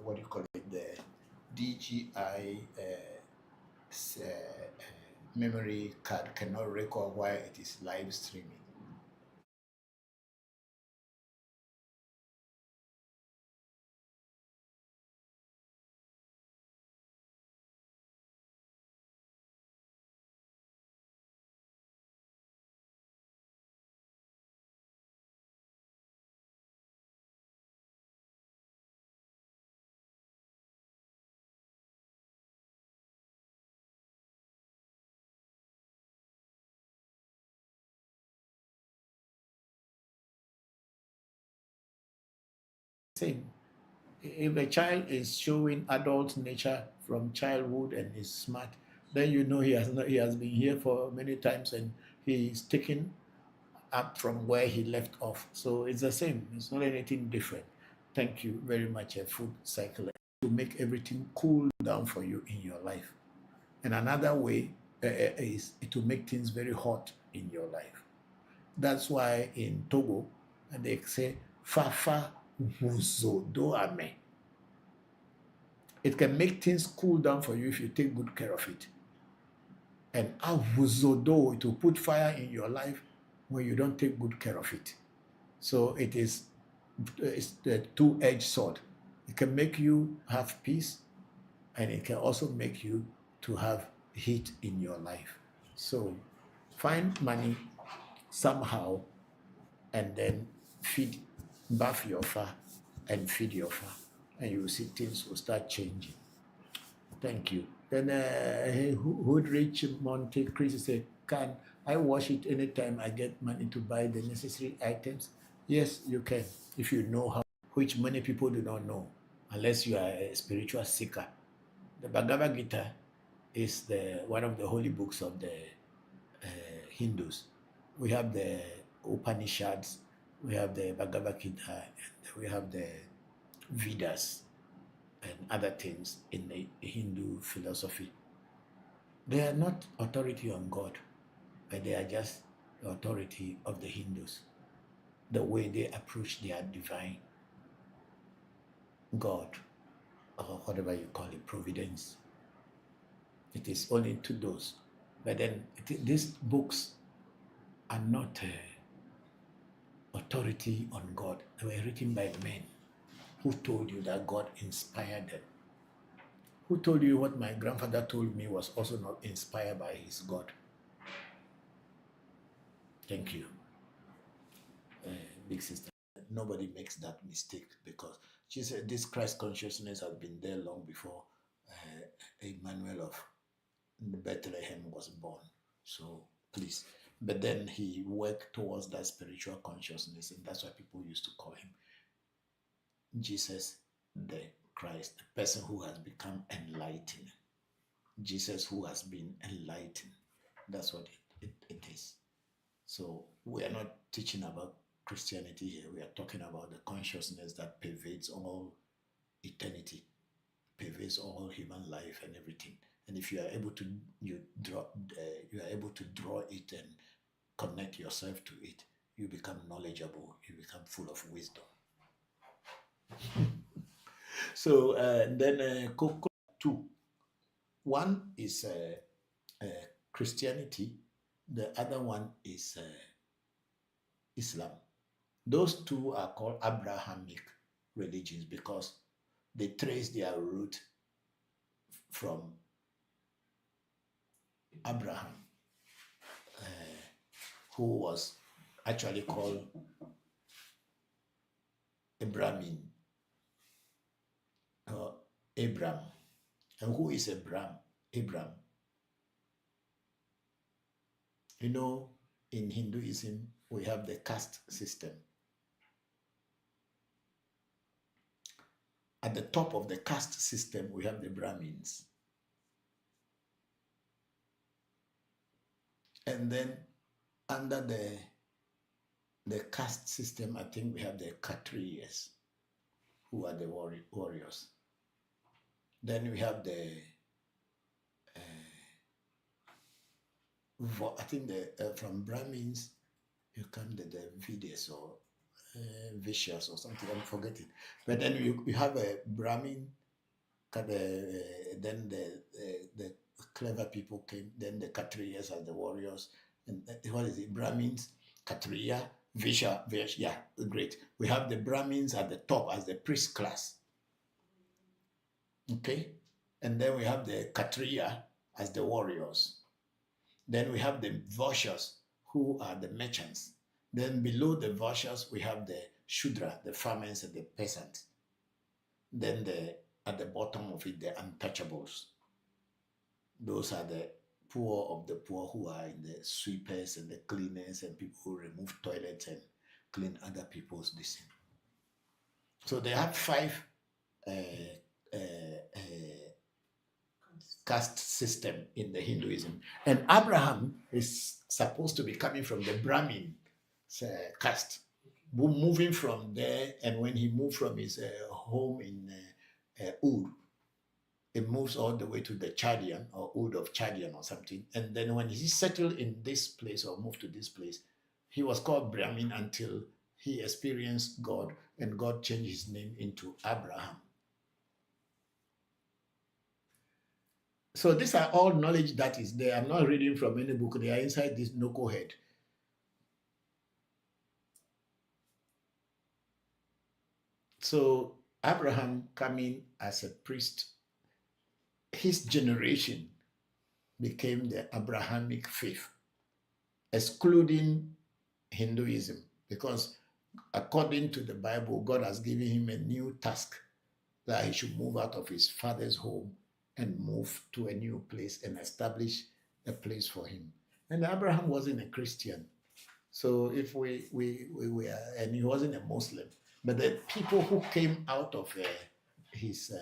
what do you call it, the DGI memory card cannot record while it is live streaming. Same. If a child is showing adult nature from childhood and is smart, then you know he has been here for many times and he is taking up from where he left off. So it's the same. It's not anything different. Thank you very much, a food cycle, to make everything cool down for you in your life. And another way is to make things very hot in your life. That's why in Togo, they say, Fafa Wuzo do ame. It can make things cool down for you if you take good care of it. And Awuzodo, it will put fire in your life when you don't take good care of it. So it's the two-edged sword. It can make you have peace, and it can also make you to have heat in your life. So find money somehow and then bath your fur and feed your fur, and you will see things will start changing. Thank you. Then Hoodrich Monte Chris said, can I wash it anytime I get money to buy the necessary items? Yes, you can, if you know how, which many people do not know, unless you are a spiritual seeker. The Bhagavad Gita is one of the holy books of the Hindus. We have the Upanishads, we have the Bhagavad Gita, and we have the Vedas and other things in the Hindu philosophy. They are not authority on God, but they are just the authority of the Hindus, the way they approach their divine God, or whatever you call it, providence. It is only to those. But then these books are not authority on God. They were written by men. Who told you that God inspired them? Who told you what my grandfather told me was also not inspired by his God? Thank you, big sister. Nobody makes that mistake, because she said this Christ consciousness had been there long before Emmanuel of Bethlehem was born. So please. But then he worked towards that spiritual consciousness, and that's why people used to call him Jesus the Christ, the person who has become enlightened. Jesus who has been enlightened. That's what it is. So we are not teaching about Christianity here. We are talking about the consciousness that pervades all eternity, pervades all human life and everything. And if you are able to you are able to draw it and connect yourself to it, you become knowledgeable. You become full of wisdom. So then Coco 2. One is Christianity. The other one is Islam. Those two are called Abrahamic religions because they trace their root from Abraham, who was actually called Abramin, or Abram. And who is Abram? Abram. You know, in Hinduism, we have the caste system. At the top of the caste system, we have the Brahmins. And then under the caste system, I think we have the Kshatriyas, who are the warriors. Then we have the, I think from Brahmins, you come the Vedas or Vishyas or something, I'm forgetting. But then you have a Brahmin, then the clever people came, then the Kshatriyas as the warriors, and what is it, Brahmins, Kshatriya, Vaishya, yeah, great. We have the Brahmins at the top as the priest class, okay? And then we have the Kshatriya as the warriors. Then we have the Vaishyas, who are the merchants. Then below the Vaishyas, we have the Shudra, the farmers and the peasants. Then at the bottom of it, the untouchables. Those are the poor of the poor, who are in the sweepers and the cleaners and people who remove toilets and clean other people's this. So they have 5 caste system in the Hinduism. And Abraham is supposed to be coming from the Brahmin caste, moving from there. And when he moved from his home in Ur, it moves all the way to the Chadian or Ud of Chadian or something. And then when he settled in this place or moved to this place, he was called Brahmin until he experienced God, and God changed his name into Abraham. So these are all knowledge that is there. I'm not reading from any book. They are inside this Noko head. So Abraham coming as a priest, his generation became the Abrahamic faith, excluding Hinduism, because according to the Bible, God has given him a new task, that he should move out of his father's home and move to a new place and establish a place for him. And Abraham wasn't a Christian. So if we were, and he wasn't a Muslim, but the people who came out of his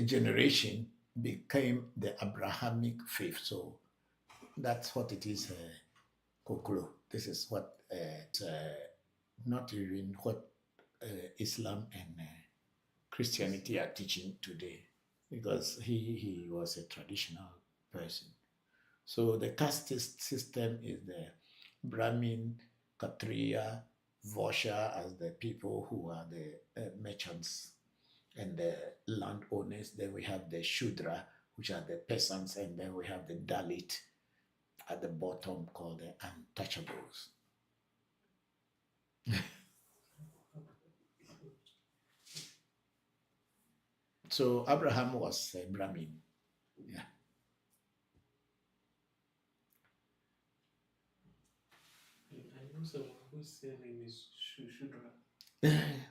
generation became the Abrahamic faith. So that's what it is, Koklo. This is what, not even what Islam and Christianity are teaching today, because he was a traditional person. So the caste system is the Brahmin, Kshatriya, Vaishya as the people who are the merchants and the landowners. Then we have the Shudra, which are the peasants, and then we have the Dalit at the bottom, called the untouchables. So Abraham was a Brahmin. Yeah. I know someone whose surname is Shudra.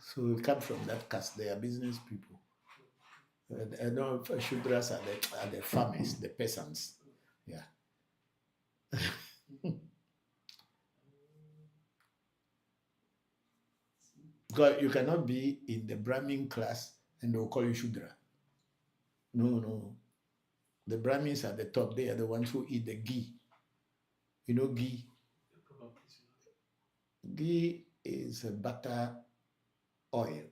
So we come from that caste. They are business people. I know Shudras are the farmers, the peasants. Yeah. Because you cannot be in the Brahmin class and they'll call you Shudra. No. The Brahmins at the top, they are the ones who eat the ghee. You know ghee? Ghee is a butter oil,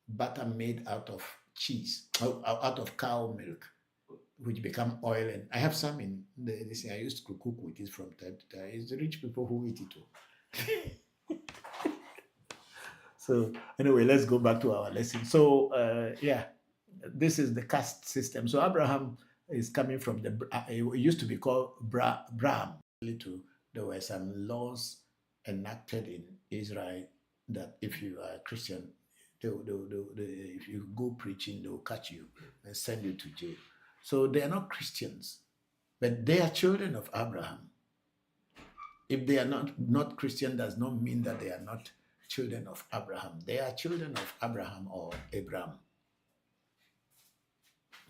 butter made out of cheese, out of cow milk, which become oil. And I have some in this thing I used to cook with it from time to time. It's the rich people who eat it too. So anyway, let's go back to our lesson. So yeah, this is the caste system. So Abraham is coming from it used to be called Brahm. There were some laws enacted in Israel that if you are a Christian, if you go preaching, they'll catch you and send you to jail. So they are not Christians, but they are children of Abraham. If they are not Christian, does not mean that they are not children of Abraham. They are children of Abraham or Abraham.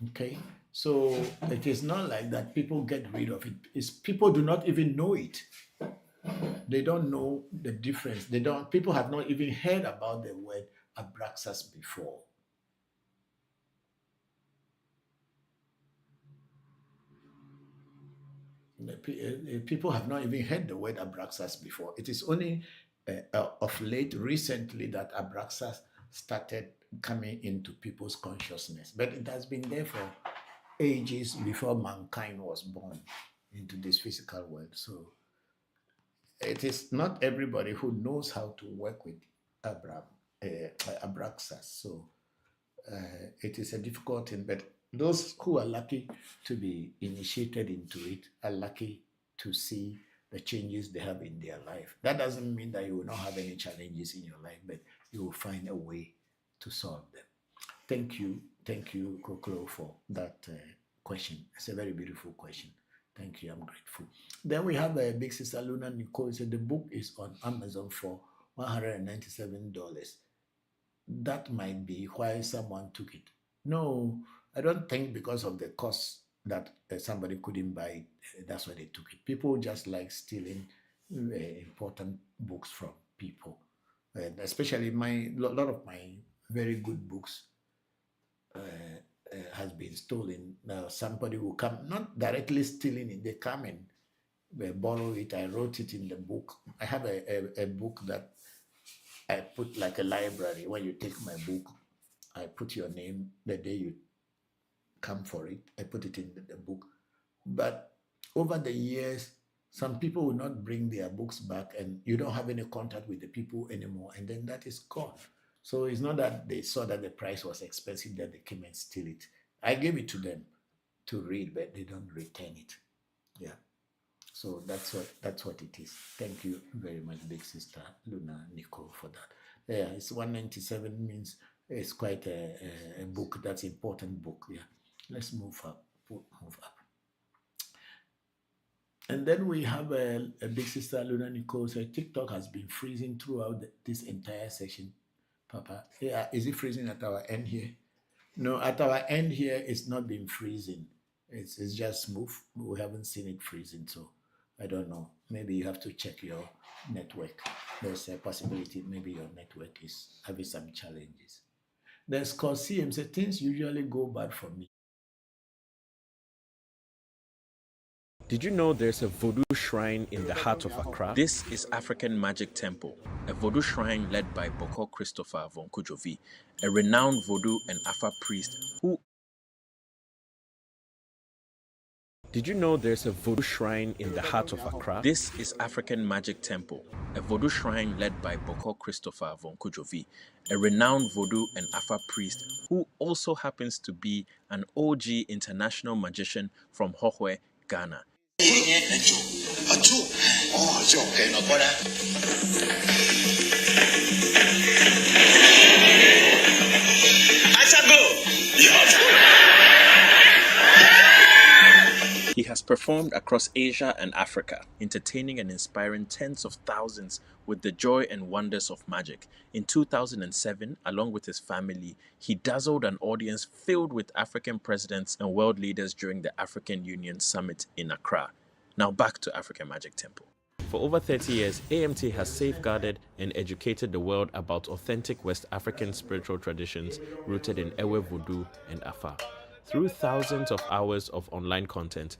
Okay, so it is not like that people get rid of it. It's people do not even know it. They don't know the difference. People have not even heard about the word Abraxas before. People have not even heard the word Abraxas before. It is only of late, recently, that Abraxas started coming into people's consciousness. But it has been there for ages before mankind was born into this physical world. So it is not everybody who knows how to work with Abraxas. So it is a difficult thing, but those who are lucky to be initiated into it are lucky to see the changes they have in their life. That doesn't mean that you will not have any challenges in your life, but you will find a way to solve them. Thank you, Koklo, for that question. It's a very beautiful question. Thank you, I'm grateful. Then we have a big sister Luna Nicole said the book is on Amazon for $197. That might be why someone took it. No, I don't think because of the cost that somebody couldn't buy it, that's why they took it. People just like stealing important books from people, and especially a lot of my very good books has been stolen. Now somebody will come, not directly stealing it, they come and borrow it. I wrote it in the book. I have a book that I put like a library. When you take my book, I put your name the day you come for it. I put it in the book. But over the years, some people will not bring their books back and you don't have any contact with the people anymore. And then that is gone. So it's not that they saw that the price was expensive that they came and steal it. I gave it to them to read, but they don't return it. Yeah. So that's what it is. Thank you very much, big sister Luna Nicole, for that. Yeah, it's 197 means it's quite a book. That's an important book. Yeah. Let's move up. And then we have a big sister Luna Nicole said TikTok has been freezing throughout this entire session. Papa, yeah, is it freezing at our end here? No, at our end here, it's not been freezing. It's just smooth. We haven't seen it freezing, so I don't know. Maybe you have to check your network. There's a possibility maybe your network is having some challenges. Then Scott CM said things usually go bad for me. Did you know there's a Voodoo shrine in the heart of Accra? This is African Magic Temple, a Voodoo shrine led by Bokor Christopher Voncujovi, a renowned Voodoo and Afa priest who... Did you know there's a Voodoo shrine in the heart of Accra? This is African Magic Temple, a Voodoo shrine led by Bokor Christopher Voncujovi, a renowned Voodoo and Afa priest who also happens to be an OG international magician from Hohwe, Ghana. He has performed across Asia and Africa, entertaining and inspiring tens of thousands with the joy and wonders of magic. In 2007, along with his family, he dazzled an audience filled with African presidents and world leaders during the African Union Summit in Accra. Now back to African Magic Temple. For over 30 years, AMT has safeguarded and educated the world about authentic West African spiritual traditions rooted in Ewe Vodu and Afa. Through thousands of hours of online content,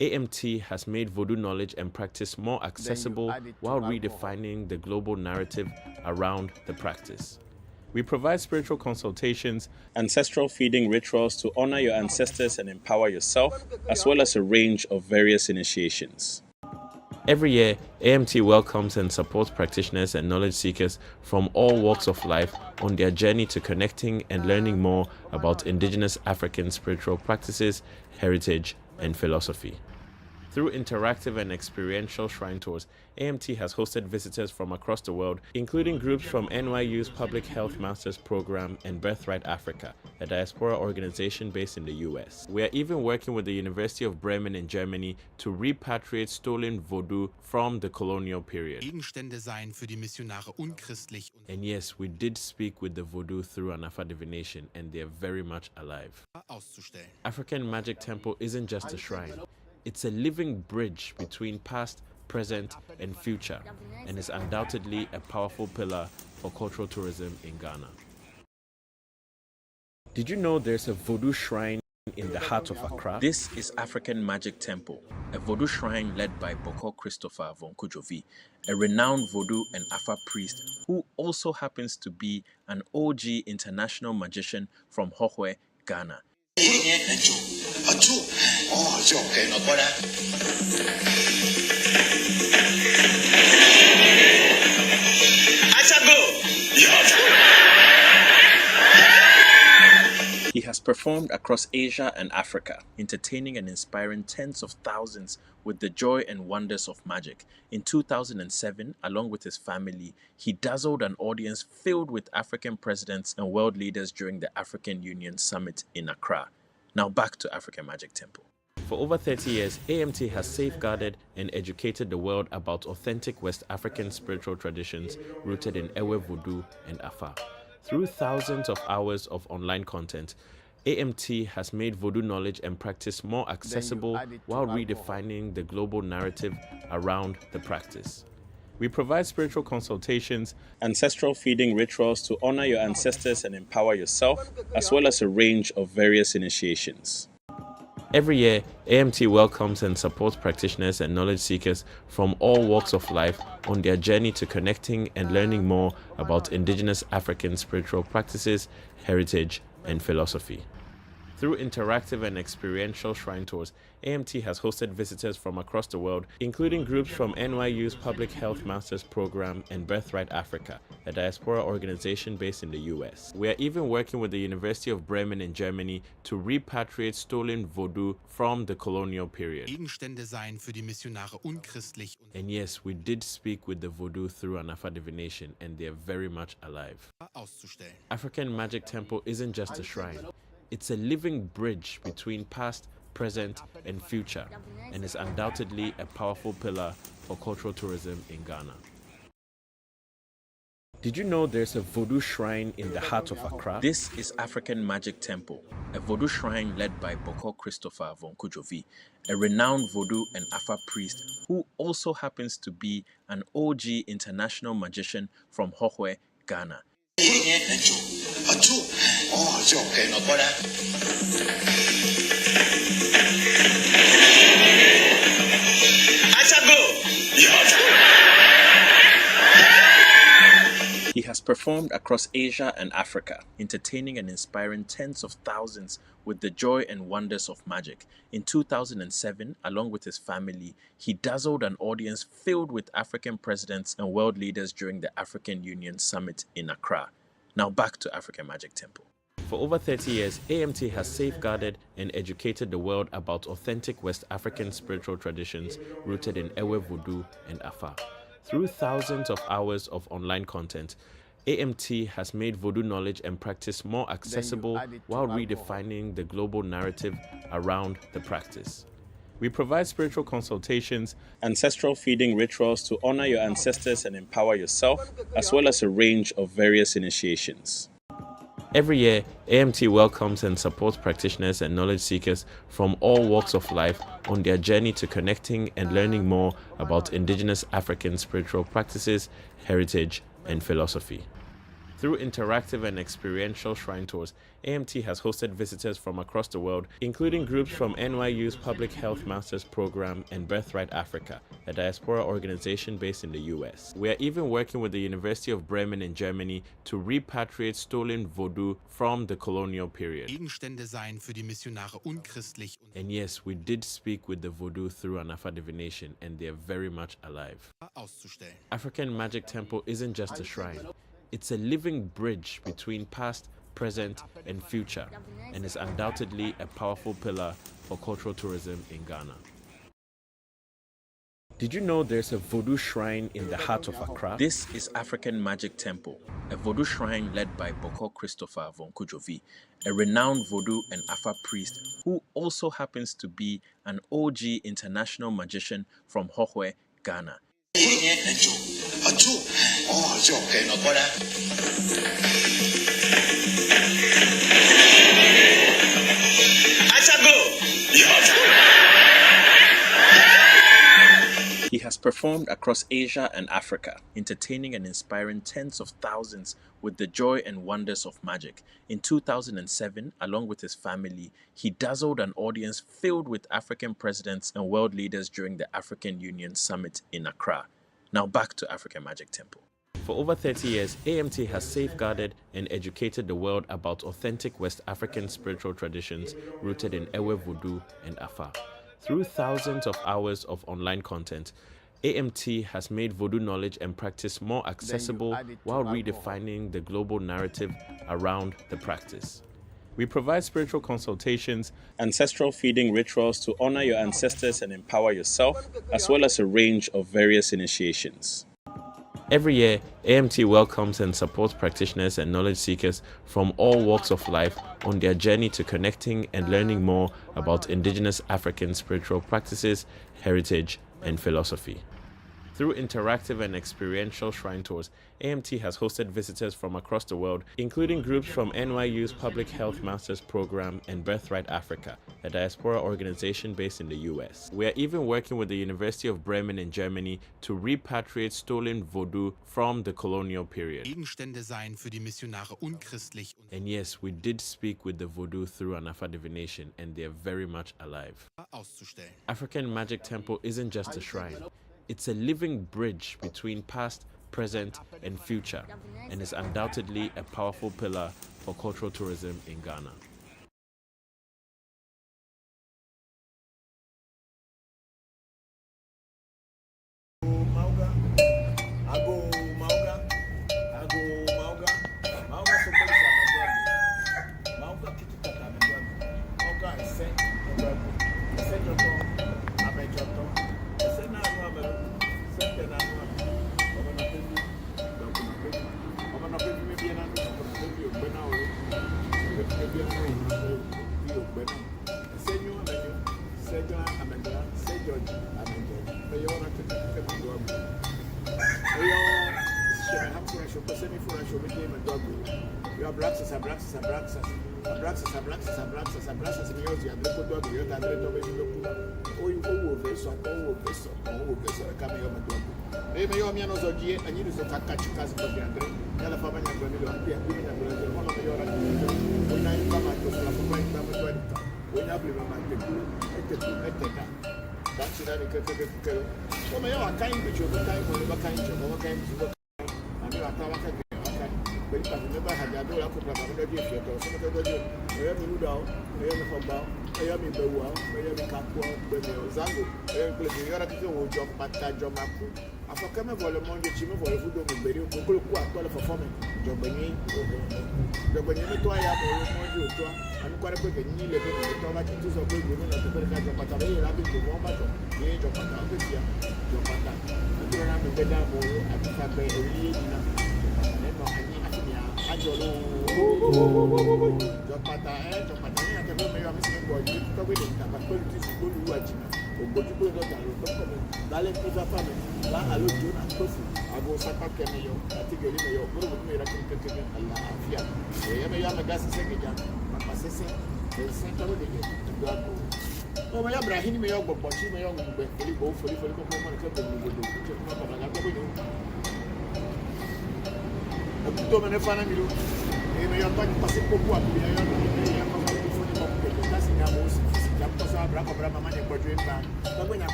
AMT has made Voodoo knowledge and practice more accessible while redefining the global narrative around the practice. We provide spiritual consultations, ancestral feeding rituals to honor your ancestors and empower yourself, as well as a range of various initiations. Every year, AMT welcomes and supports practitioners and knowledge seekers from all walks of life on their journey to connecting and learning more about indigenous African spiritual practices, heritage, and philosophy. Through interactive and experiential shrine tours, AMT has hosted visitors from across the world, including groups from NYU's Public Health Masters Program and Birthright Africa, a diaspora organization based in the US. We are even working with the University of Bremen in Germany to repatriate stolen Voodoo from the colonial period. And yes, we did speak with the Voodoo through an Afa divination, and they are very much alive. African Magic Temple isn't just a shrine. It's a living bridge between past, present, and future, and is undoubtedly a powerful pillar for cultural tourism in Ghana. Did you know there's a Voodoo shrine in the heart of Accra? This is African Magic Temple, a Voodoo shrine led by Bokor Christopher Voncujovi, a renowned Voodoo and Afa priest who also happens to be an OG international magician from Hohwe, Ghana. He has performed across Asia and Africa, entertaining and inspiring tens of thousands with the joy and wonders of magic. In 2007, along with his family, he dazzled an audience filled with African presidents and world leaders during the African Union Summit in Accra. Now back to African Magic Temple. For over 30 years, AMT has safeguarded and educated the world about authentic West African spiritual traditions rooted in Ewe Vodu and Afa. Through thousands of hours of online content, AMT has made Voodoo knowledge and practice more accessible while redefining the global narrative around the practice. We provide spiritual consultations, ancestral feeding rituals to honor your ancestors and empower yourself, as well as a range of various initiations. Every year, AMT welcomes and supports practitioners and knowledge seekers from all walks of life on their journey to connecting and learning more about indigenous African spiritual practices, heritage, and philosophy. Through interactive and experiential shrine tours, AMT has hosted visitors from across the world, including groups from NYU's Public Health Masters Program and Birthright Africa, a diaspora organization based in the US. We are even working with the University of Bremen in Germany to repatriate stolen Voodoo from the colonial period. And yes, we did speak with the Voodoo through an Afa divination, and they are very much alive. African Magic Temple isn't just a shrine. It's a living bridge between past, present, and future, and is undoubtedly a powerful pillar for cultural tourism in Ghana. Did you know there's a Voodoo shrine in the heart of Accra? This is African Magic Temple, a Voodoo shrine led by Bokor Christopher Voncujovi, a renowned Voodoo and Afa priest who also happens to be an OG international magician from Hohwe, Ghana. He has performed across Asia and Africa, entertaining and inspiring tens of thousands with the joy and wonders of magic. In 2007, along with his family, he dazzled an audience filled with African presidents and world leaders during the African Union Summit in Accra. Now back to African Magic Temple. For over 30 years, AMT has safeguarded and educated the world about authentic West African spiritual traditions rooted in Ewe Vodu and Afa. Through thousands of hours of online content, AMT has made Voodoo knowledge and practice more accessible while redefining the global narrative around the practice. We provide spiritual consultations, ancestral feeding rituals to honor your ancestors and empower yourself, as well as a range of various initiations. Every year, AMT welcomes and supports practitioners and knowledge seekers from all walks of life on their journey to connecting and learning more about indigenous African spiritual practices, heritage, and philosophy. Through interactive and experiential shrine tours, AMT has hosted visitors from across the world, including groups from NYU's Public Health Masters Program and Birthright Africa, a diaspora organization based in the US. We are even working with the University of Bremen in Germany to repatriate stolen Voodoo from the colonial period. And yes, we did speak with the Voodoo through an Afa divination, and they are very much alive. African Magic Temple isn't just a shrine. It's a living bridge between past, present, and future, and is undoubtedly a powerful pillar for cultural tourism in Ghana. Did you know there's a Voodoo shrine in the heart of Accra? This is African Magic Temple, a Voodoo shrine led by Bokor Christopher Voncujovi, a renowned Voodoo and Afa priest who also happens to be an OG international magician from Hohwe, Ghana. He has performed across Asia and Africa, entertaining and inspiring tens of thousands with the joy and wonders of magic. In 2007, along with his family, he dazzled an audience filled with African presidents and world leaders during the African Union Summit in Accra. Now back to African Magic Temple. For over 30 years, AMT has safeguarded and educated the world about authentic West African spiritual traditions rooted in Ewe Vodu and Afa. Through thousands of hours of online content, AMT has made Voodoo knowledge and practice more accessible while redefining the global narrative around the practice. We provide spiritual consultations, ancestral feeding rituals to honor your ancestors and empower yourself, as well as a range of various initiations. Every year, AMT welcomes and supports practitioners and knowledge seekers from all walks of life on their journey to connecting and learning more about indigenous African spiritual practices, heritage, and philosophy. Through interactive and experiential shrine tours, AMT has hosted visitors from across the world, including groups from NYU's Public Health Masters Program and Birthright Africa, a diaspora organization based in the US. We are even working with the University of Bremen in Germany to repatriate stolen Voodoo from the colonial period. Gegenstände seien für die Missionare unchristlich. And yes, we did speak with the Voodoo through Anafa divination, and they are very much alive. Auszustellen. African Magic Temple isn't just a shrine. It's a living bridge between past, present, and future, and is undoubtedly a powerful pillar for cultural tourism in Ghana.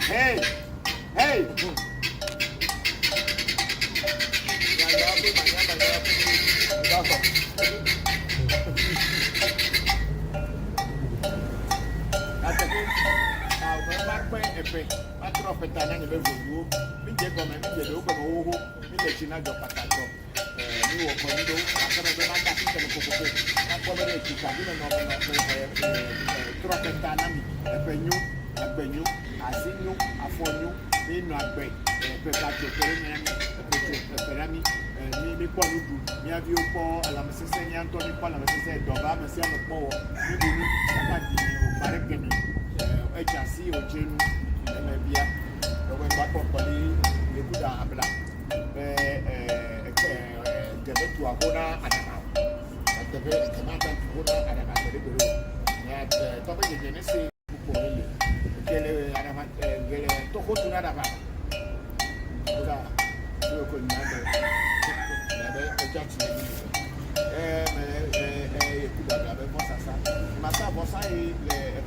Hey! petana ne be vodu mi je go me mi je do ko ho mi le china jo patato mi wo ko ndo akara be na ta ti ko ko ko be re ti ka bi no tro petana mi agbenyu asinyu afonyu mi no agbe pe ka jo pe ni pe rami mi po nudu mi avi o po alamesese ni antoni po alamesese doba me se no po mi bonu aka di o bare kemi ejasi o jenu me bia o we ba po pali e kuda abla gebe tu akona adana gebe kemata akona adana gebe gebe ya to be je ne se ko ele gele adana gele to ko tu na adana oga ko ni ade kuda be bosasa masa bosa e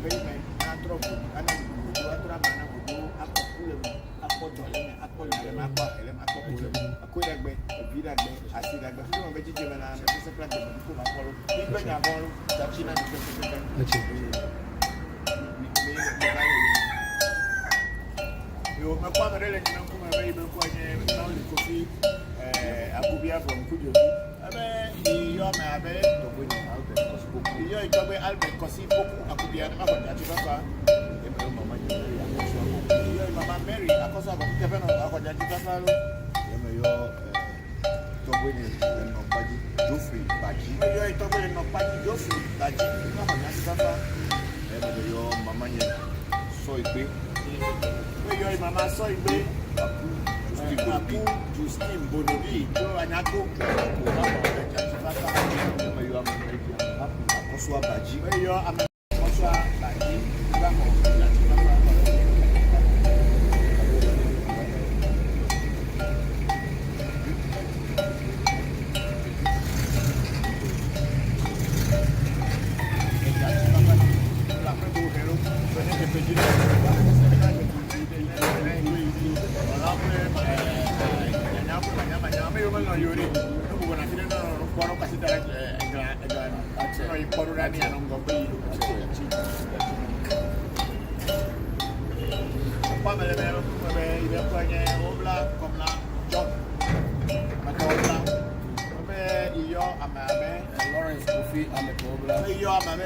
payment na tropo ana kudu atra bana kudu akopule akotole akole ma kwa ele ma kwa kule akoya gbe vida gbe asira gbe fun be jije na me se plan de ko ma kolo igbe nya bolu da china ni se yo me kwa merele ni ko me be ko nye na ni kofi akubia from Voncujovi abe iyo me abe to go ni Albert Kosipo iyo itobe Albert Kosipo akubia na ko ta tifafa e me mama ni iyo mama Mary akoso ko tefe no ko ta tifafa lo e me yo to go ni no baji Joffrey baji iyo itobe no baji Joffrey baji na ko ta tifafa e me yo mama ni so igbe iyo mama so igbe aku Justin Bonobi to anako akoswa baji yo akoswa baji ba mo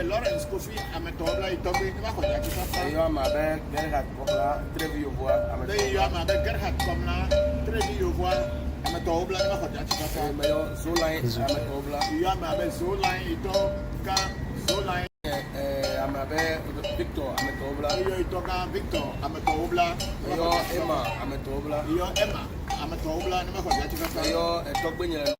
Lawrence Kofi ametobla itobe ni bako ya kitasa yo amabe Gerhard Bokla Trevi Yovoa ametobla yo amabe Gerhard Komla Trevi Yovoa ametobla ni bako ya kitasa yo Zolai ametobla yo amabe Zolai ito ka Zolai amabe Victor ametobla yo ito ka Victor ametobla yo Emma ametobla ni bako ya kitasa yo etogbenye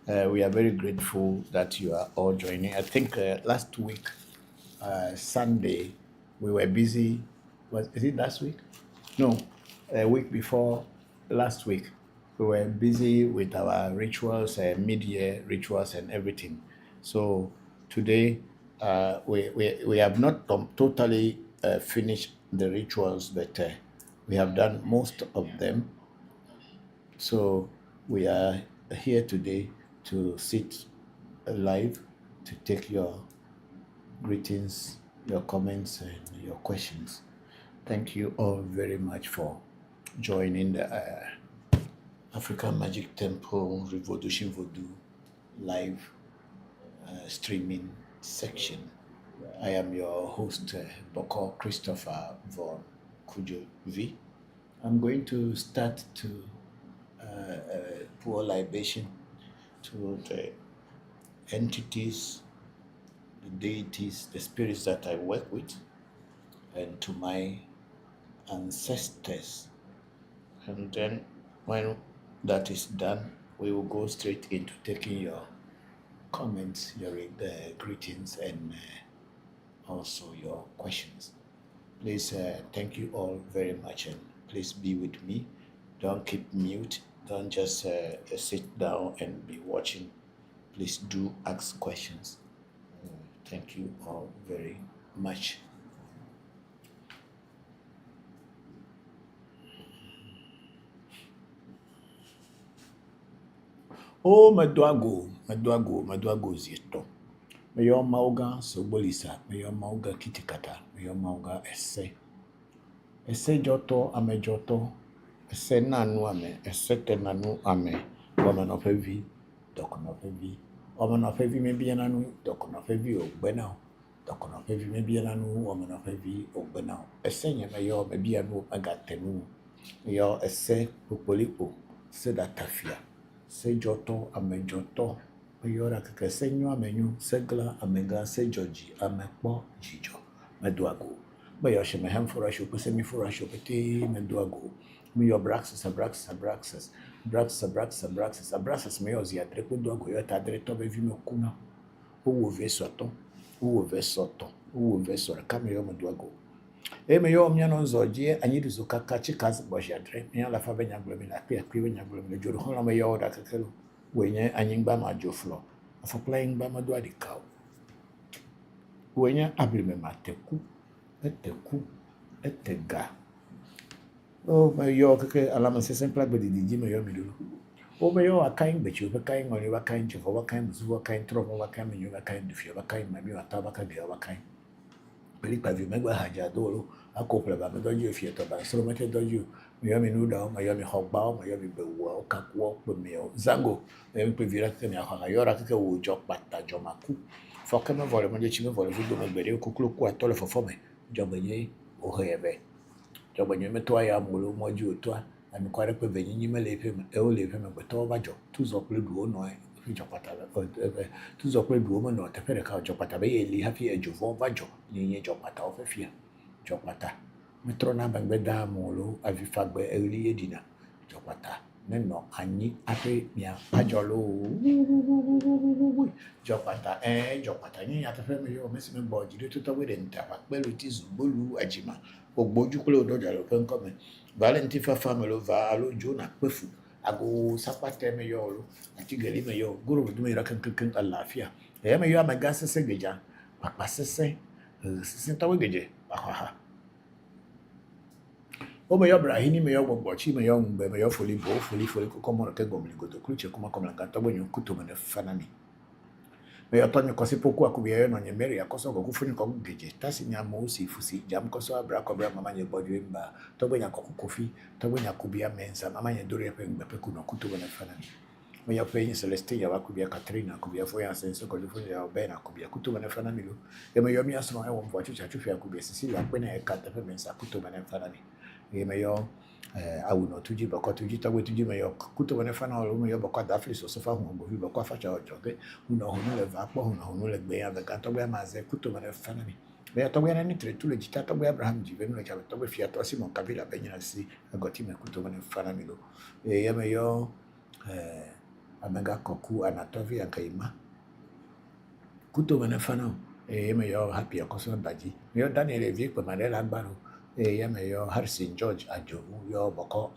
We are very grateful that you are all joining. I think last week, Sunday, we were busy. Is it last week? No, a week before last week, we were busy with our rituals, mid-year rituals, and everything. So today, we have not totally finished the rituals, but we have done most of them. So we are here today to sit live to take your greetings, your comments, and your questions. Thank you all very much for joining the African Magic Temple ReVodution Voodoo live streaming section. I am your host, Bokor Christopher Voncujovi. I'm going to start to pour libation to the entities, the deities, the spirits that I work with, and to my ancestors. And then when that is done, we will go straight into taking your comments, your greetings, and also your questions. Please, thank you all very much, and please be with me. Don't keep mute. Don't just sit down and be watching. Please do ask questions. Thank you all very much. Oh, Maduago zito. Mayo mauga sobolisa, mayo mauga kitikata, mayo mauga esse. Esse joto ame joto, esse nanu ame, esse te nanu ame, woman of heavy, dokon of heavy. Woman of heavy maybe ananu, dokon of heavy o benao. Dokon of heavy maybe ananu, woman of heavy o benao. Esse nye mayo maybe anu agatenu. Mayo esse popolipo, se datafia. Se joto ame joto. Yora keke se nyo amenyu, se gla amega, se joji amekpo jijo. Meduago. Mayo she me hem for a show, se mi for a show, pete meduago. Me your braxes, abraxas, me ozi adrepo duago, yo tadre tobe vi me kuna. Uwo vesoto, uwo vesora, kame yo meduago. Me yo miano nzoje, anyi zo kaka chikazi bojadre, me la fa benya globin, la pia benya globin, joro hola me yo da kakelo. Wenye anyingba ma joflo afopla yingba ma do adikaw wenye ablime mateku etega o me yo keke alama sesen plagbe di ji me yo midulu o me yo akain bechi o akain ngoni wa kain jofo wa kain buzu wa kain tromo wa kain menyo wa kain dufio wa kain mami wa ta wa kain wa kain peli pa vi megba haja dolo akopla ba me doju fie to ba so mete doju me yo minu da me yo mi hogba me yo mi bewo kakwo pe me yo zango me pe vira ke me akha yora ke wo jo pata jo maku fo ke me vole mo je chi me vole vudo me bere koklo ku atole fo fo me jo benye o hebe jo benye me to ya mulu mo ju to ami kware pe benye nyi me le pe me e o le pe me to ba jo tu zo ple duo no e jo pata tu zo ple duo mo no te pere ka jo pata be eli hafi e jo vo ba jo ni jo pata o fe fia jo pata metrona bangbe da molo avifagbe eli edina jo pata neno anyi ape mia ajolo jo pata ni atafe me yo mesi me boji de to we de ntapa pelu ti zubolu ajima ogboju kule odoja lo pe nko me valenti fa family va alo jona pefu ago sapate me yo lo ati geli me yo guru du me rakan kan alafia e me yo amaga sese geja papa sese tawe geje aha o me yo brahini me yo gbogbochi me yo ngbe me yo foli ko mo ke gomli goto kluche kuma komla kanto bo nyu kuto me fanani me yo tonyo kosi poku akubia yo no nyemeri akoso go kufuni ko geje tasi nya mo si fusi jam koso abra ko bra mama nye bodu mba to bo nya ko kofi to bo nya kubia mensa mama nye dori pe ngbe pe kuno kuto me fanani me yo pe ni celeste ya wakubia katrina kubia fo ya senso ko lifuni ya bena kubia kuto me fanani lo e me yo mi aso e wo mvo chucha chufi akubia sisi la pe na e kata pe mensa kuto me fanani me yo awuno tuji bako tuji tawe tuji me yo kuto wane fana olo me yo bako dafli so fa hu bo vi bako fa cha ojo ke uno hono le va po uno le gbe ya ga to gbe ma ze kuto wane fana ni me to gbe na ni tre tu le jita to gbe abraham ji be no cha to gbe fia to simon kabila be nyina si agoti me kuto wane fana mi lo ya me yo amega koku anatovi akaima kuto wane fana me yo happy akoso baji me yo daniel evi pe madela gbaro ya me yo Harrison George Ajovu yo boko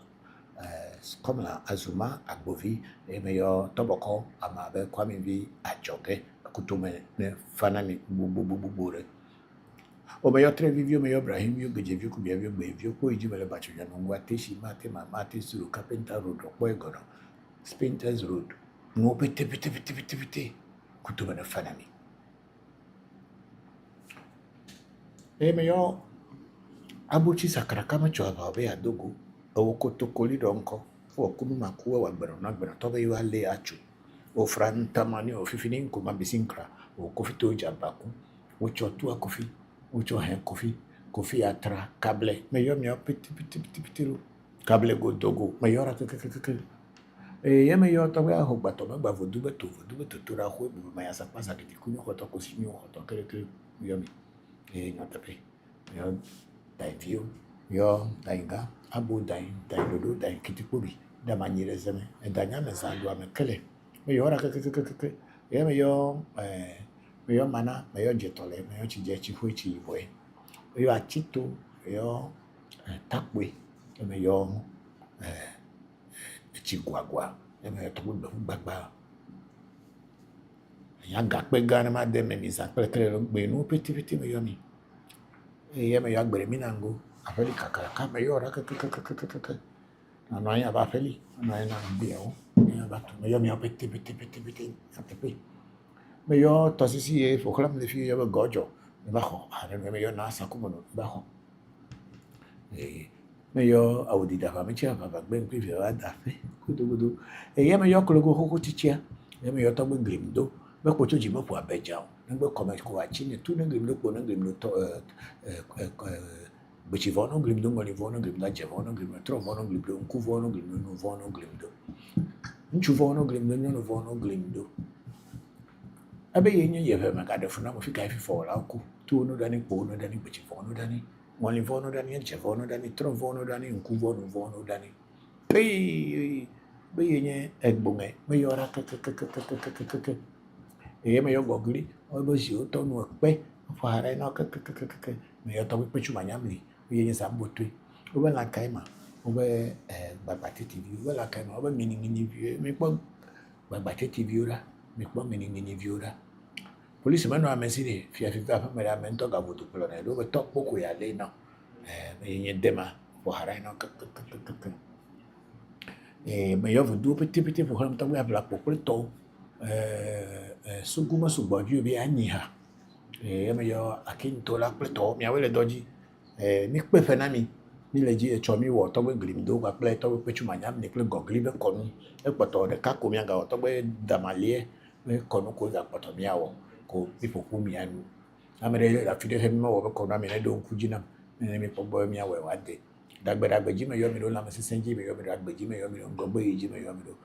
komla azuma agbovi me yo toboko amabe kwami vi ajoge kutume ne fanani bubububure o me yo trevivio me yo Ibrahim yo gejevi ku bia vi gbevio ko ijimele bacho ya no ngwa teshi mate suru carpenter road ko egoro Spinters road no pete kutume ne fanani me yo abuchi sakara kama chwa be adogo o kotokoli donko fo kunu makuwa wa gbero na gbero tobe yo ale achu o franta mani o fifini nkuma bisinkra o kofi to jabaku o chotu akofi o cho hen kofi atra kable me yo mi piti lu kable go dogo me yo ra ke ya me yo tobe a hogba to me gba vodu beto to ra ho bu ma ya sapasa ke kunyo hoto ko si mi hoto kere yo mi ngatape yo dai view yo dainga abu dain dodo dain kitikubi da manyire zeme danya me sandu ame kele me yora ke Yeah, me yo mana, me yo jetole, me yo chijechi huichi boy. Me yo achito, me yo takwe, me yo chiguagua, me yo tobu bagba. Ya gakpe gana ma de me mi zakpe kele lo gbe nu piti me yo mi. Yeah, me yo agbere mi nango, afeli kakaka me yo ra kakaka. No hay ba feli, no hay nada bio. Me yo mi piti. Me yo tosisi e foklam de fi yo gojo. Me bajo, me yo na sakumo no bajo. Me yo awudi da fa me chia fa ba gbe fi wa da fe. Gudu. Ye me yo kologo hoko tichia. Ye me yo to gbe glimdo. Me ko choji mo po abeja. Ngbe comment ko achi ne tu ne glimdo ko ne glimdo to Bici vono glimdo ngoli vono glimdo je vono glimdo tro vono glimdo nku vono glimdo no vono glimdo. Nchu vono glimdo no vono glimdo. Abe yenye yeve magade funa mo fika ifi fola ku. Tu no dani po no dani bici vono dani. Ngoli vono dani je vono dani tro vono dani nku vono dani. Be yenye egbonge me yora ke. E me yo gogli o bo si o to no pe. Fara no ke. Me yo to pe chuma nyamli. Yenye sambotwe. Obe la kaima. Obe babate TV. Obe la kaima. Obe mini view. Me po babate TV ora. Me po mini view ora. Police man no amesire. Fia fa me la mento ga votu plone. Do be top poko ya le no. Me yenye dema. Fara no ke. Me yo vodu petit pour hom to we abla poko to. Suguma sugbaju bi anyi ha. Me yo akinto la pleto. Mi awele doji. Mi kpe fe na mi le dzi etsɔ mi wɔ tɔgbe glimdo kpakple tɔgbe kpetsumanyam ne kple gɔgli be kɔnu ekpɔtɔ ɖeka ko mia gawɔ tɔgbe damalie be kɔnu ko gakpɔtɔ miawɔ ko mi ƒoƒu mia nu ame ɖe le afi ɖe he mi mewɔ be kɔnu ame ɖe ɖo ŋku dzi nam ne mi kpɔ gbɔ miawɔe wòade dagbe dzi me yɔ mi ɖo lãmesesẽ dzi me yɔ mi ɖo agbe dzi me yɔ mi ɖo ŋgɔgbe yi dzi me yɔ mi ɖo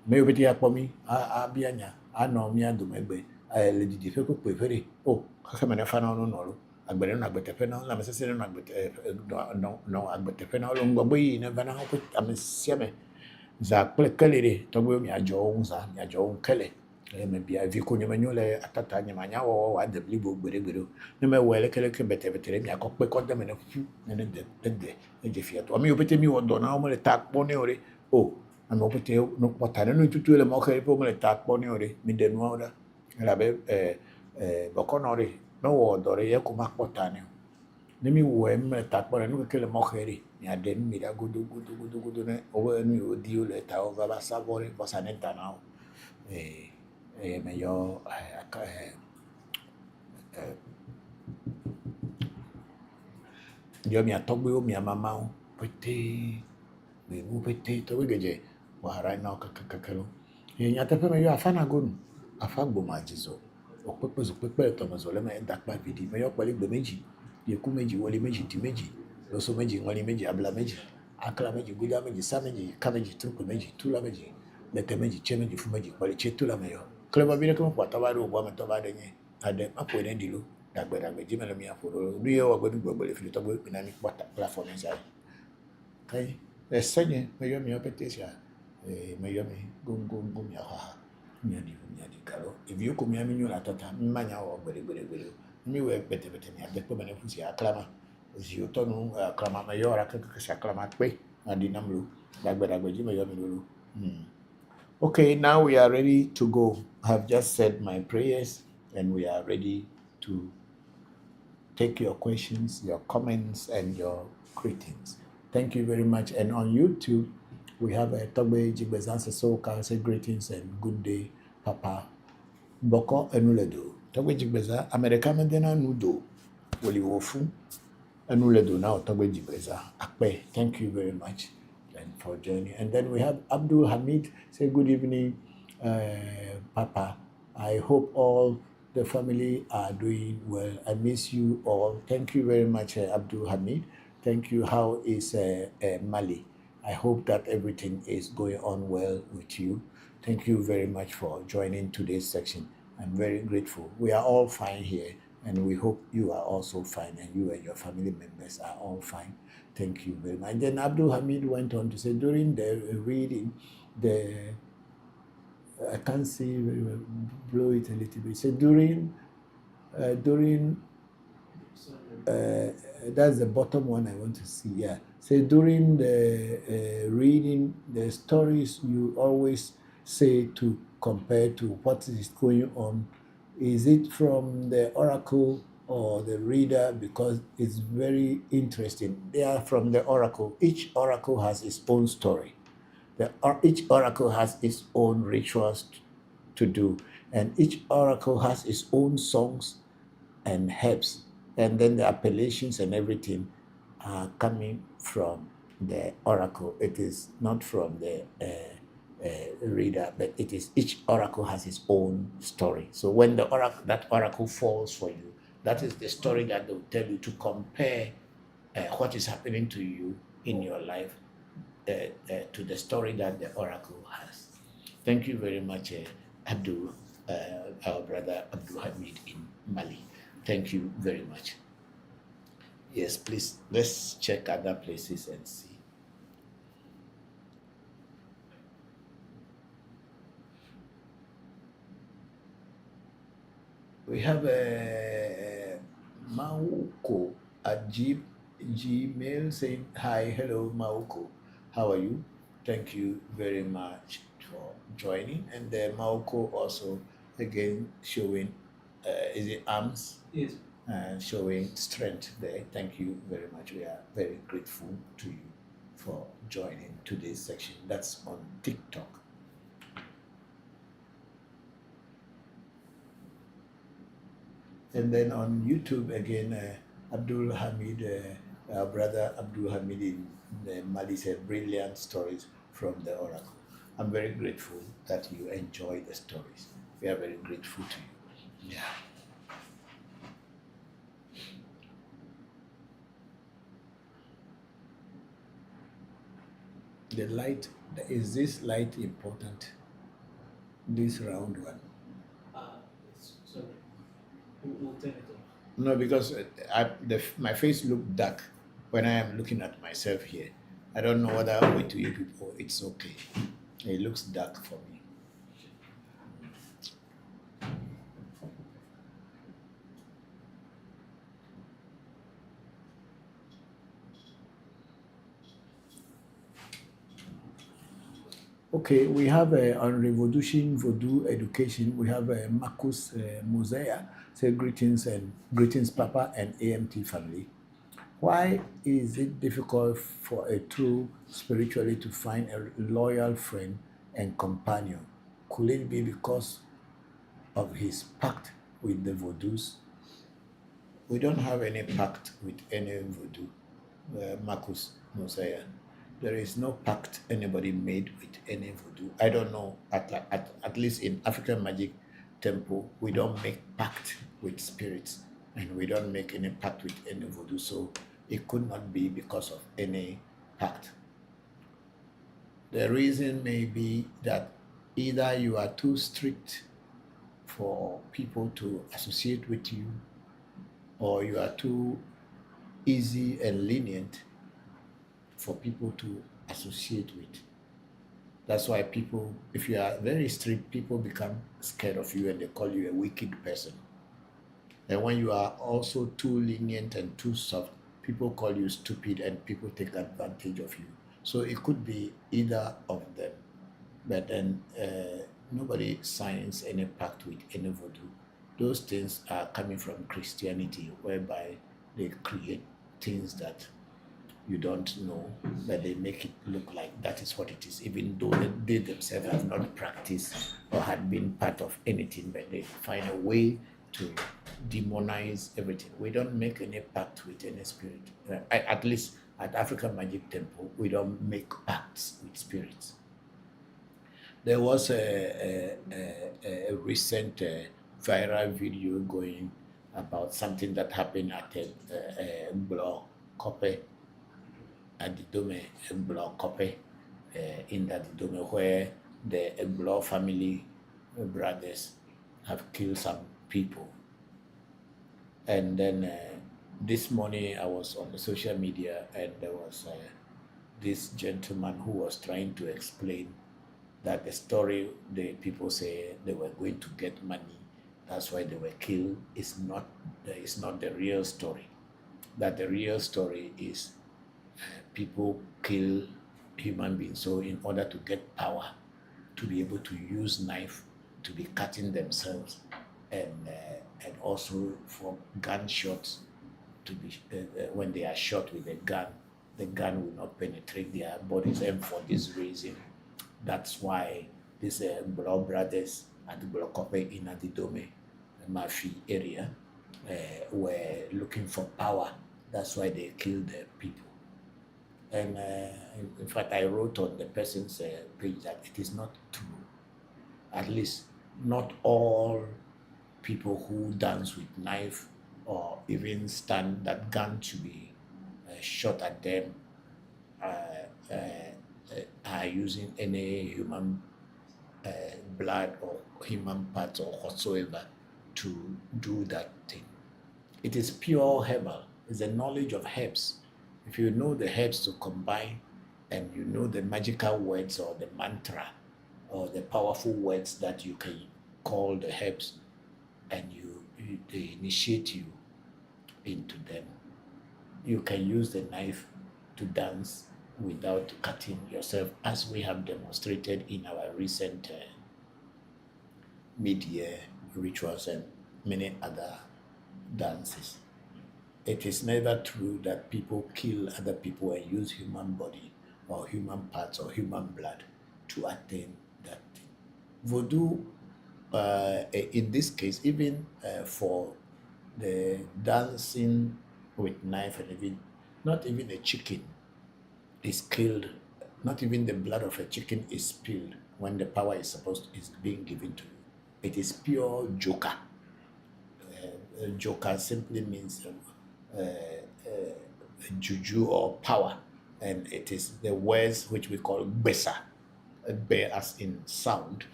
me yiwo pete akpɔ mi abia nya anɔ mia domegbe le didiƒe kpekpe ƒe ɖe o xexeme ne fana wo nɔ lo agbere no agbeteƒe na lãmesesẽ no agbeteƒe na lo ŋgɔgbe yi ne vana ho ame sia me za kple kele ɖe tɔgbe miadzɔ wo ŋu za miadzɔ wo ŋu kele me bia vi ko nye menyo le atata nye manya wɔwɔ wòade blibo gbeɖe ne mewɔe leke betebete ɖe miakɔ kpe kɔ de me ne ƒu ne de dze fia to ame yiwo pete mi wɔ dɔ na wo mele ta kpɔ ne o ɖe o amewo pete no kpɔta ne nu tutu le mɔ xe pe wo mele ta kpɔ ne o ɖe mi ɖe nuawo ɖa elabe bɔkɔ nɔ ɖe mewɔ dɔ ɖe ye ko makpɔ ta ne o ne mi wɔe mele ta kpɔ ne nu keke le mɔ xe ɖe miaɖe nu mi ɖa godo ne wobe nu yiwo di wo le ta wo va sa vɔ ɖe vɔsa ne ta na wo me yɔ yɔ mia tɔgbewo mia mamawo pete mewu pete tɔgbe gedze wahara na wo keke lo nyateƒe me yɔ afana gonu afa gboma dzizɔ okpekpe zokpekpe tɔmezɔ le me dakpa viɖi me yɔ kpɔli gbe meji yeku meji woli meji di meji loso meji ŋɔli meji abla meji akla meji guda meji sa meji ka meji trukpe meji tula meji lete meji tse meji fu meji kpɔli tse tula me yɔ kleba bi ɖeke me ƒo atɔ va ɖe o bɔ me tɔ va ɖe nye aɖe maƒoe ne ɖi lo dagbe dzi me le mia ƒo ɖo nu ye wɔ gbe nugbegbe le fi tɔgbe kpena mi kpɔ kple afɔ ne sia kai esenye me yɔ miawo pete sia me yɔ mi goŋgoŋgo mia xɔ ha miaɖi kalo eviwo ko mia mi nyo le atɔta mi ma nya wɔ gbeɖe mi wɔ betebete miade kpe me ne ƒu sia aklama ziwo tɔ nu aklama me yɔ ra keke si aklama kpe aɖi nam lo dagbe dzi me yɔ mi ɖo lo Okay, now we are ready to go. I have just said my prayers and we are ready to take your questions, your comments, and your greetings. Thank you very much. And on YouTube, we have a Togbe Jigbezanse Soka say greetings and good day, Papa. Bokor enuledo. Togbe Jigbeza, America Medena Nudo. Woli Wofu. Enuledo now, Togbe Jigbeza. Akpe, thank you very much for joining. And then we have Abdul Hamid say good evening, Papa. I hope all the family are doing well. I miss you all. Thank you very much, Abdul Hamid. Thank you. How is Mali? I hope that everything is going on well with you. Thank you very much for joining today's section. I'm very grateful. We are all fine here, and we hope you are also fine, and you and your family members are all fine. Thank you very much. Then Abdul Hamid went on to say, during the reading, the I can't see very well. Blow it a little bit. So during that's the bottom one I want to see. Yeah. So during the reading the stories, you always say to compare to what is going on. Is it from the oracle or the reader? Because it's very interesting. They are from the oracle. Each oracle has its own story. Each oracle has its own rituals to do, and each oracle has its own songs and herbs, and then the appellations and everything are coming from the oracle. It is not from the reader, but it is each oracle has its own story. So when that oracle falls for you, that is the story that they will tell you to compare what is happening to you in your life to the story that the oracle has. Thank you very much, Abdul, our brother Abdul Hamid in Mali. Thank you very much. Yes, please, let's check other places and see. We have a Mauko at Gmail saying, hi, hello, Mauko. How are you? Thank you very much for joining. And Mauko also, again, showing, is it arms? Yes. Showing strength there. Thank you very much. We are very grateful to you for joining today's section. That's on TikTok. And then on YouTube again, Abdul Hamid, our brother Abdul Hamid in Mali said, brilliant stories from the Oracle. I'm very grateful that you enjoy the stories. We are very grateful to you. Yeah. The light, is this light important? This round one? Sorry. We'll turn it off. No, because my face looked dark when I am looking at myself here. I don't know whether way to you people it's okay. It looks dark for me. Okay, we have on ReVodution, Voodoo education, we have Marcus Mosea, say greetings Papa and AMT family. Why is it difficult for a true spirituality to find a loyal friend and companion? Could it be because of his pact with the Voodoos? We don't have any pact with any Voodoo, Marcus Mosiah. There is no pact anybody made with any Voodoo. I don't know, at least in African Magic Temple, we don't make pact with spirits, and we don't make any pact with any Voodoo, so it could not be because of any pact. The reason may be that either you are too strict for people to associate with you, or you are too easy and lenient for people to associate with. That's why people, if you are very strict, people become scared of you and they call you a wicked person. And when you are also too lenient and too soft, people call you stupid and people take advantage of you. So it could be either of them. But then nobody signs any pact with any Voodoo. Those things are coming from Christianity, whereby they create things that you don't know, but they make it look like that is what it is, even though they themselves have not practiced or had been part of anything, but they find a way to demonize everything. We don't make any pact with any spirit. At least at African Magic Temple, we don't make pacts with spirits. There was a recent viral video going about something that happened at a blog, Kope, at the Dome, a blog, Kope, in that Dome, where the Blow family brothers have killed some people. And then this morning I was on the social media and there was this gentleman who was trying to explain that the story the people say they were going to get money, that's why they were killed, is not the real story. That the real story is people kill human beings so in order to get power, to be able to use knife to be cutting themselves, and also for gunshots to be when they are shot with a gun, the gun will not penetrate their bodies, and for this reason, that's why these blood brothers at the Bokor in Adidome, Mafi area, were looking for power. That's why they killed the people. And in fact, I wrote on the person's page that it is not true. At least, not all people who dance with knife or even stand that gun to be shot at them are using any human blood or human parts or whatsoever to do that thing. It is pure herbal. It's the knowledge of herbs. If you know the herbs to combine and you know the magical words or the mantra or the powerful words that you can call the herbs, and they initiate you into them, you can use the knife to dance without cutting yourself, as we have demonstrated in our recent mid-year rituals and many other dances. It is never true that people kill other people and use human body or human parts or human blood to attain that thing. Voodoo, in this case, even for the dancing with knife, and even not even a chicken is killed, not even the blood of a chicken is spilled when the power is being given to you. It is pure joker. Joker simply means juju or power, and it is the words which we call besa, as in sound,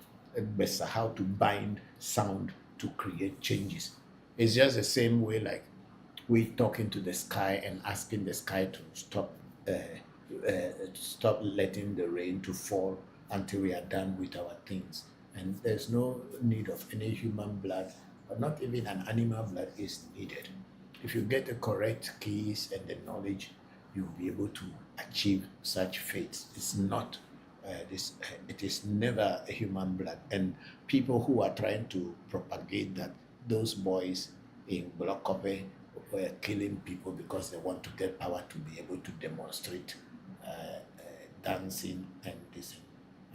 besa, how to bind sound to create changes. It's just the same way like we talking to the sky and asking the sky to stop letting the rain to fall until we are done with our things. And there's no need of any human blood, or not even an animal blood is needed. If you get the correct keys and the knowledge, you'll be able to achieve such fates. It's not it is never a human blood. And people who are trying to propagate that those boys in Blokope were killing people because they want to get power to be able to demonstrate dancing and this.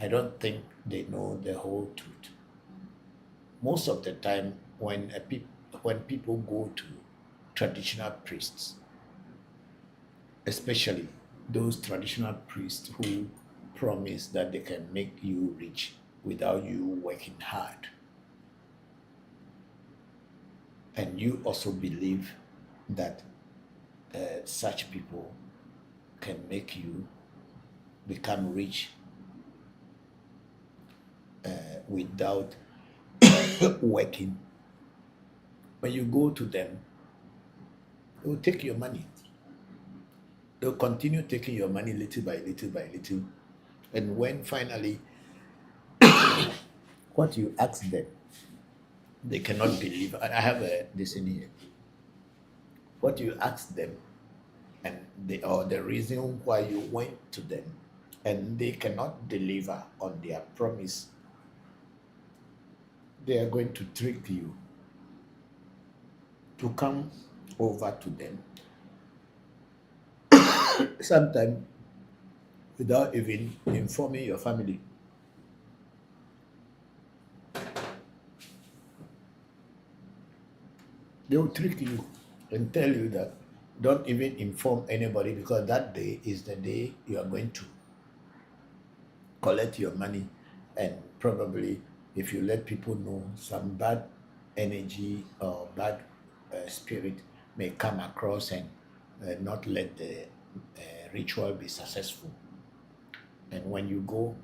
I don't think they know the whole truth. Most of the time, when people go to traditional priests, especially those traditional priests who promise that they can make you rich without you working hard, and you also believe that such people can make you become rich without working, when you go to them, they will take your money. They'll continue taking your money little by little by little. And when finally what you ask them, they cannot believe. And I have this in here. What you ask them, and the reason why you went to them, and they cannot deliver on their promise, they are going to trick you to come over to them. Sometimes without even informing your family. They will trick you and tell you that don't even inform anybody, because that day is the day you are going to collect your money, and probably if you let people know, some bad energy or bad spirit may come across and not let the ritual be successful. And when you go,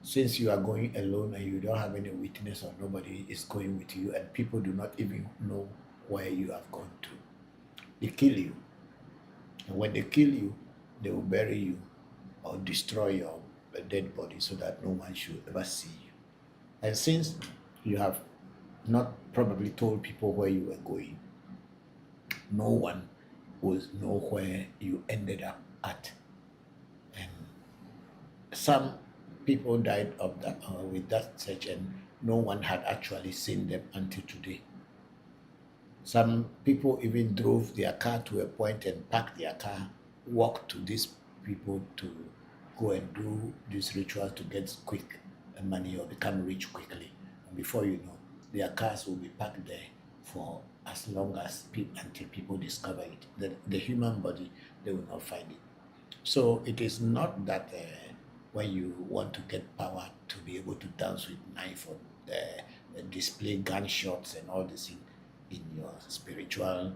since you are going alone and you don't have any witness or nobody is going with you, and people do not even know where you have gone to, they kill you. And when they kill you, they will bury you or destroy a dead body so that no one should ever see you. And since you have not probably told people where you were going, no one will know where you ended up at. And some people died of that with that search, and no one had actually seen them until today. Some people even drove their car to a point and parked their car, walked to these people to go and do these rituals to get quick money or become rich quickly. And before you know, their cars will be parked there for as long as until people discover it. The human body, they will not find it. So it is not that when you want to get power to be able to dance with knife or display gunshots and all this in your spiritual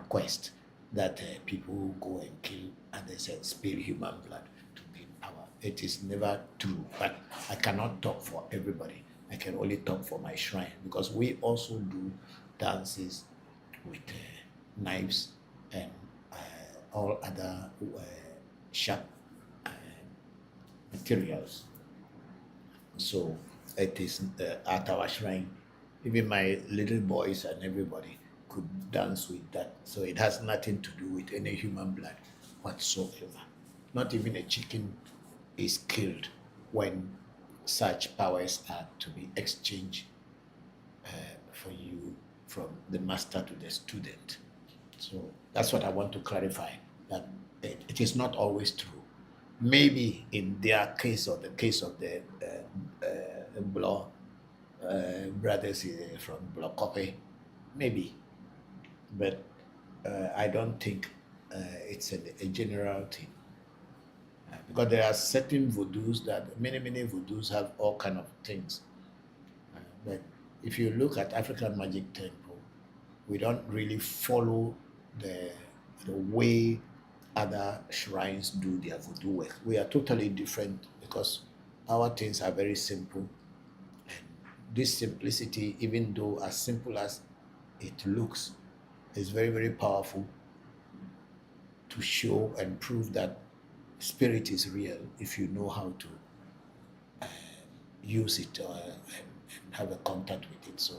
quest that people go and kill others and spill human blood to gain power. It is never true, but I cannot talk for everybody. I can only talk for my shrine because we also do dances with knives and all other sharp materials. So it is at our shrine. Even my little boys and everybody could dance with that. So it has nothing to do with any human blood whatsoever. Not even a chicken is killed when such powers are to be exchanged for you from the master to the student. So that's what I want to clarify, that it is not always true. Maybe in their case or the case of the brothers from Bokor, maybe, but I don't think it's a general thing. Because there are certain voodoos that many voodoos have all kind of things. But if you look at African Magic Temple, we don't really follow the way other shrines do their voodoo work. We are totally different because our things are very simple. And this simplicity, even though as simple as it looks, is very powerful to show and prove that spirit is real if you know how to use it and have a contact with it. So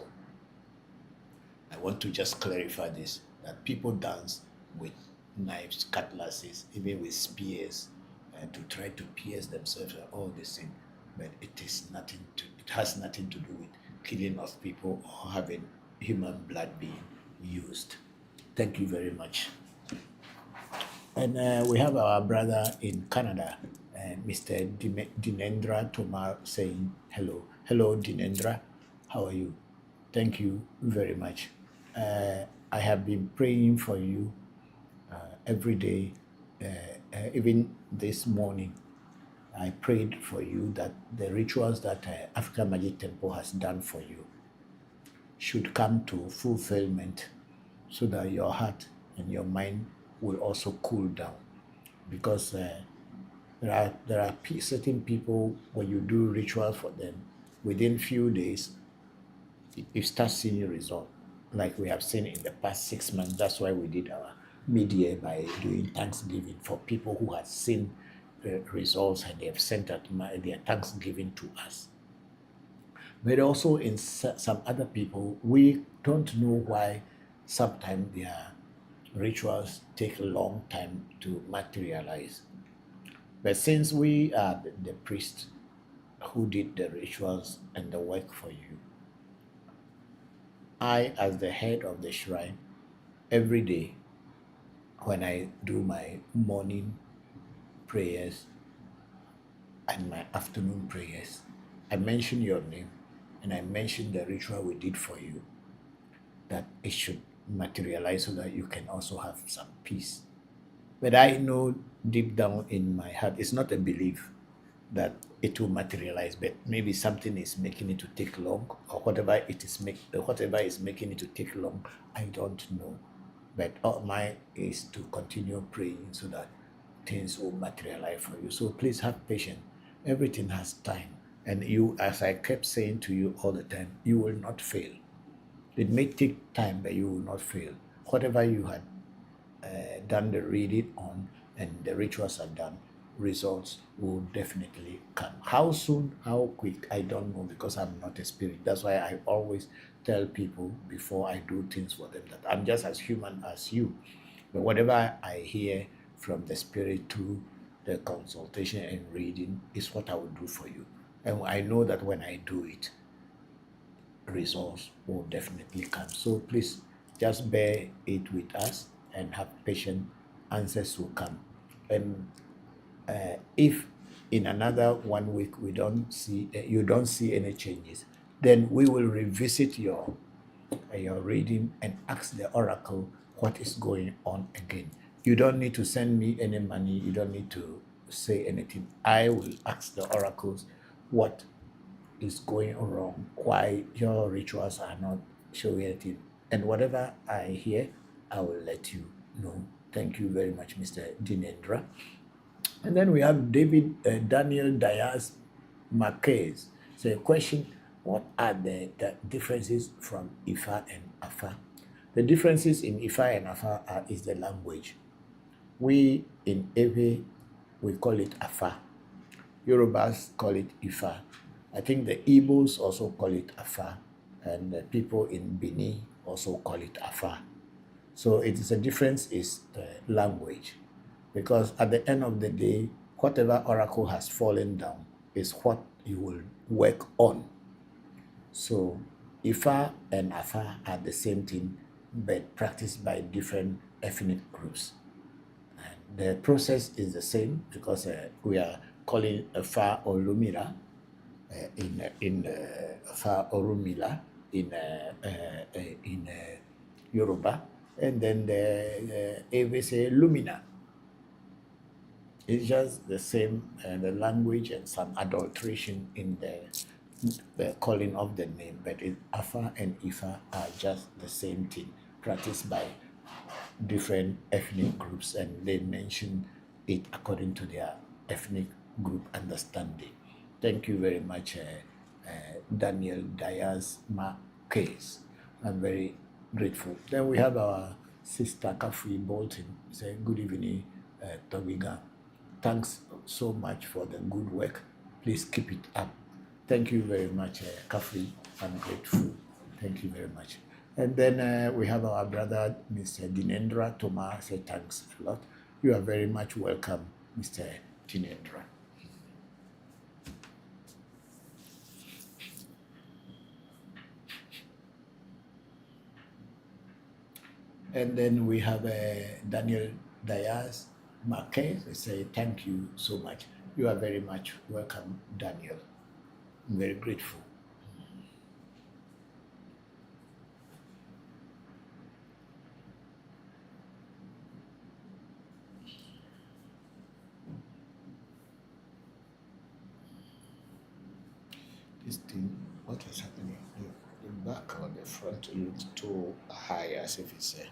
I want to just clarify this, that people dance with knives, cutlasses, even with spears, to try to pierce themselves and all the same. But it has nothing to do with killing of people or having human blood being used. Thank you very much. And we have our brother in Canada, Mr. Dinendra Tomar, saying hello. Hello, Dinendra. How are you? Thank you very much. I have been praying for you every day. Even this morning, I prayed for you that the rituals that African Magic Temple has done for you should come to fulfillment so that your heart and your mind will also cool down. Because there are certain people, when you do rituals for them, within few days, you start seeing result. Like we have seen in the past 6 months. That's why we did our mid-year by doing Thanksgiving for people who had seen the results and they have sent out their Thanksgiving to us. But also in some other people, we don't know why sometimes their rituals take a long time to materialize. But since we are the priest who did the rituals and the work for you, I, as the head of the shrine, every day when I do my morning prayers and my afternoon prayers, I mention your name and I mention the ritual we did for you, that it should materialize so that you can also have some peace. But I know deep down in my heart, it's not a belief that it will materialize, but maybe something is making it to take long, or whatever is making it to take long, I don't know. But all mine is to continue praying so that things will materialize for you. So please have patience. Everything has time. And you, as I kept saying to you all the time, you will not fail. It may take time, but you will not fail. Whatever you had done the reading on and the rituals are done, results will definitely come. How soon, how quick, I don't know, because I'm not a spirit. That's why I always tell people before I do things for them that I'm just as human as you. But whatever I hear from the spirit through the consultation and reading is what I will do for you. And I know that when I do it, results will definitely come. So please just bear it with us and have patience. Answers will come. And if in another 1 week you don't see any changes, then we will revisit your reading and ask the oracle what is going on again. You don't need to send me any money. You don't need to say anything. I will ask the oracles what is going wrong, why your rituals are not showing anything. And whatever I hear, I will let you know. Thank you very much, Mr. Dinendra. And then we have Daniel Diaz Marquez. So a question, what are the differences from Ifa and Afa? The differences in Ifa and Afa is the language. We in Ewe, we call it Afa. Yorubas call it Ifa. I think the Igbos also call it Afa. And the people in Benin also call it Afa. So it is a difference is the language. Because at the end of the day, whatever oracle has fallen down is what you will work on. So Ifa and Afa are the same thing, but practiced by different ethnic groups. And the process is the same because we are calling Afa or Lumira in Afa or Rumila in Yoruba, and then the Ewe say Lumina. It's just the same, the language and some adulteration in the calling of the name, but Afa and Ifa are just the same thing, practiced by different ethnic groups, and they mention it according to their ethnic group understanding. Thank you very much, Daniel Diaz Marquez. I'm very grateful. Then we have our sister Kafri Bolton. Say good evening, Tobiga. Thanks so much for the good work. Please keep it up. Thank you very much, Kafri. I'm grateful. Thank you very much. And then we have our brother, Mr. Dinendra Toma. Say thanks a lot. You are very much welcome, Mr. Dinendra. And then we have Daniel Diaz Marquez. I say thank you so much. You are very much welcome, Daniel. I'm very grateful. This thing, what is happening? The back or the front looks too high, as if it's okay.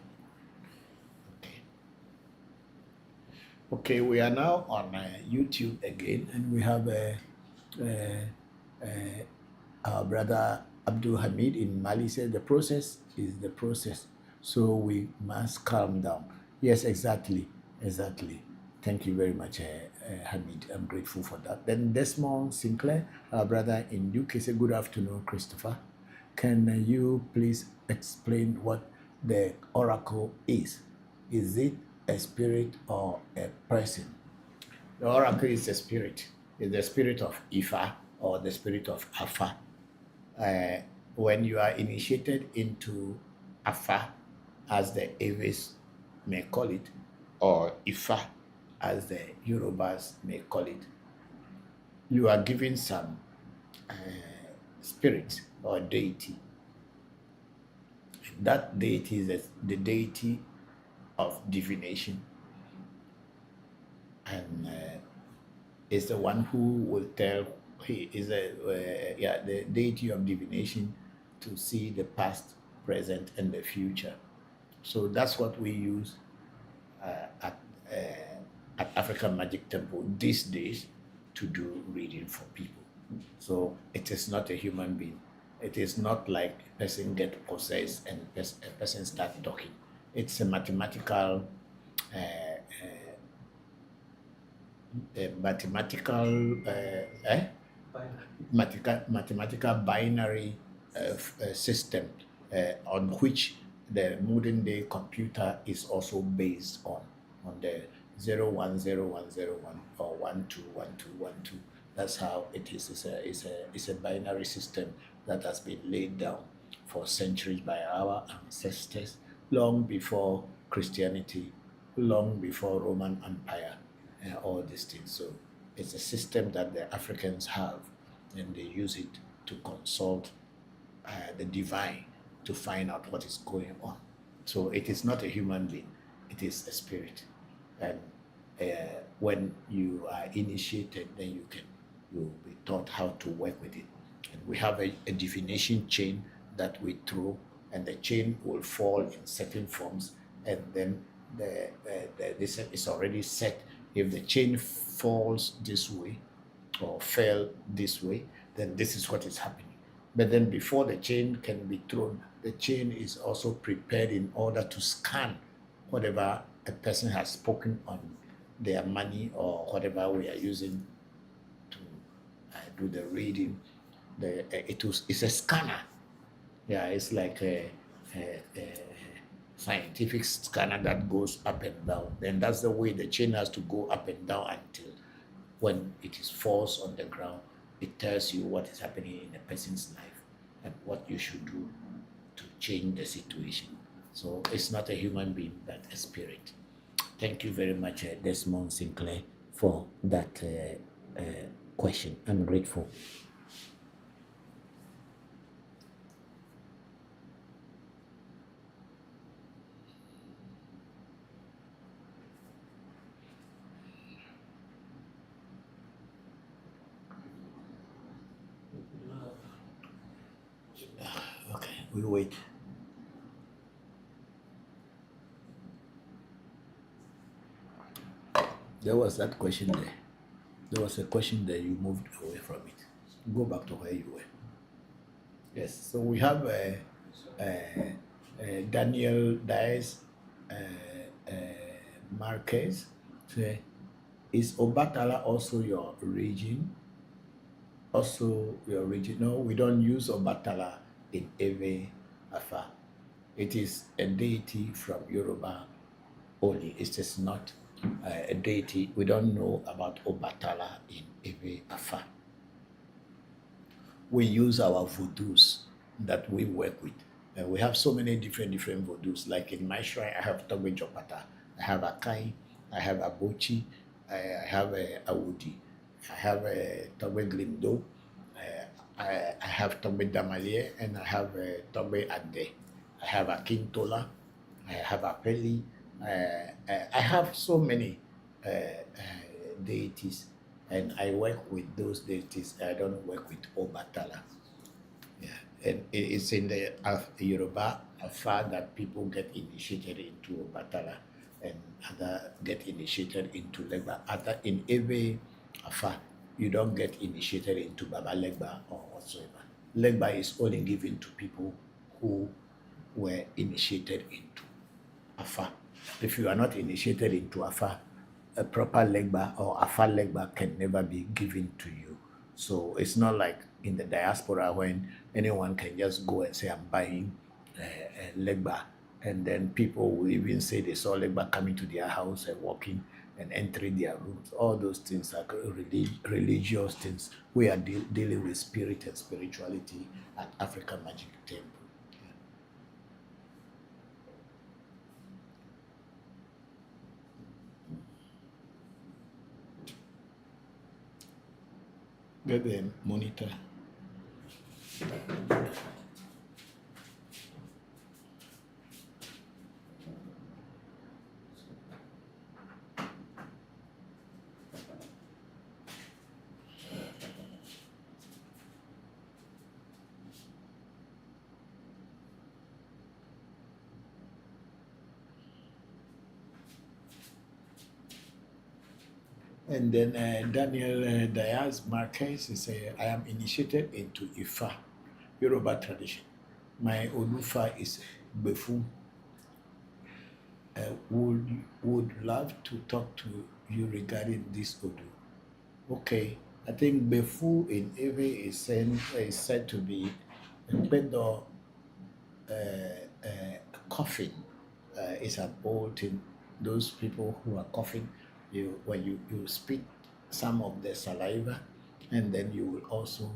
Okay, we are now on YouTube again, and we have our brother Abdul Hamid in Mali said the process is the process, so we must calm down. Yes, exactly. Thank you very much, Hamid. I'm grateful for that. Then Desmond Sinclair, our brother in UK, said good afternoon, Christopher. Can you please explain what the oracle is? Is it a spirit or a person? The oracle is a spirit. It's the spirit of Ifa or the spirit of Afa. When you are initiated into Afa, as the Ewes may call it, or Ifa, as the Yorubas may call it, you are given some spirit or deity. That deity is the deity of divination, and is the one who will tell. He is the deity of divination to see the past, present, and the future. So that's what we use at African Magic Temple these days to do reading for people. So it is not a human being. It is not like a person get possessed and a person start talking. It's a mathematical mathematical mathematical binary system on which the modern day computer is also based on the 010101 or 121212. That's how it is. It's a binary system that has been laid down for centuries by our ancestors, long before Christianity, long before Roman Empire, and all these things. So it's a system that the Africans have, and they use it to consult the divine to find out what is going on. So it is not a human being, it is a spirit. And when you are initiated, then you'll be taught how to work with it. And we have a divination chain that we throw, and the chain will fall in certain forms, and then this is already set. If the chain falls this way or fell this way, then this is what is happening. But then before the chain can be thrown, the chain is also prepared in order to scan whatever a person has spoken on their money or whatever we are using to do the reading. It's a scanner. Yeah, it's like a scientific scanner that goes up and down. Then that's the way the chain has to go up and down until when it is falls on the ground, it tells you what is happening in a person's life and what you should do to change the situation. So it's not a human being, but a spirit. Thank you very much, Desmond Sinclair, for that question. I'm grateful. Okay, we wait. There was that question there. There was a question there, you moved away from it. Go back to where you were. Yes, so we have Daniel Diaz Marquez. Say, is Obatala also your region? Also your region? No, we don't use Obatala in Ewe Afa. It is a deity from Yoruba only. It is not a deity. We don't know about Obatala in Ewe Afa. We use our voodoos that we work with. And we have so many different voodoos. Like in my shrine, I have Tobe Jopata, I have Akai, I have Abochi, I have Awudi, I have Tobe Glimdo, I have Tobe Damalie, and I have Tobe Ade. I have Akintola, I have Apeli, I have so many deities, and I work with those deities. I don't work with Obatala. Yeah, and it's in the Yoruba Afa that people get initiated into Obatala, and other get initiated into Legba. Other in every Afa, you don't get initiated into Baba Legba or whatsoever. Legba is only given to people who were initiated into Afa. If you are not initiated into Afa, a proper Legba or Afa Legba can never be given to you. So it's not like in the diaspora when anyone can just go and say, I'm buying a Legba. And then people will even say they saw Legba coming to their house and walking and entering their rooms. All those things are religious things. We are dealing with spirit and spirituality at African Magic Temple. Get the monitor. And then Daniel Diaz Marquez is I am initiated into Ifa, Yoruba tradition. My Olufa is Befu. Would love to talk to you regarding this Voodoo? Okay, I think Befu in Ewe is said to be a better coughing. Is an old thing. Those people who are coughing, when you spit some of the saliva, and then you will also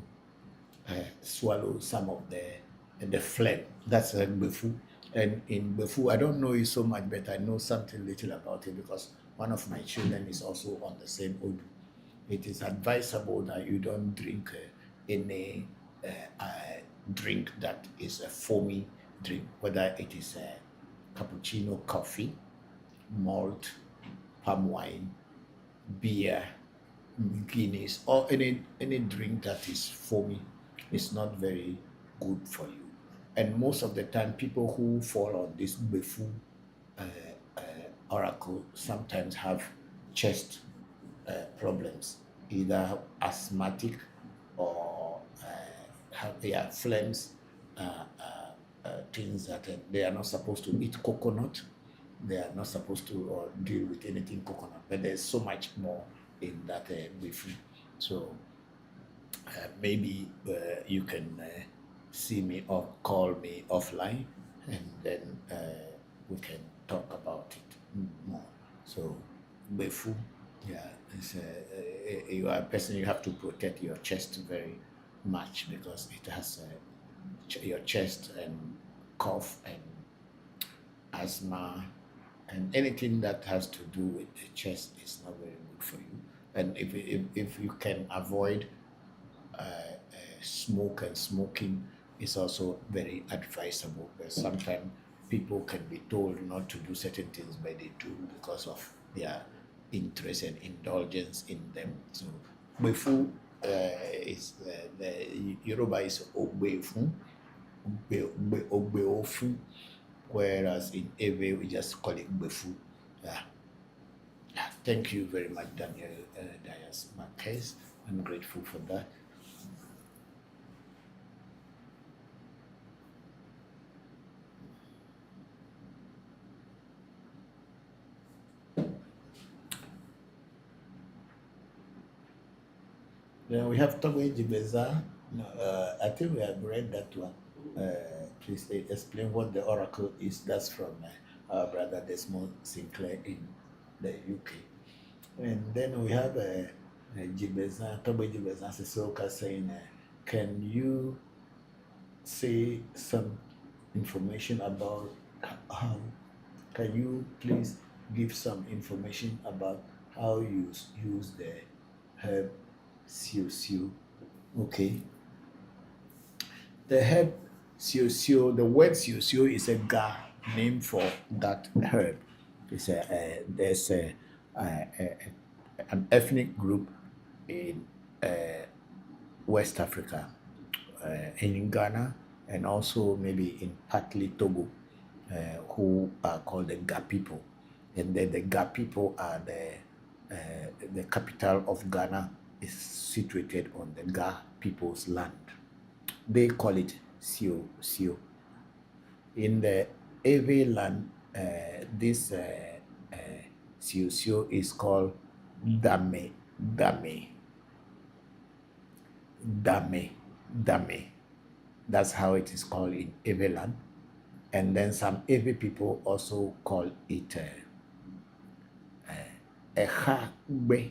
swallow some of the phlegm. That's a Befu. And in Befu, I don't know it so much, but I know something little about it because one of my children is also on the same Odu. It is advisable that you don't drink any drink that is a foamy drink, whether it is a cappuccino, coffee, malt, palm wine, beer, Guinness, or any drink that is foamy is not very good for you. And most of the time, people who fall on this Befu oracle sometimes have chest problems, either asthmatic or have their phlegms, things that they are not supposed to eat coconut. They are not supposed to deal with anything coconut, but there's so much more in that beef. So maybe you can see me or call me offline, and then we can talk about it more. So, befu, yeah, you are a person, you have to protect your chest very much because it has your chest and cough and asthma and anything that has to do with the chest is not very good for you. And if you can avoid smoke and smoking is also very advisable because sometimes people can be told not to do certain things, but they do because of their interest and indulgence in them. So, Befu is the Yoruba is Ogbefu, Ogbeofu, whereas in Ewe we just call it Befu. Yeah. Thank you very much, Daniel Dias Marquez. I'm grateful for that. Then we have Togo Jibeza. I think we have read that one. Please explain what the oracle is. That's from our brother Desmond Sinclair in the UK. And then we have Jibeza, Togo Jibeza Sisoka saying, can you say some information about how, can you please give some information about how you use the herb siu? Okay. The herb siu, the word siu is a Ga name for that herb. It's there's an ethnic group in West Africa, in Ghana, and also maybe in partly Togo, who are called the Ga people. And then the Ga people are the capital of Ghana is situated on the Ga people's land. They call it Sio. In the Ewe land, this Sio is called Dame. That's how it is called in Ewe land. And then some Ewe people also call it Ehagbe,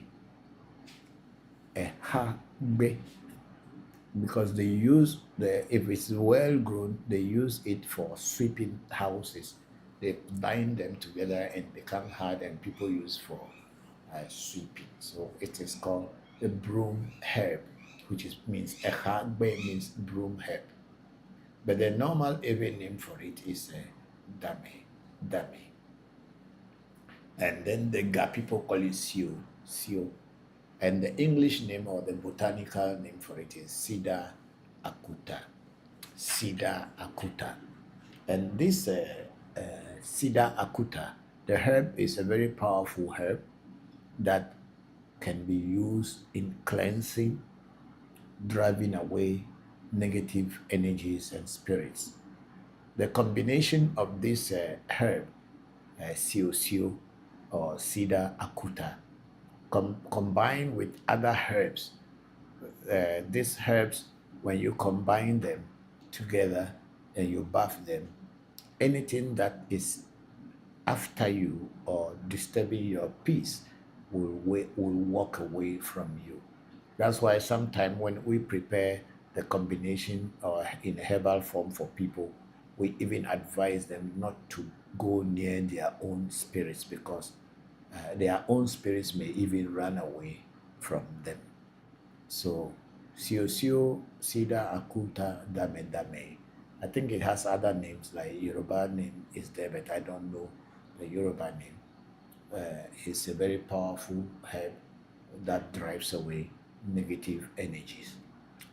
because they use if it's well grown, they use it for sweeping houses. They bind them together and become hard, and people use for sweeping. So it is called the broom herb, which means Ehagbe means broom herb. But the normal Ewe name for it is Dame. And then the Ga people call it Sio. And the English name or the botanical name for it is Cedar acuta. And this Cedar acuta, the herb is a very powerful herb that can be used in cleansing, driving away negative energies and spirits. The combination of this herb, siu or Cedar acuta, combined with other herbs. These herbs, when you combine them together and you bath them, anything that is after you or disturbing your peace will walk away from you. That's why sometimes when we prepare the combination or in herbal form for people, we even advise them not to go near their own spirits because their own spirits may even run away from them. So, Siosio Sida Akuta Dame Dame. I think it has other names, like Yoruba name is there, but I don't know the Yoruba name. It's a very powerful herb that drives away negative energies.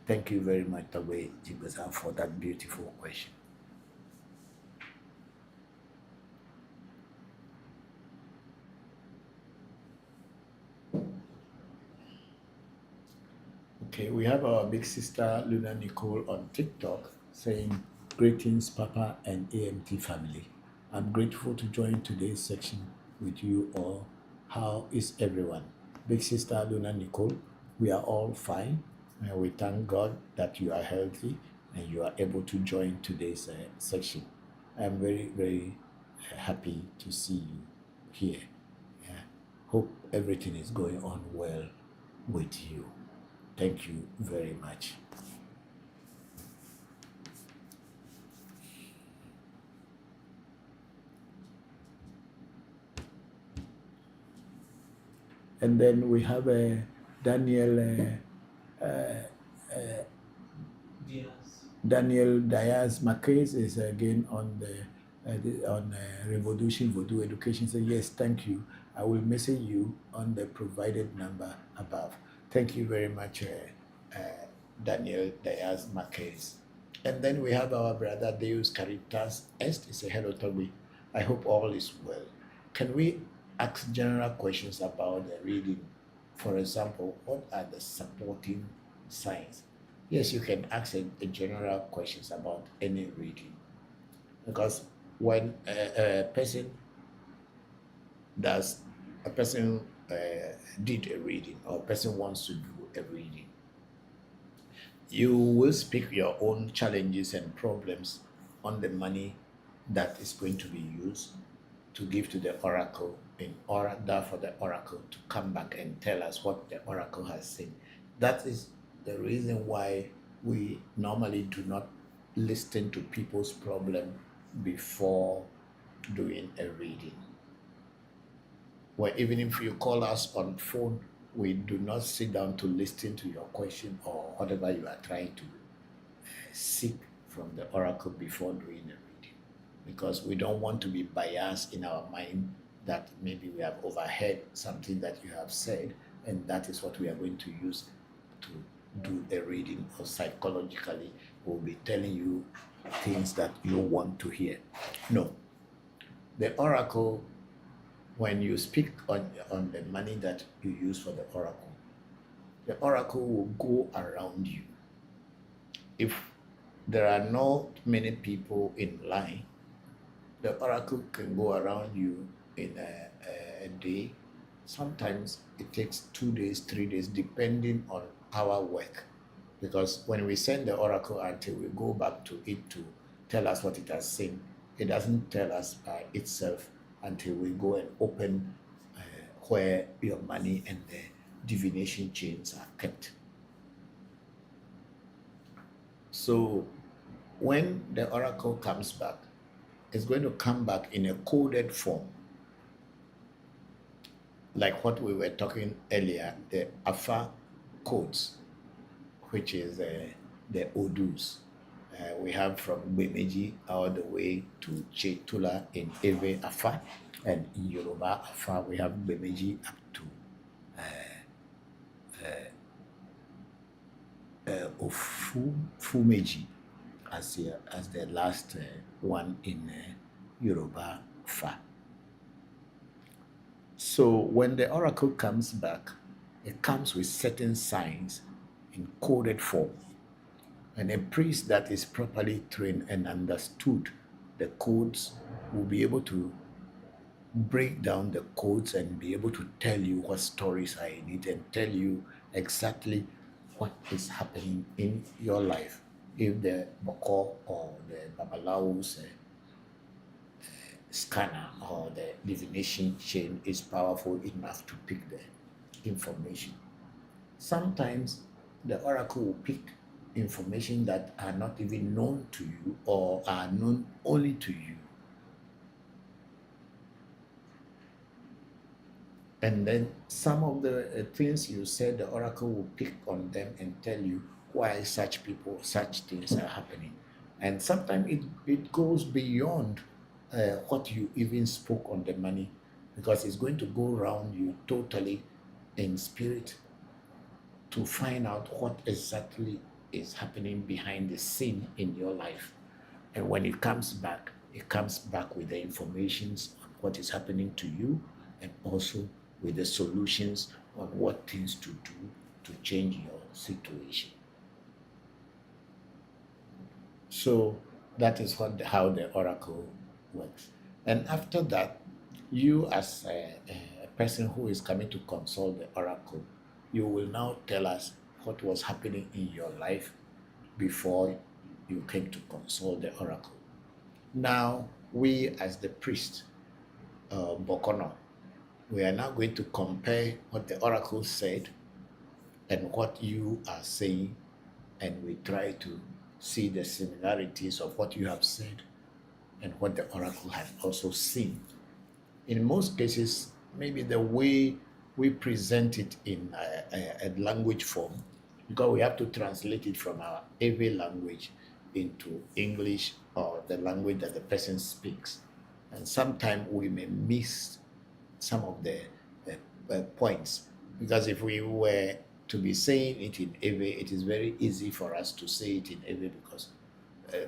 Thank you very much, Tawe Jigoza, for that beautiful question. Okay, we have our big sister Luna Nicole on TikTok saying, "Greetings, Papa and AMT family. I'm grateful to join today's section with you all. How is everyone?" Big sister Luna Nicole, we are all fine. And we thank God that you are healthy and you are able to join today's section. I'm very, very happy to see you here. Yeah. Hope everything is going on well with you. Thank you very much. And then we have Daniel Diaz. Daniel Diaz Marquez is again on the on ReVodution Voodoo Education. So yes, thank you. I will message you on the provided number above. Thank you very much, Daniel Diaz Marquez. And then we have our brother Deus Caritas Est. He said, "Hello, Toby. I hope all is well. Can we ask general questions about the reading? For example, what are the supporting signs?" Yes, you can ask a general questions about any reading. Because when a person does, a person did a reading or a person wants to do a reading, you will speak your own challenges and problems on the money that is going to be used to give to the oracle in order for the oracle to come back and tell us what the oracle has said. That is the reason why we normally do not listen to people's problem before doing a reading. Well, even if you call us on phone, we do not sit down to listen to your question or whatever you are trying to seek from the oracle before doing a reading, because we don't want to be biased in our mind that maybe we have overheard something that you have said and that is what we are going to use to do a reading, or psychologically we'll be telling you things that you want to hear. No. The oracle, when you speak on the money that you use for the oracle will go around you. If there are not many people in line, the oracle can go around you in a day. Sometimes it takes 2 days, 3 days, depending on our work. Because when we send the oracle until we go back to it to tell us what it has seen, it doesn't tell us by itself until we go and open where your money and the divination chains are kept. So when the oracle comes back, it's going to come back in a coded form. Like what we were talking earlier, the Afa codes, which is the Odus. We have from Bemeji all the way to Chetula in Ewe Afa, and in Yoruba Afa we have Bemeji up to Ofumeji as the last one in Yoruba Afa. So when the oracle comes back, it comes with certain signs in coded form. And a priest that is properly trained and understood the codes will be able to break down the codes and be able to tell you what stories are in it and tell you exactly what is happening in your life. If the Bokor or the Babalawo's scanner or the divination chain is powerful enough to pick the information. Sometimes the oracle will pick information that are not even known to you or are known only to you. And then some of the things you said, the oracle will pick on them and tell you why such people, such things are happening. And sometimes it goes beyond what you even spoke on the money, because it's going to go around you totally in spirit to find out what exactly is happening behind the scene in your life. And when it comes back with the informations on what is happening to you, and also with the solutions on what things to do to change your situation. So that is how the oracle works. And after that, you as a person who is coming to consult the oracle, you will now tell us what was happening in your life before you came to consult the oracle. Now, we as the priest, Bokono, we are now going to compare what the oracle said and what you are saying, and we try to see the similarities of what you have said and what the oracle has also seen. In most cases, maybe the way we present it in a language form, because we have to translate it from our Ewe language into English or the language that the person speaks. And sometimes we may miss some of the points, because if we were to be saying it in Ewe, it is very easy for us to say it in Ewe, because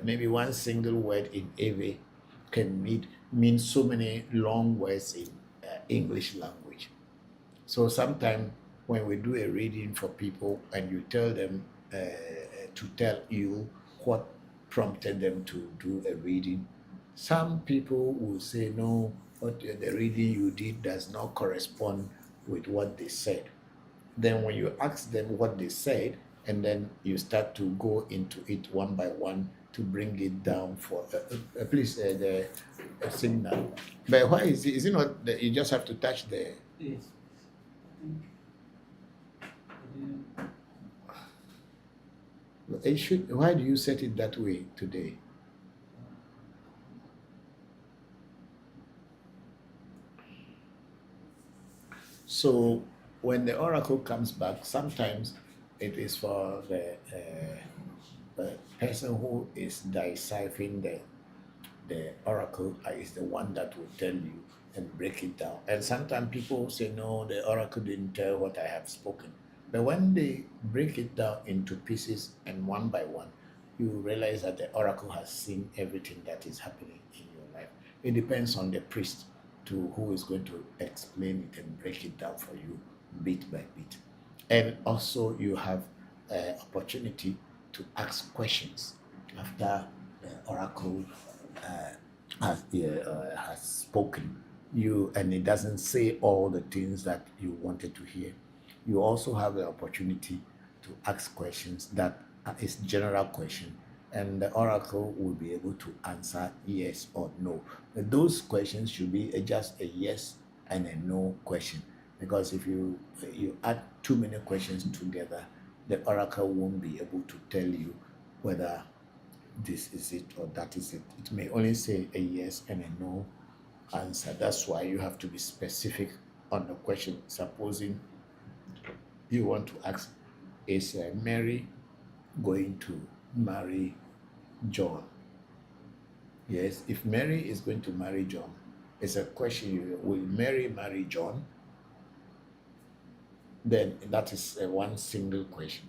maybe one single word in Ewe can mean so many long words in English language. So sometimes when we do a reading for people and you tell them to tell you what prompted them to do a reading, some people will say, no, what the reading you did does not correspond with what they said. Then when you ask them what they said, and then you start to go into it one by one to bring it down for please the signal. But why is it not that you just have to touch the Yes. I think it should, why do you set it that way today? So when the oracle comes back, sometimes it is for the person who is deciphering the oracle is the one that will tell you and break it down. And sometimes people say, no, the oracle didn't tell what I have spoken. But when they break it down into pieces and one by one, you realize that the oracle has seen everything that is happening in your life. It depends on the priest to who is going to explain it and break it down for you bit by bit. And also you have opportunity to ask questions after the oracle has spoken you, and it doesn't say all the things that you wanted to hear. You also have the opportunity to ask questions that is general question, and the oracle will be able to answer yes or no. But those questions should be just a yes and a no question, because if you add too many questions together, the oracle won't be able to tell you whether this is it or that is it. It may only say a yes and a no answer. That's why you have to be specific on the question. Supposing you want to ask, is Mary going to marry John? Yes, if Mary is going to marry John, it's a question, will Mary marry John? Then that is one single question.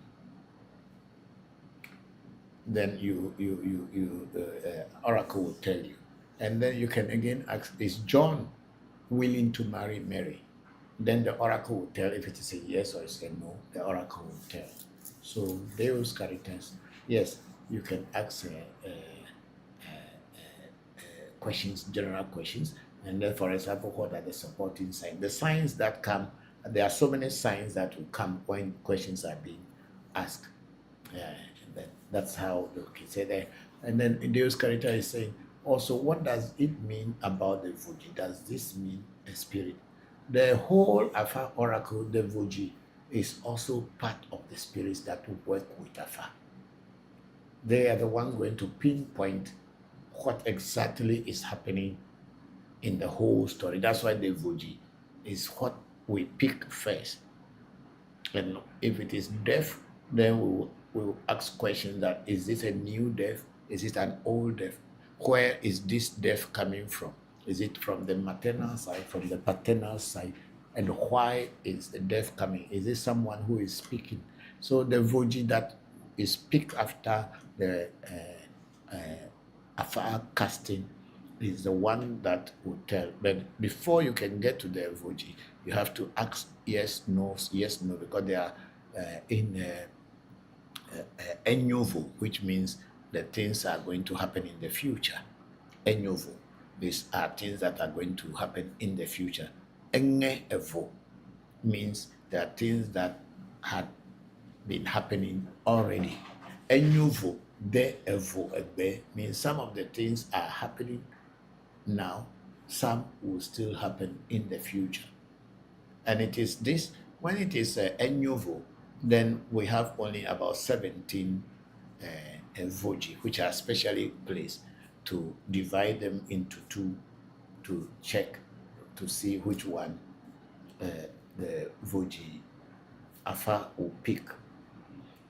Then oracle will tell you. And then you can again ask, is John willing to marry Mary? Then the oracle will tell if it is a yes or it's a no. The oracle will tell. So those characters, yes, you can ask questions, general questions, And then, for example, what are the supporting signs? The signs that come, there are so many signs that will come when questions are being asked. Yeah, that's how the kid said that. And then Deus character is saying, also, what does it mean about the Voji? Does this mean a spirit? The whole Afa oracle, the Voji, is also part of the spirits that will work with Afa. They are the ones going to pinpoint what exactly is happening in the whole story. That's why the Voji is what we pick first. And if it is death, then we'll ask questions that, is this a new death? Is it an old death? Where is this death coming from? Is it from the maternal side, from the paternal side? And why is the death coming? Is it someone who is speaking? So the Voji that is picked after the Afar casting is the one that will tell. But before you can get to the Voji, you have to ask yes, no, because they are in Enyovo, which means the things are going to happen in the future. Enyovo, these are things that are going to happen in the future. Enge Evo means there are things that had been happening already. Enyuvo, de evo, ebe means some of the things are happening now, some will still happen in the future. And it is this, when it is enyuvo, then we have only about 17 voji, which are specially placed to divide them into two to check to see which one the voji afa will pick.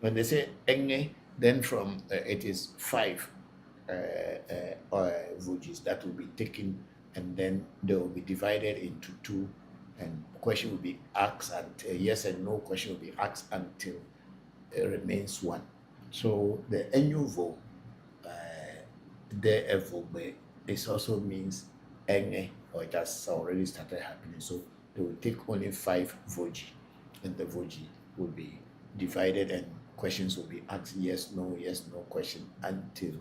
When they say enge, then from it is 5 vojis that will be taken, and then they will be divided into 2, and question will be asked, and yes and no question will be asked until it remains 1. So the enyuvo, the evobe, it also means enge, or it has already started happening. So they will take only 5 voji, and the voji will be divided, and questions will be asked yes, no question, until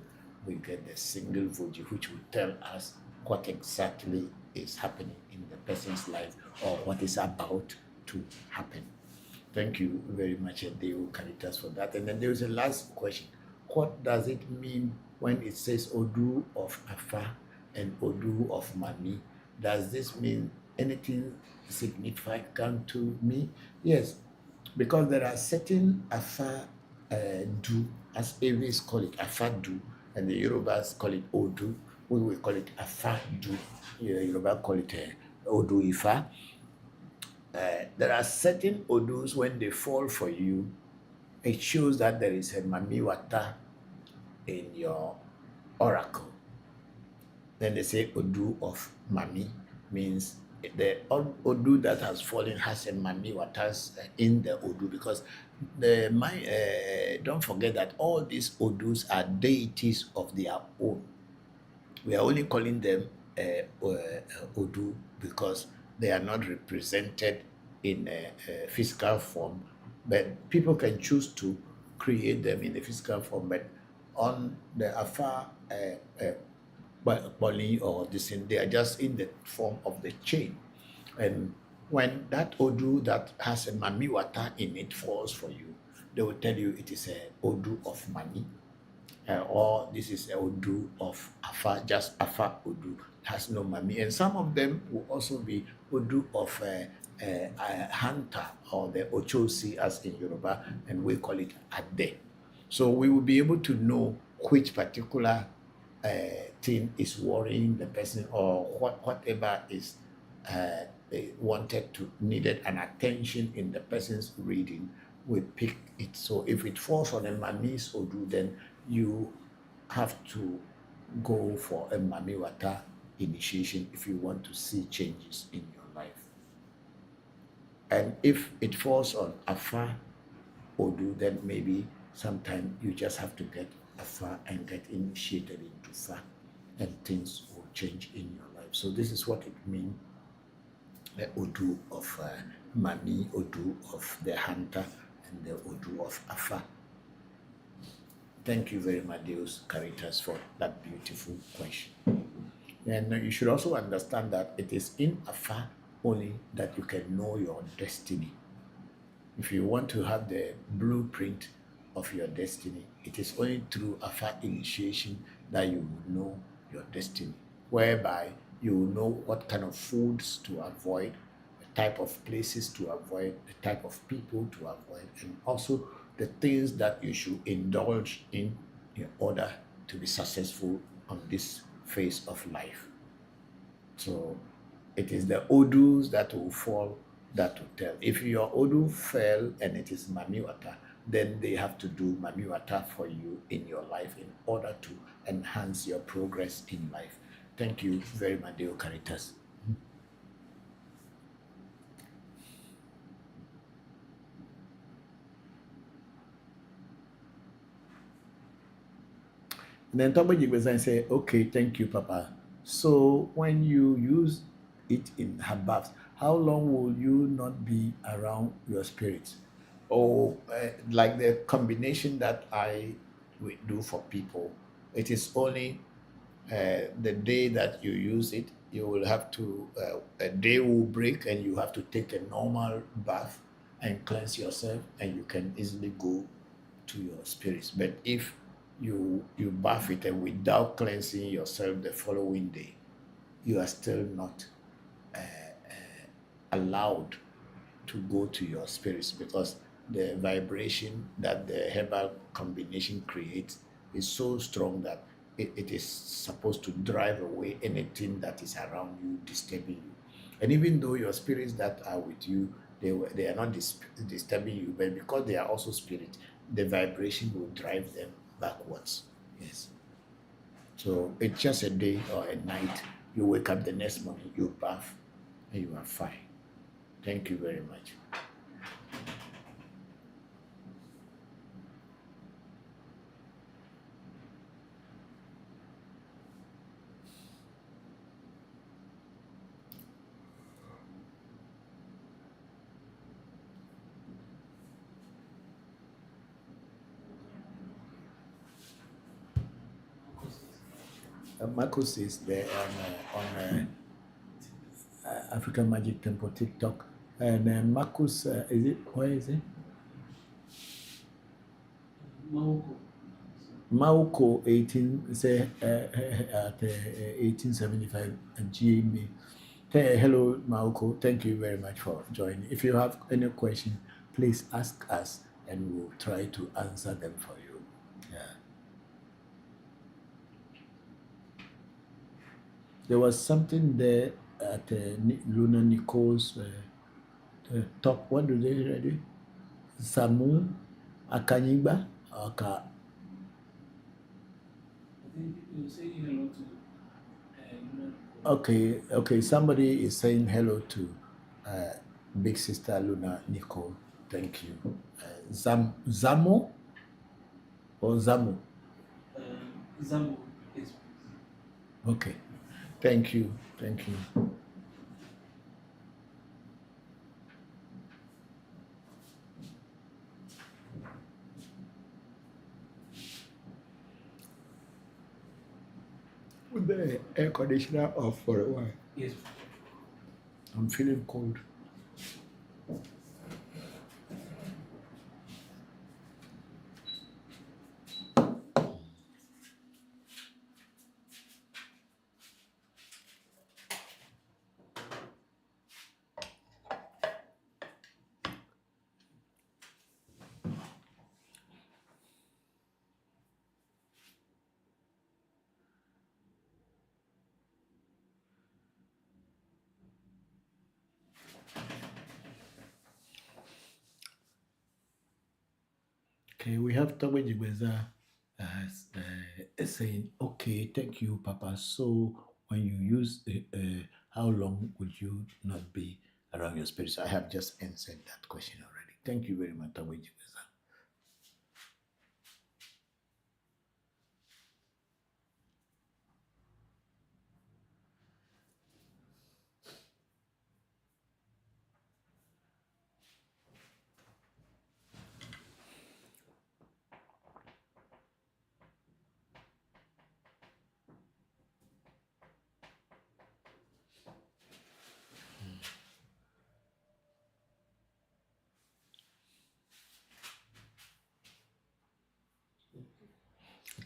we get the single voji, which will tell us what exactly is happening in the person's life or what is about to happen. Thank you very much, Deo Caritas, for that. And then there is a last question. What does it mean when it says Odu of Afa and Odu of Mami? Does this mean anything significant to me? Yes, because there are certain Afa do, as Aries call it Afa do, and the Yorubas call it Odu. We will call it Afa do. Yoruba call it Odu Ifa. There are certain Odus, when they fall for you, it shows that there is a Mamiwata in your oracle. Then they say Odu of Mami, means the Odu that has fallen has a Mamiwatas in the Odu, because don't forget that all these Odus are deities of their own. We are only calling them Odu because they are not represented in a physical form, but people can choose to create them in a physical form. But on the Afar Boli or this thing, they are just in the form of the chain. And when that Odu that has a Mamiwata in it falls for you, they will tell you it is a Odu of money. Or this is a Odu of Afa, just Afa Odu, has no Mami. And some of them will also be Odu of Hunter, or the Ochosi as in Yoruba, and we call it Ade. So we will be able to know which particular thing is worrying the person, or whatever is needed an attention in the person's reading. We pick it. So if it falls on a Mami's Odu, then you have to go for a Mamiwata initiation if you want to see changes in your life. And if it falls on Afa Odu, then maybe sometime you just have to get Afa and get initiated into Fa, and things will change in your life. So this is what it means, the Odu of Mami, Odu of the Hunter, and the Odu of Afa. Thank you very much, Deus Caritas, for that beautiful question. And you should also understand that it is in Afa only that you can know your destiny. If you want to have the blueprint of your destiny, it is only through Afa initiation that you will know your destiny, whereby you will know what kind of foods to avoid, the type of places to avoid, the type of people to avoid, and also the things that you should indulge in order to be successful on this phase of life. So it is the odus that will fall that will tell. If your odu fell and it is mamiwata, then they have to do mamiwata for you in your life in order to enhance your progress in life. Thank you very much, Deo Caritas. And then Tobo Jigbesan say, okay, thank you, Papa. So when you use it in her baths, how long will you not be around your spirits? Or like the combination that I will do for people, it is only the day that you use it, you will have to, a day will break and you have to take a normal bath and cleanse yourself, and you can easily go to your spirits. But if you bath it and without cleansing yourself the following day, you are still not allowed to go to your spirits, because the vibration that the herbal combination creates is so strong that it is supposed to drive away anything that is around you disturbing you. And even though your spirits that are with you, they are not disturbing you, but because they are also spirits, the vibration will drive them backwards. Yes. So it's just a day or a night. You wake up the next morning, you bath, and you are fine. Thank you very much. Marcus is there on African Magic Temple TikTok. And Marcus, is it, where is it? Maoko. Mauko 18, say at 1875 at GMA. Hey, hello, Mauko. Thank you very much for joining. If you have any question, please ask us and we'll try to answer them for you. Yeah. There was something there at Luna Nicole's top. What do they ready? Samu Akanyigba? I think you say hello to Luna. Okay. Somebody is saying hello to Big Sister Luna Nicole. Thank you. Zamo or Zamu? Zambo, yes, Okay. Thank you. Put the air conditioner off for a while. yes. I'm feeling cold. Okay, we have Tobe Jibeza saying, okay, thank you, Papa. So when you use how long would you not be around your spirits? I have just answered that question already. Thank you very much, Tobe Jibeza.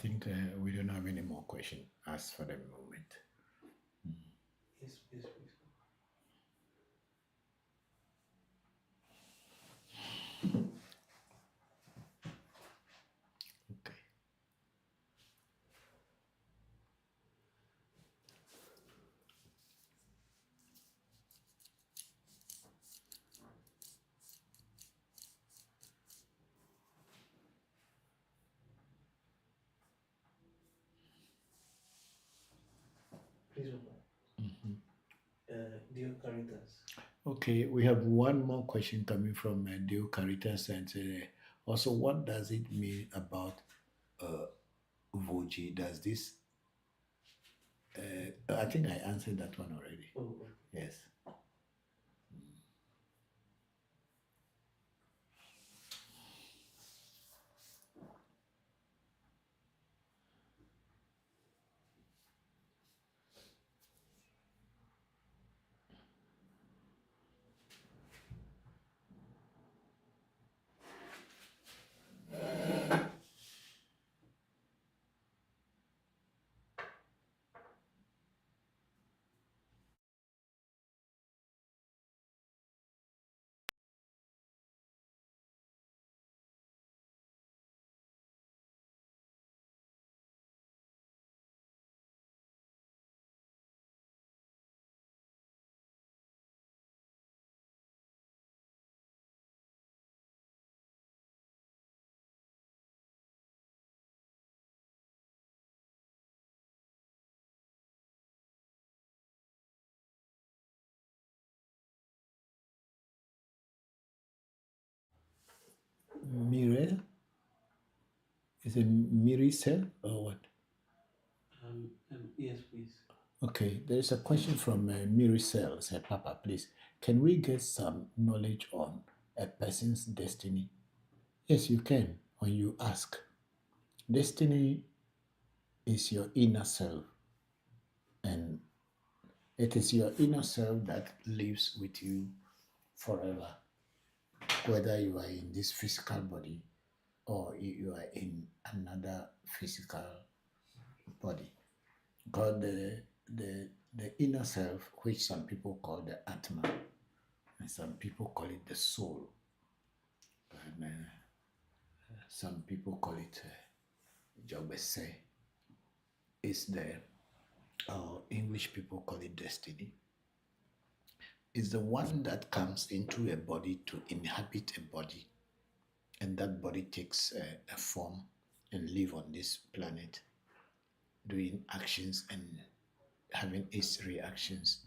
think we don't have any more questions as for the moment. Yes, yes, please. Okay. Please, dear Caritas. Okay, we have one more question coming from Deo Caritas, and also, what does it mean about Voji? Does this? I think I answered that one already. Oh, Yes. Mirel? Is it Miricel or what? yes, please. Okay, there is a question from Miricel. Say, Papa, please, can we get some knowledge on a person's destiny? Yes, you can when you ask. Destiny is your inner self, and it is your inner self that lives with you forever, whether you are in this physical body or you are in another physical body. Because the inner self, which some people call the Atma, and some people call it the soul, and some people call it Jobese, is the English people call it destiny. Is the one that comes into a body to inhabit a body, and that body takes a form and live on this planet, doing actions and having its reactions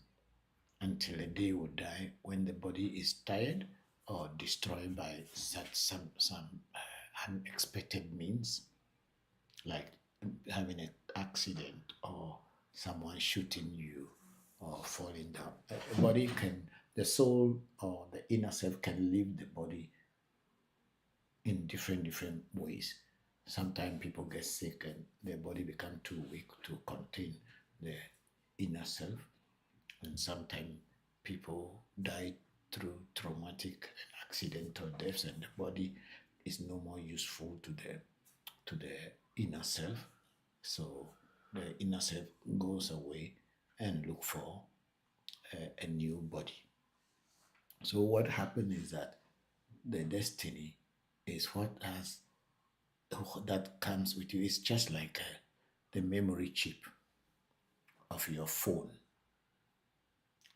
until a day will die when the body is tired or destroyed by some unexpected means, like having an accident or someone shooting you or falling down. The body can, the soul or the inner self can leave the body in different ways. Sometimes people get sick and their body become too weak to contain the inner self, and sometimes people die through traumatic and accidental deaths, and the body is no more useful to the inner self. So the inner self goes away and look for a new body. So what happened is that the destiny is what has that comes with you. It's just like the memory chip of your phone.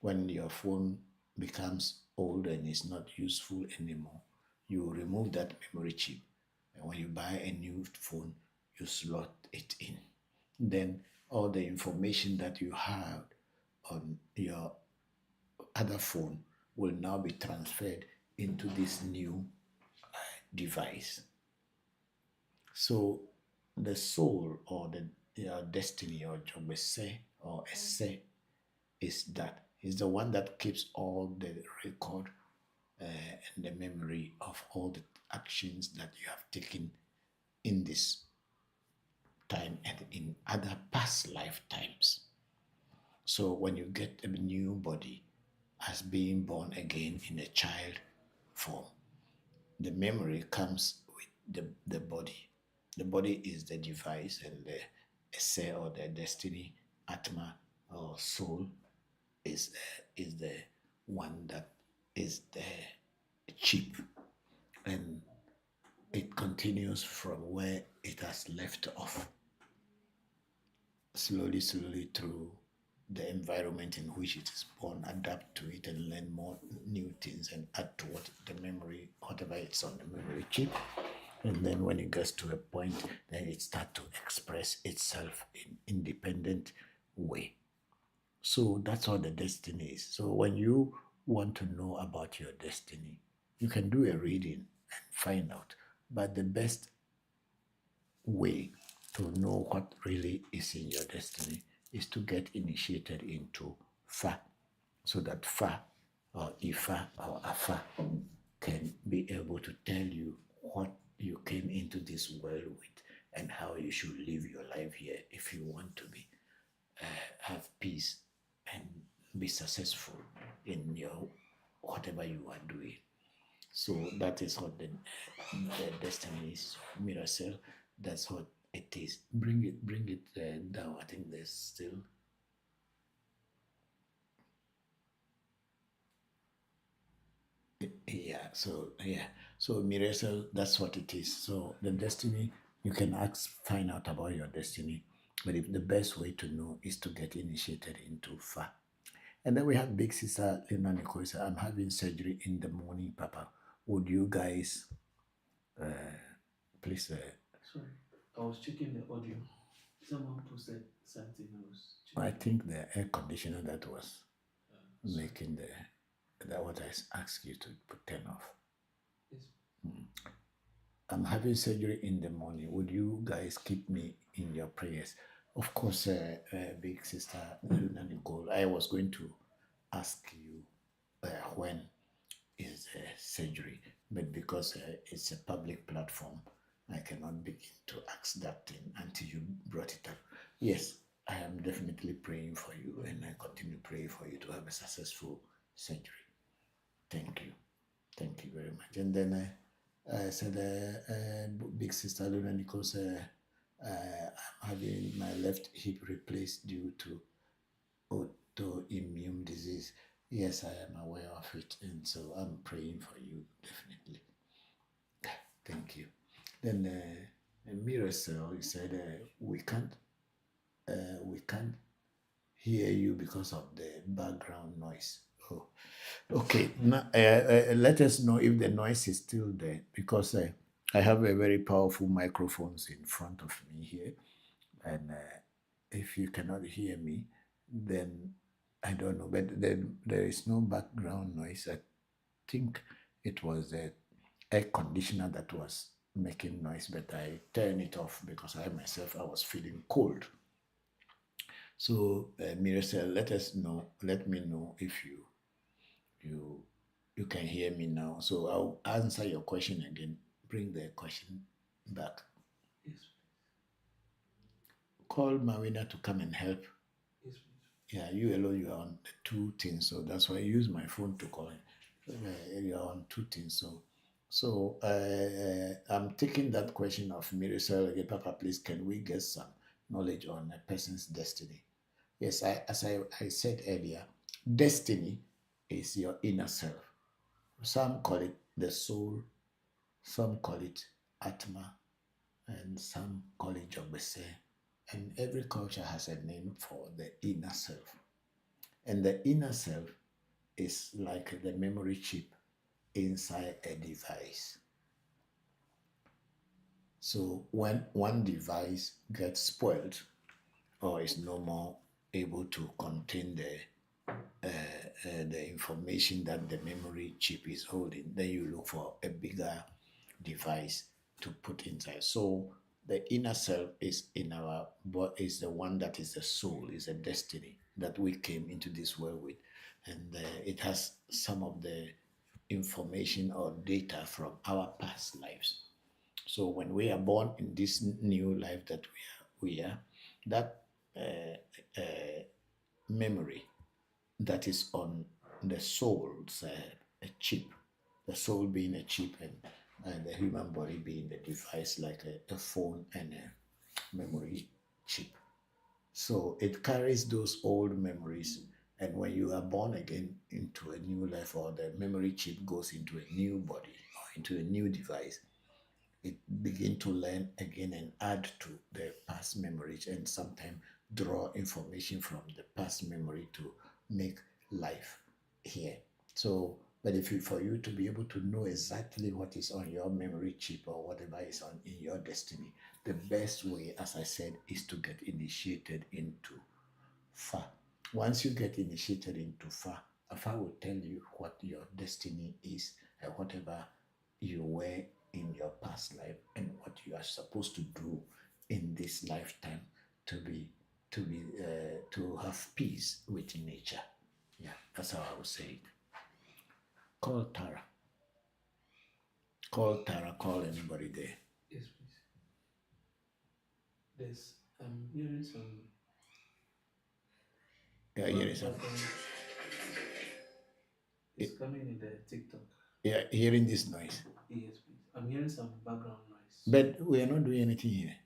When your phone becomes old and is not useful anymore, you remove that memory chip. And when you buy a new phone, you slot it in. Then all the information that you have on your other phone will now be transferred into this new device. So the soul or the destiny or jobese or esse is that. Is the one that keeps all the record and the memory of all the actions that you have taken in this time and in other past lifetimes. So when you get a new body as being born again in a child form, the memory comes with the body. The body is the device, and the esse or the destiny, atma or soul, is the one that is the chip, and it continues from where it has left off, slowly, slowly through the environment in which it is born, adapt to it and learn more new things and add to what the memory, whatever it's on the memory chip. And then when it gets to a point, then it starts to express itself in independent way. So that's how the destiny is. So when you want to know about your destiny, you can do a reading and find out. But the best way to know what really is in your destiny is to get initiated into Fa, so that Fa or Ifa or Afa can be able to tell you what you came into this world with and how you should live your life here if you want to be have peace and be successful in your whatever you are doing. So that is what the destiny is, Miracel. That's what it is. Bring it down. I think there's still. Yeah. So Miracel, that's what it is. So the destiny, you can find out about your destiny, but if the best way to know is to get initiated into Fa. And then we have big sister Lena Nicole. I'm having surgery in the morning, Papa. Would you guys please? Sorry, I was checking the audio. Someone posted something else. I think the air conditioner that was Sorry. making that what I asked you to turn off. Yes. I'm having surgery in the morning. Would you guys keep me in your prayers? Of course, big sister Luna Nicole. I was going to ask you when is the surgery, but because it's a public platform, I cannot begin to ask that thing until you brought it up. Yes, I am definitely praying for you, and I continue praying for you to have a successful surgery. Thank you. Thank you very much. And then I said, big sister Luna Nichols, I'm having my left hip replaced due to autoimmune disease. Yes, I am aware of it, and so I'm praying for you, definitely. Thank you. Then Miracel, he said, we can't hear you because of the background noise. Oh, okay. Now, let us know if the noise is still there, because I have a very powerful microphones in front of me here, and if you cannot hear me, then I don't know. But then there is no background noise. I think it was the air conditioner that was making noise, but I turned it off because I myself I was feeling cold. So Miracel, let me know if you can hear me now. So I'll answer your question again. Bring the question back. Yes, Call Marina to come and help. please. Yeah, you alone, you are on the two things, so that's why I use my phone to call. You are on two things, so I'm taking that question of Miracel again. Papa, please, can we get some knowledge on a person's destiny? Yes, as I said earlier, destiny is your inner self. Some call it the soul, some call it Atma, and some call it Jogbese. And every culture has a name for the inner self. And the inner self is like the memory chip inside a device. So when one device gets spoiled or is no more able to contain the information that the memory chip is holding, then you look for a bigger device to put inside. So the inner self is is the one that is the soul, is a destiny that we came into this world with, and it has some of the information or data from our past lives. So when we are born in this new life that we are that memory that is on the soul's a chip, the soul being a chip, and and the human body being the device like a phone and a memory chip. So it carries those old memories. And when you are born again into a new life, or the memory chip goes into a new body or into a new device, it begin to learn again and add to the past memories, and sometimes draw information from the past memory to make life here. So, but if you, for you to be able to know exactly what is on your memory chip or whatever is on in your destiny, the best way, as I said, is to get initiated into Fa. Once you get initiated into Fa, Fa will tell you what your destiny is and whatever you were in your past life and what you are supposed to do in this lifetime to to have peace with nature. Yeah, that's how I would say it. Call Tara. Call Tara. Call anybody there. Yes, please. There's I'm hearing some Yeah, here is some. background. It's coming in the TikTok. Yeah, hearing this noise. Yes, please. I'm hearing some background noise. But we are not doing anything here.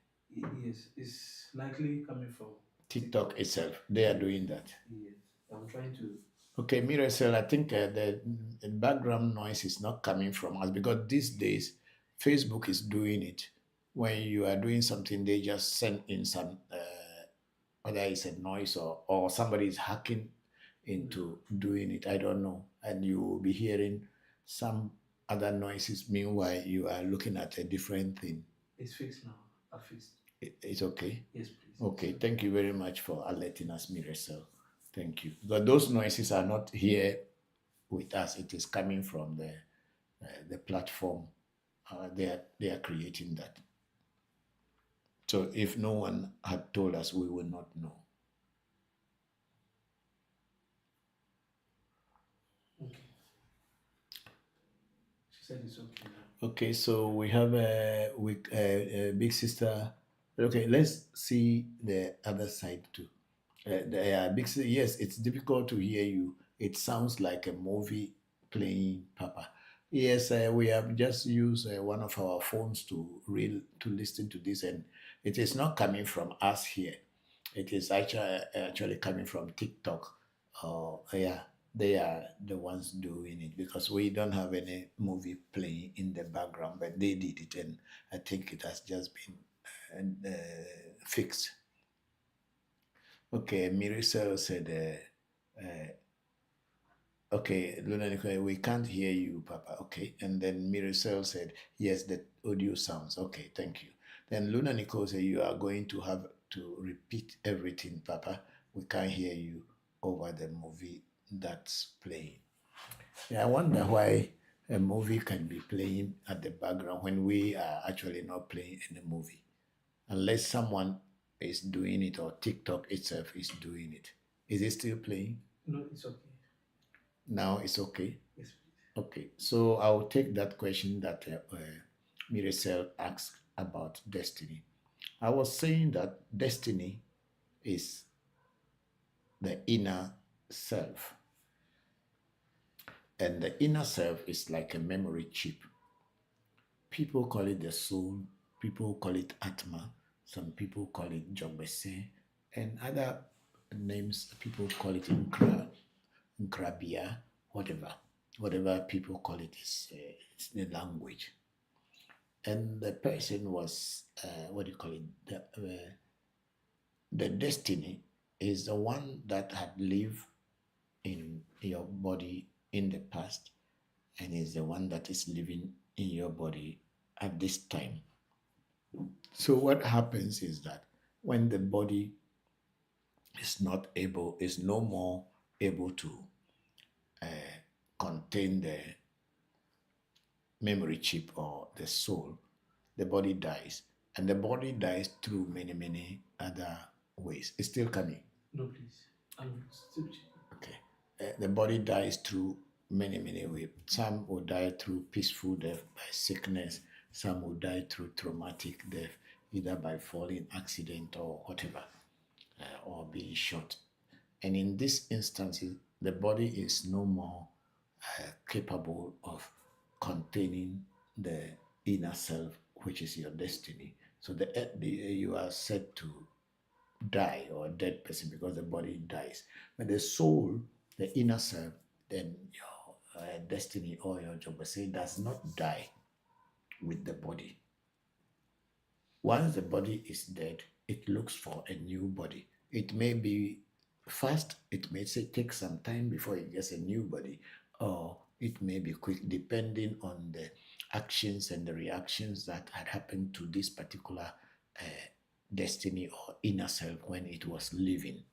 Yes, it's likely coming from TikTok itself, they are doing that. Yes, I'm trying to. Okay, Miracel, I think the background noise is not coming from us, because these days Facebook is doing it. When you are doing something, they just send in some, whether it's a noise or somebody is hacking into doing it. I don't know. And you will be hearing some other noises. Meanwhile, you are looking at a different thing. It's fixed now. I fixed. It's okay? Yes, please. Okay, thank you very much for alerting us, Miracel. Thank you. But those noises are not here with us. It is coming from the platform. They are creating that. So if no one had told us, we will not know. Okay. She said it's okay now. Okay, so we have a big sister. Okay, let's see the other side too. Big sister, yes, it's difficult to hear you. It sounds like a movie playing, Papa. Yes, we have just used one of our phones to listen to this, and it is not coming from us here. It is actually coming from TikTok. Yeah, they are the ones doing it, because we don't have any movie playing in the background, but they did it, and I think it has just been fixed. Okay, Miracel said, okay, Luna Nicole, we can't hear you, Papa. Okay. And then Miracel said, yes, the audio sounds. Okay, thank you. Then Luna Nicole said, you are going to have to repeat everything, Papa. We can't hear you over the movie that's playing. Yeah, I wonder why a movie can be playing at the background when we are actually not playing any movie, unless someone is doing it or TikTok itself is doing it. Is it still playing? No, it's okay. Now it's okay? Yes, please. Okay, so I'll take that question that Miracel asked about destiny. I was saying that destiny is the inner self. And the inner self is like a memory chip. People call it the soul, people call it Atma, some people call it Jogbese, and other names, people call it Nkrabia, whatever people call it is it's the language. And the person was, the destiny is the one that had lived in your body in the past and is the one that is living in your body at this time. So what happens is that when the body is no more able to contain the memory chip or the soul, the body dies. And the body dies through many, many other ways. It's still coming. No, please. I'm still checking. Okay. The body dies through many, many ways. Some will die through peaceful death by sickness. Some will die through traumatic death, either by falling accident or whatever, or being shot. And in this instance, the body is no more capable of containing the inner self, which is your destiny. So you are set to die, or a dead person, because the body dies. But the soul, the inner self, then your destiny or your job, say, does not die with the body. Once the body is dead, it looks for a new body. It may be fast, it may take some time before it gets a new body, or it may be quick, depending on the actions and the reactions that had happened to this particular destiny or inner self when it was living,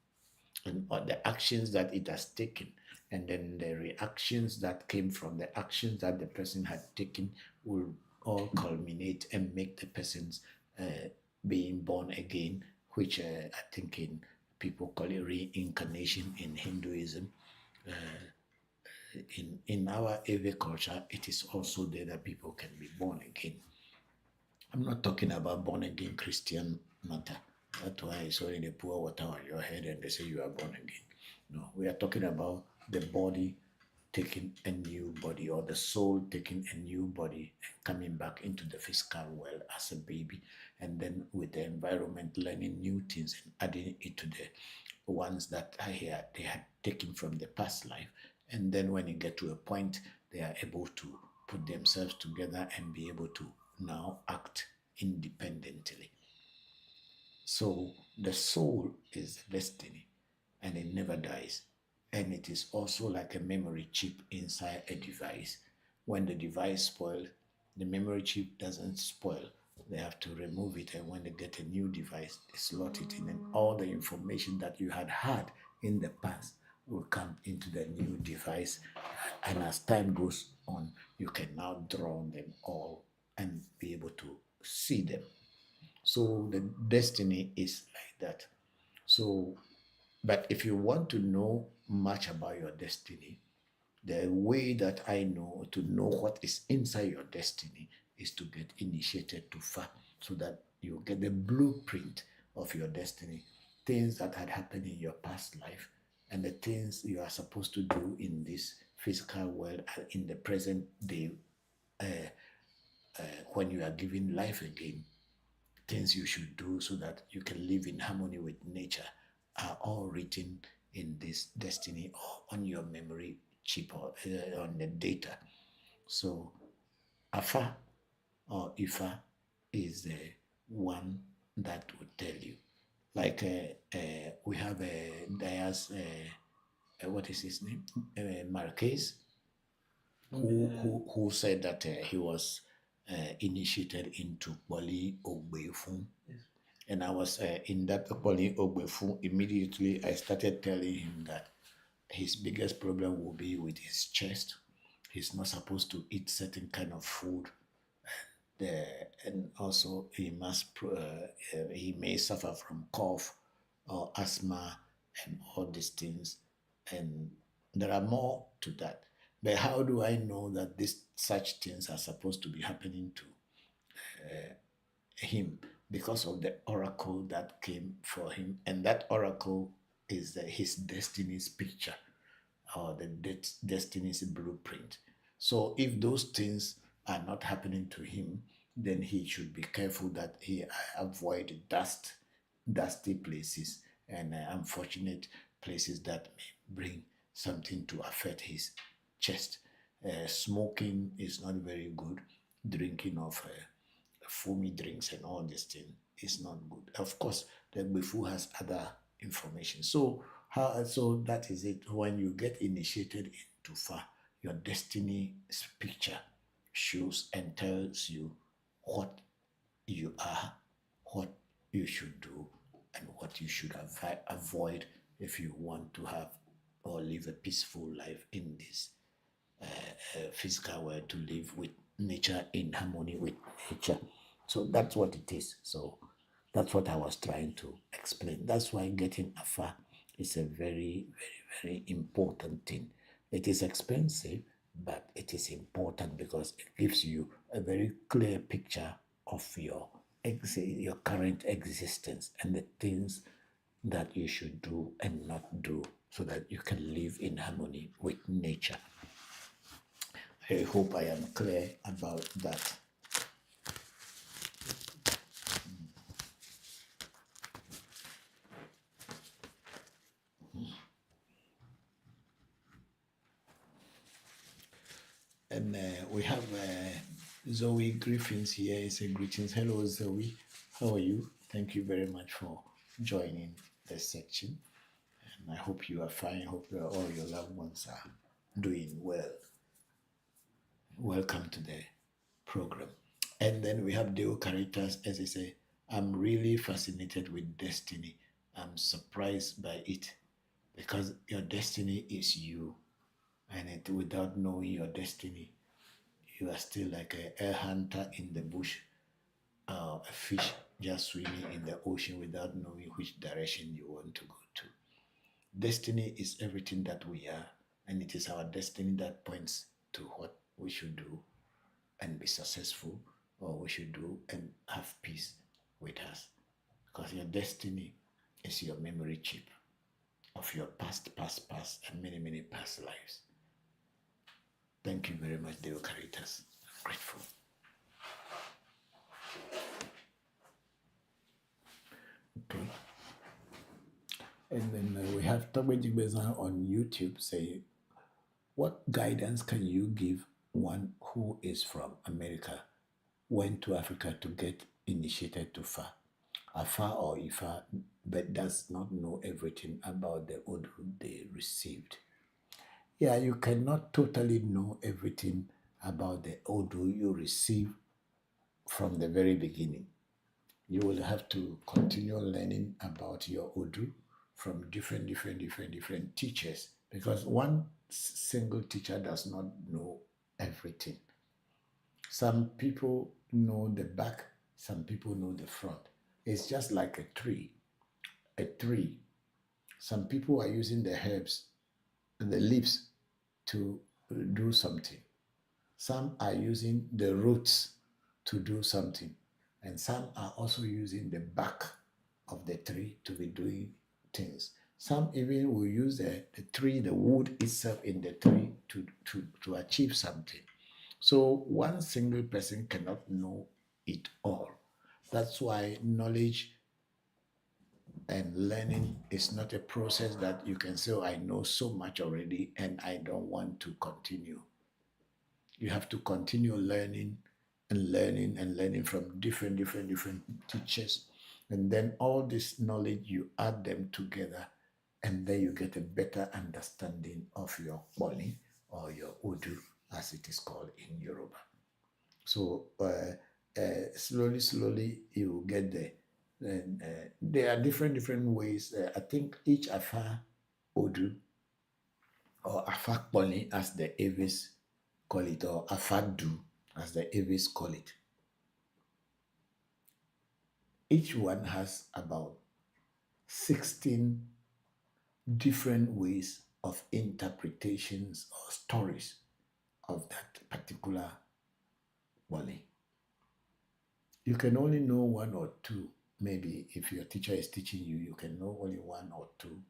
and or the actions that it has taken, and then the reactions that came from the actions that the person had taken will all culminate and make the person's being born again, which I think people call it reincarnation in Hinduism. In our Ewe culture, it is also there that people can be born again. I'm not talking about born again Christian matter. That's why it's only the pour water on your head and they say you are born again. No, we are talking about the body taking a new body, or the soul taking a new body and coming back into the physical world as a baby, and then with the environment learning new things and adding it to the ones that they had taken from the past life. And then when you get to a point, they are able to put themselves together and be able to now act independently. So the soul is the destiny, and it never dies. And it is also like a memory chip inside a device. When the device spoils, the memory chip doesn't spoil. They have to remove it, and when they get a new device, they slot it in, and all the information that you had in the past will come into the new device. And as time goes on, you can now draw them all and be able to see them. So the destiny is like that. So, but if you want to know much about your destiny, the way that I know to know what is inside your destiny is to get initiated to Fa, so that you get the blueprint of your destiny, things that had happened in your past life, and the things you are supposed to do in this physical world in the present day, when you are given life again. Things you should do so that you can live in harmony with nature are all written in this destiny or on your memory chip, or on the data. So Afa or Ifa is the one that would tell you. Like we have a Dias, what is his name? Marquez, who said that he was initiated into Wali Ogbefun. Yes. And I was in that Wali Ogbefu. Immediately I started telling him that his biggest problem will be with his chest. He's not supposed to eat certain kind of food. And also he may suffer from cough or asthma and all these things. And there are more to that. But how do I know that such things are supposed to be happening to him? Because of the oracle that came for him, and that oracle is his destiny's picture, or the destiny's blueprint. So if those things are not happening to him, then he should be careful that he avoid dusty places and unfortunate places that may bring something to affect his chest. Smoking is not very good. Drinking of foamy drinks and all these things is not good. Of course, the Bifu has other information. So that is it. When you get initiated into Fa, your destiny picture shows and tells you what you are, what you should do, and what you should avoid if you want to have or live a peaceful life in this physical world, to live with nature, in harmony with nature. So that's what it is. So that's what I was trying to explain. That's why getting Afa is a very, very, very important thing. It is expensive, but it is important because it gives you a very clear picture of your current existence and the things that you should do and not do, so that you can live in harmony with nature. I hope I am clear about that. we have Zoe Griffins here. Say greetings. Hello, Zoe. How are you? Thank you very much for joining this section. And I hope you are fine. I hope all your loved ones are doing well. Welcome to the program. And then we have Deo Caritas, as I say, I'm really fascinated with destiny. I'm surprised by it because your destiny is you. And without knowing your destiny, you are still like a air hunter in the bush, a fish just swimming in the ocean without knowing which direction you want to go to. Destiny is everything that we are, and it is our destiny that points to what we should do and be successful, or we should do and have peace with us. Because your destiny is your memory chip of your past, and many past lives. Thank you very much, Deo Caritas. I'm grateful. Okay. And then we have Tobe Jigbezan on YouTube saying, what guidance can you give one who is from America, went to Africa to get initiated to Afa or Ifa, but does not know everything about the Odu they received? Yeah, you cannot totally know everything about the Odu you receive from the very beginning. You will have to continue learning about your Odu from different teachers, because one single teacher does not know everything. Some people know the back, some people know the front. It's just like a tree. Some people are using the herbs and the leaves to do something. Some are using the roots to do something. And some are also using the bark of the tree to be doing things. Some even will use the tree, the wood itself in the tree to achieve something. So one single person cannot know it all. That's why knowledge and learning is not a process that you can say, oh, I know so much already and I don't want to continue. You have to continue learning from different teachers. And then all this knowledge, you add them together, and then you get a better understanding of your Boli or your Odu, as it is called in Yoruba. So slowly you will get there. And there are different ways. I think each Afa Odu or Afa Boli, as the Eves call it, or Afadu, as the Eves call it. Each one has about 16 different ways of interpretations or stories of that particular Wali. You can only know one or two. Maybe if your teacher is teaching you, you can know only one or two.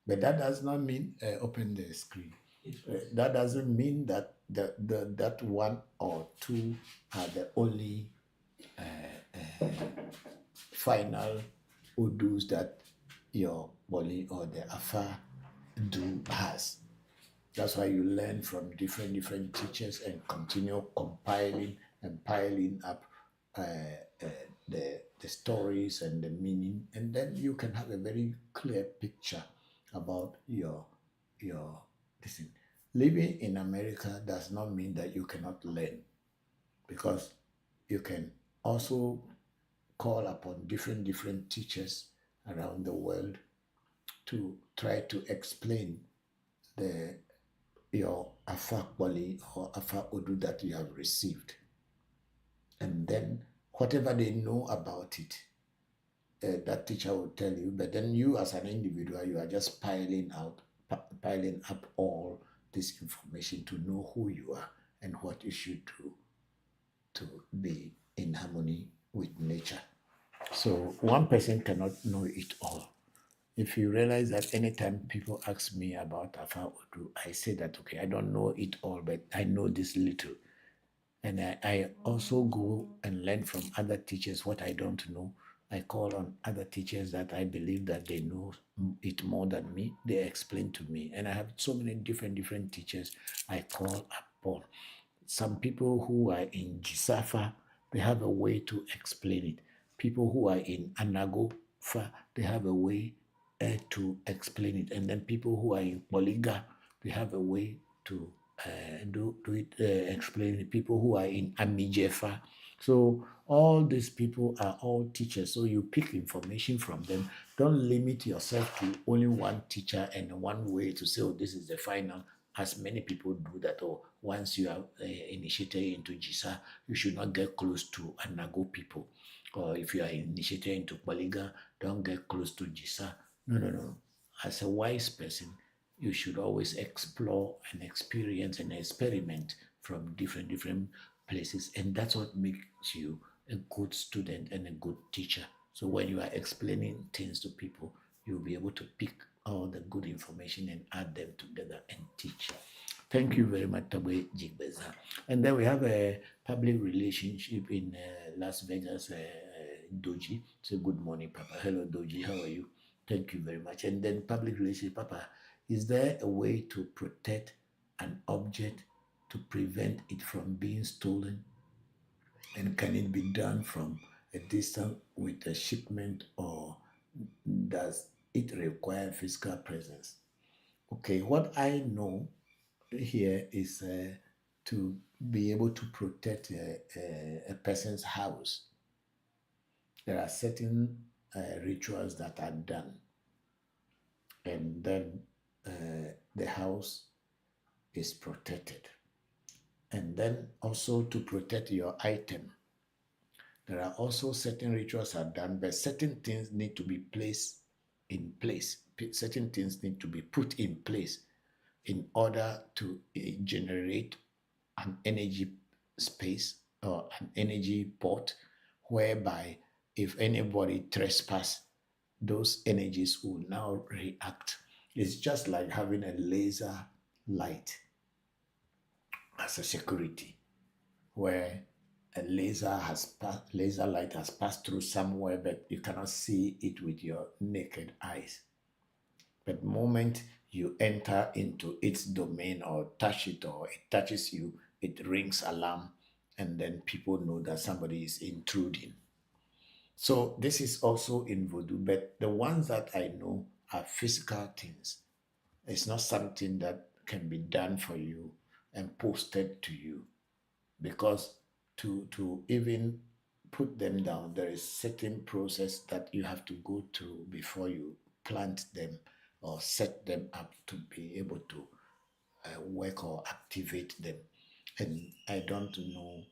But that does not mean, open the screen. That doesn't mean that that one or two are the only final Udus that your Boli or the Afa do has. That's why you learn from different teachers and continue compiling and piling up the stories and the meaning, and then you can have a very clear picture about your listen. Living in America does not mean that you cannot learn, because you can also call upon different teachers around the world to try to explain your Afa Boli or Afa Odu that you have received. And then whatever they know about it, that teacher will tell you, but then you as an individual, you are just piling up all this information to know who you are and what you should do to be in harmony with nature. So one person cannot know it all. If you realize that anytime people ask me about Afa Odu, I say that, okay, I don't know it all, but I know this little. And I also go and learn from other teachers what I don't know. I call on other teachers that I believe that they know it more than me. They explain to me. And I have so many different teachers I call upon. some people who are in Gisafa, they have a way to explain it. People who are in Anagofa, they have a way to explain it. And then people who are in Poliga, they have a way to do it, explain it. People who are in Amijefa. So all these people are all teachers. So you pick information from them. Don't limit yourself to only one teacher and one way to say, oh, this is the final, as many people do that. Or once you are initiated into Jisa, you should not get close to Anago people. Or if you are initiated into Baliga, don't get close to Jisa. No, no, no. As a wise person, you should always explore and experience and experiment from different places. And that's what makes you a good student and a good teacher. So when you are explaining things to people, you'll be able to pick all the good information and add them together and teach. Thank you very much, Tabwe Jigbeza. And then we have a public relationship in Las Vegas, Doji. So good morning, Papa. Hello, Doji. How are you? Thank you very much. And then public relationship, Papa. Is there a way to protect an object to prevent it from being stolen? And can it be done from a distance with a shipment, or does it require physical presence? Okay, what I know here is to be able to protect a person's house. There are certain rituals that are done, and then the house is protected. And then also to protect your item. There are also certain rituals are done, but certain things need to be placed in place. Certain things need to be put in place in order to generate an energy space or an energy port, whereby if anybody trespass, those energies will now react. It's just like having a laser light as a security, where a laser light has passed through somewhere, but you cannot see it with your naked eyes. But the moment you enter into its domain or touch it, or it touches you, it rings alarm, and then people know that somebody is intruding. So this is also in Voodoo, but the ones that I know are physical things. It's not something that can be done for you and posted to you, because to even put them down, there is certain process that you have to go through before you plant them or set them up to be able to work or activate them. And I don't know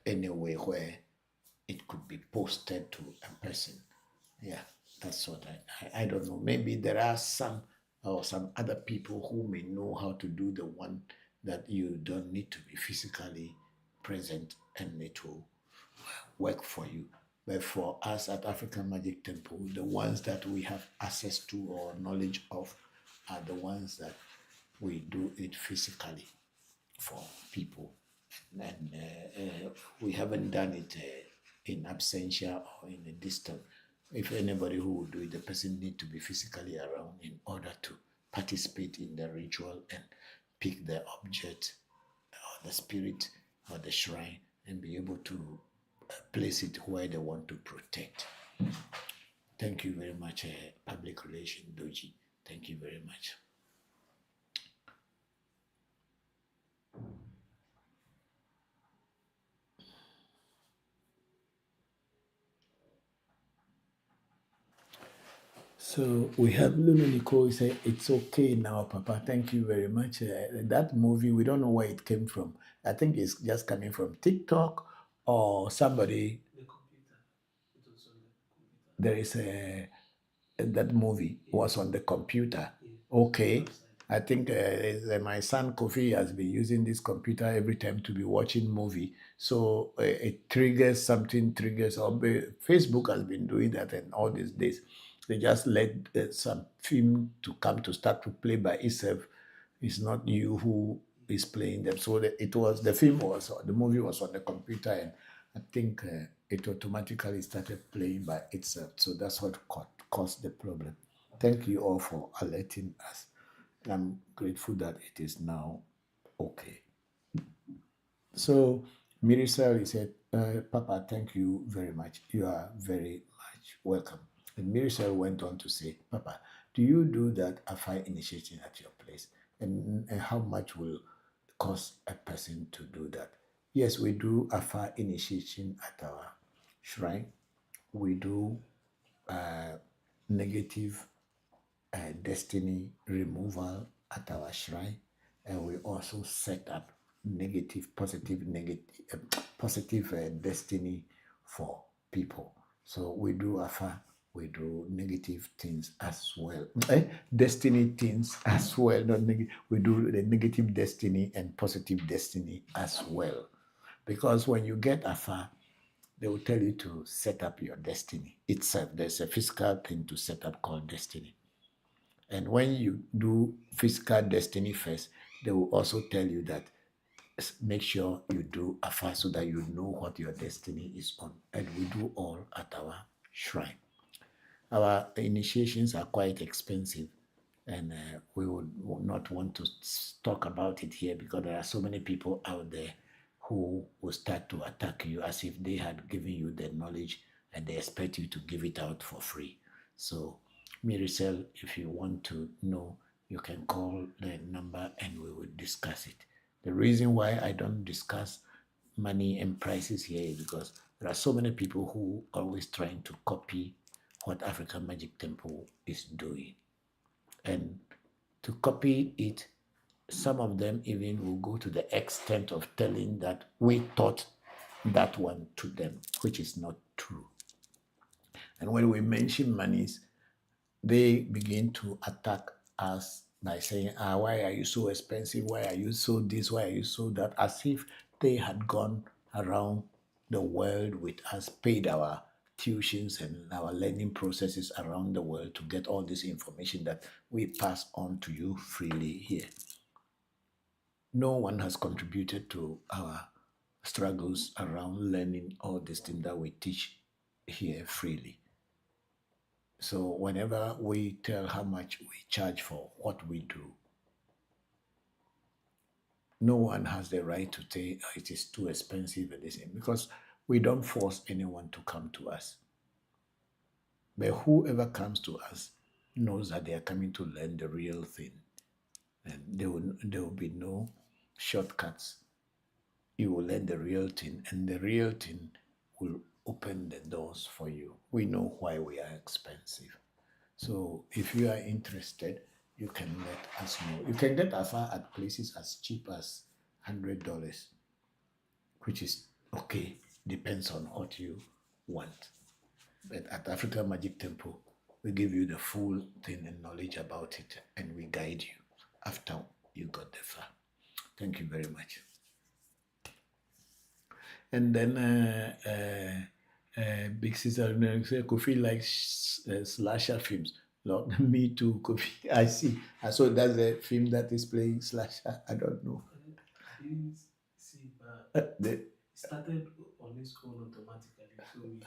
any way where it could be posted to a person. Yeah, that's what I don't know. Maybe there are some or some other people who may know how to do the one that you don't need to be physically present, and it will work for you. But for us at African Magic Temple, the ones that we have access to or knowledge of are the ones that we do it physically for people. And we haven't done it in absentia or in a distance. If anybody who will do it, the person need to be physically around in order to participate in the ritual and pick the object or the spirit or the shrine and be able to place it where they want to protect. Thank you very much, Public Relation Doji. Thank you very much. So we have Lulu Nicole say, it's okay now, Papa. Thank you very much. That movie, we don't know where it came from. I think it's just coming from TikTok or somebody. The computer. It was on the computer. There is that movie was on the computer. Yeah. Okay. I think my son Kofi has been using this computer every time to be watching movie. So it triggers something, or Facebook has been doing that, and all these days. They just let some film to come to start to play by itself. It's not you who is playing them. So the movie was on the computer, and I think it automatically started playing by itself. So that's what caused the problem. Thank you all for alerting us. I'm grateful that it is now okay. So Miricel, he said, Papa, thank you very much. You are very much welcome. And Miricel went on to say, Papa, do you do that Afa initiation at your place? And how much will cost a person to do that? Yes, we do Afa initiation at our shrine. We do negative destiny removal at our shrine, and we also set up positive destiny for people. So we do afa, we do negative things as well. Destiny things as well. Not we do the negative destiny and positive destiny as well. Because when you get afa, they will tell you to set up your destiny itself. There's a physical thing to set up called destiny. And when you do physical destiny first, they will also tell you that make sure you do afa so that you know what your destiny is on. And we do all at our shrine. Our initiations are quite expensive, and we would not want to talk about it here because there are so many people out there who will start to attack you as if they had given you the knowledge and they expect you to give it out for free. So, Miricel, if you want to know, you can call the number and we will discuss it. The reason why I don't discuss money and prices here is because there are so many people who are always trying to copy what African Magic Temple is doing. And to copy it, some of them even will go to the extent of telling that we taught that one to them, which is not true. And when we mention monies, they begin to attack us by saying, why are you so expensive? Why are you so this? Why are you so that? As if they had gone around the world with us, paid our tuitions and our learning processes around the world to get all this information that we pass on to you freely here. No one has contributed to our struggles around learning all this thing that we teach here freely. So whenever we tell how much we charge for what we do, no one has the right to say it is too expensive and this because we don't force anyone to come to us. But whoever comes to us knows that they are coming to learn the real thing, and there will be no shortcuts. You will learn the real thing, and the real thing will open the doors for you. We know why we are expensive. So if you are interested, you can let us know. You can get Afa at places as cheap as $100, which is okay, depends on what you want. But at African Magic Temple, we give you the full thing and knowledge about it, and we guide you after you got the Fa. Thank you very much. And then Big Sister Kofi likes slasher films. Lord, me too, Kofi. I see. So that's the film that is playing slasher. I don't know. I didn't see, but it started on its own automatically, so we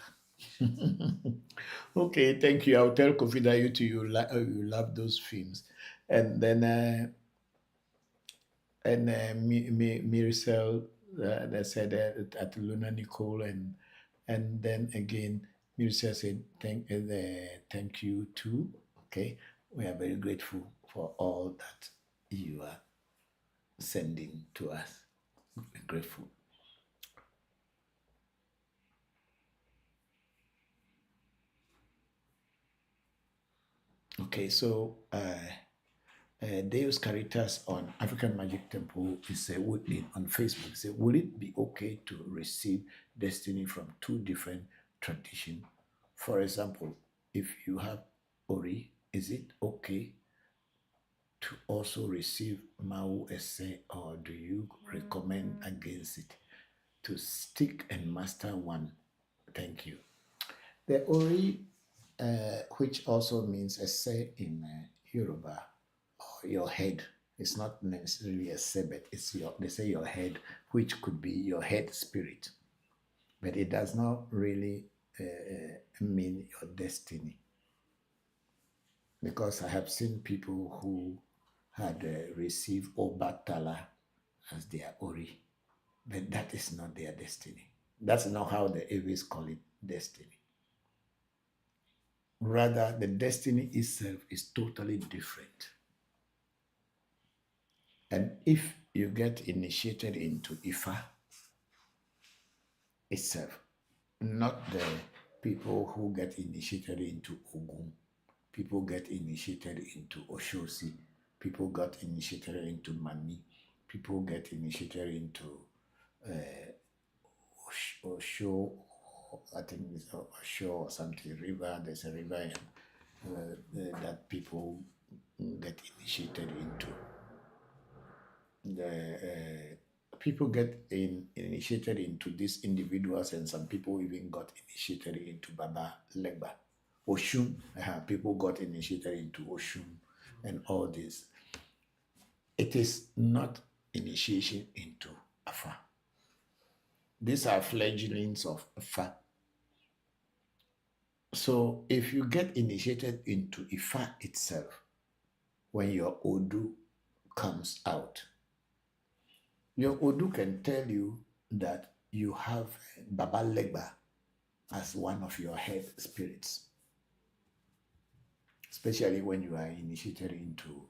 Okay, thank you. I'll tell Kofi that you love those films. And then Miracel, they said at Luna Nicole, and then again Miracel said thank you too. Okay, we are very grateful for all that you are sending to us. We're grateful. Okay, so Deus Caritas on African Magic Temple is on Facebook. Say, will it be okay to receive destiny from two different traditions? For example, if you have Ori, is it okay to also receive Mau Ese, or do you recommend against it? To stick and master one. Thank you. The Ori, which also means Ese in Yoruba, or your head. It's not necessarily a sebet, it's they say your head, which could be your head spirit. But it does not really mean your destiny. Because I have seen people who had received Obatala as their Ori. But that is not their destiny. That's not how the Ewe's call it destiny. Rather, the destiny itself is totally different. And if you get initiated into Ifa itself, not the people who get initiated into Ogun, people get initiated into Oshosi, people got initiated into Mami, people get initiated into Osho, I think it's Osho or something, river, there's a river that people get initiated into. People get initiated into these individuals, and some people even got initiated into Baba Legba. Oshun, people got initiated into Oshun and all this. It is not initiation into Afa. These are fledglings of Afa. So if you get initiated into Ifa itself, when your Odu comes out, your Odu can tell you that you have Baba Legba as one of your head spirits, especially when you are initiated into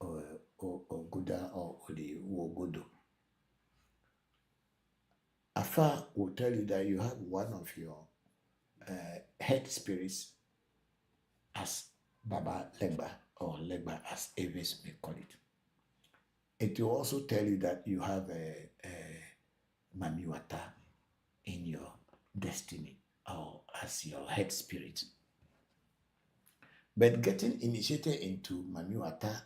Oguda or the Wogodo. Afa will tell you that you have one of your head spirits as Baba Legba, or Legba as Eves may call it. It will also tell you that you have a Mamiwata in your destiny, or as your head spirit. But getting initiated into Mamiwata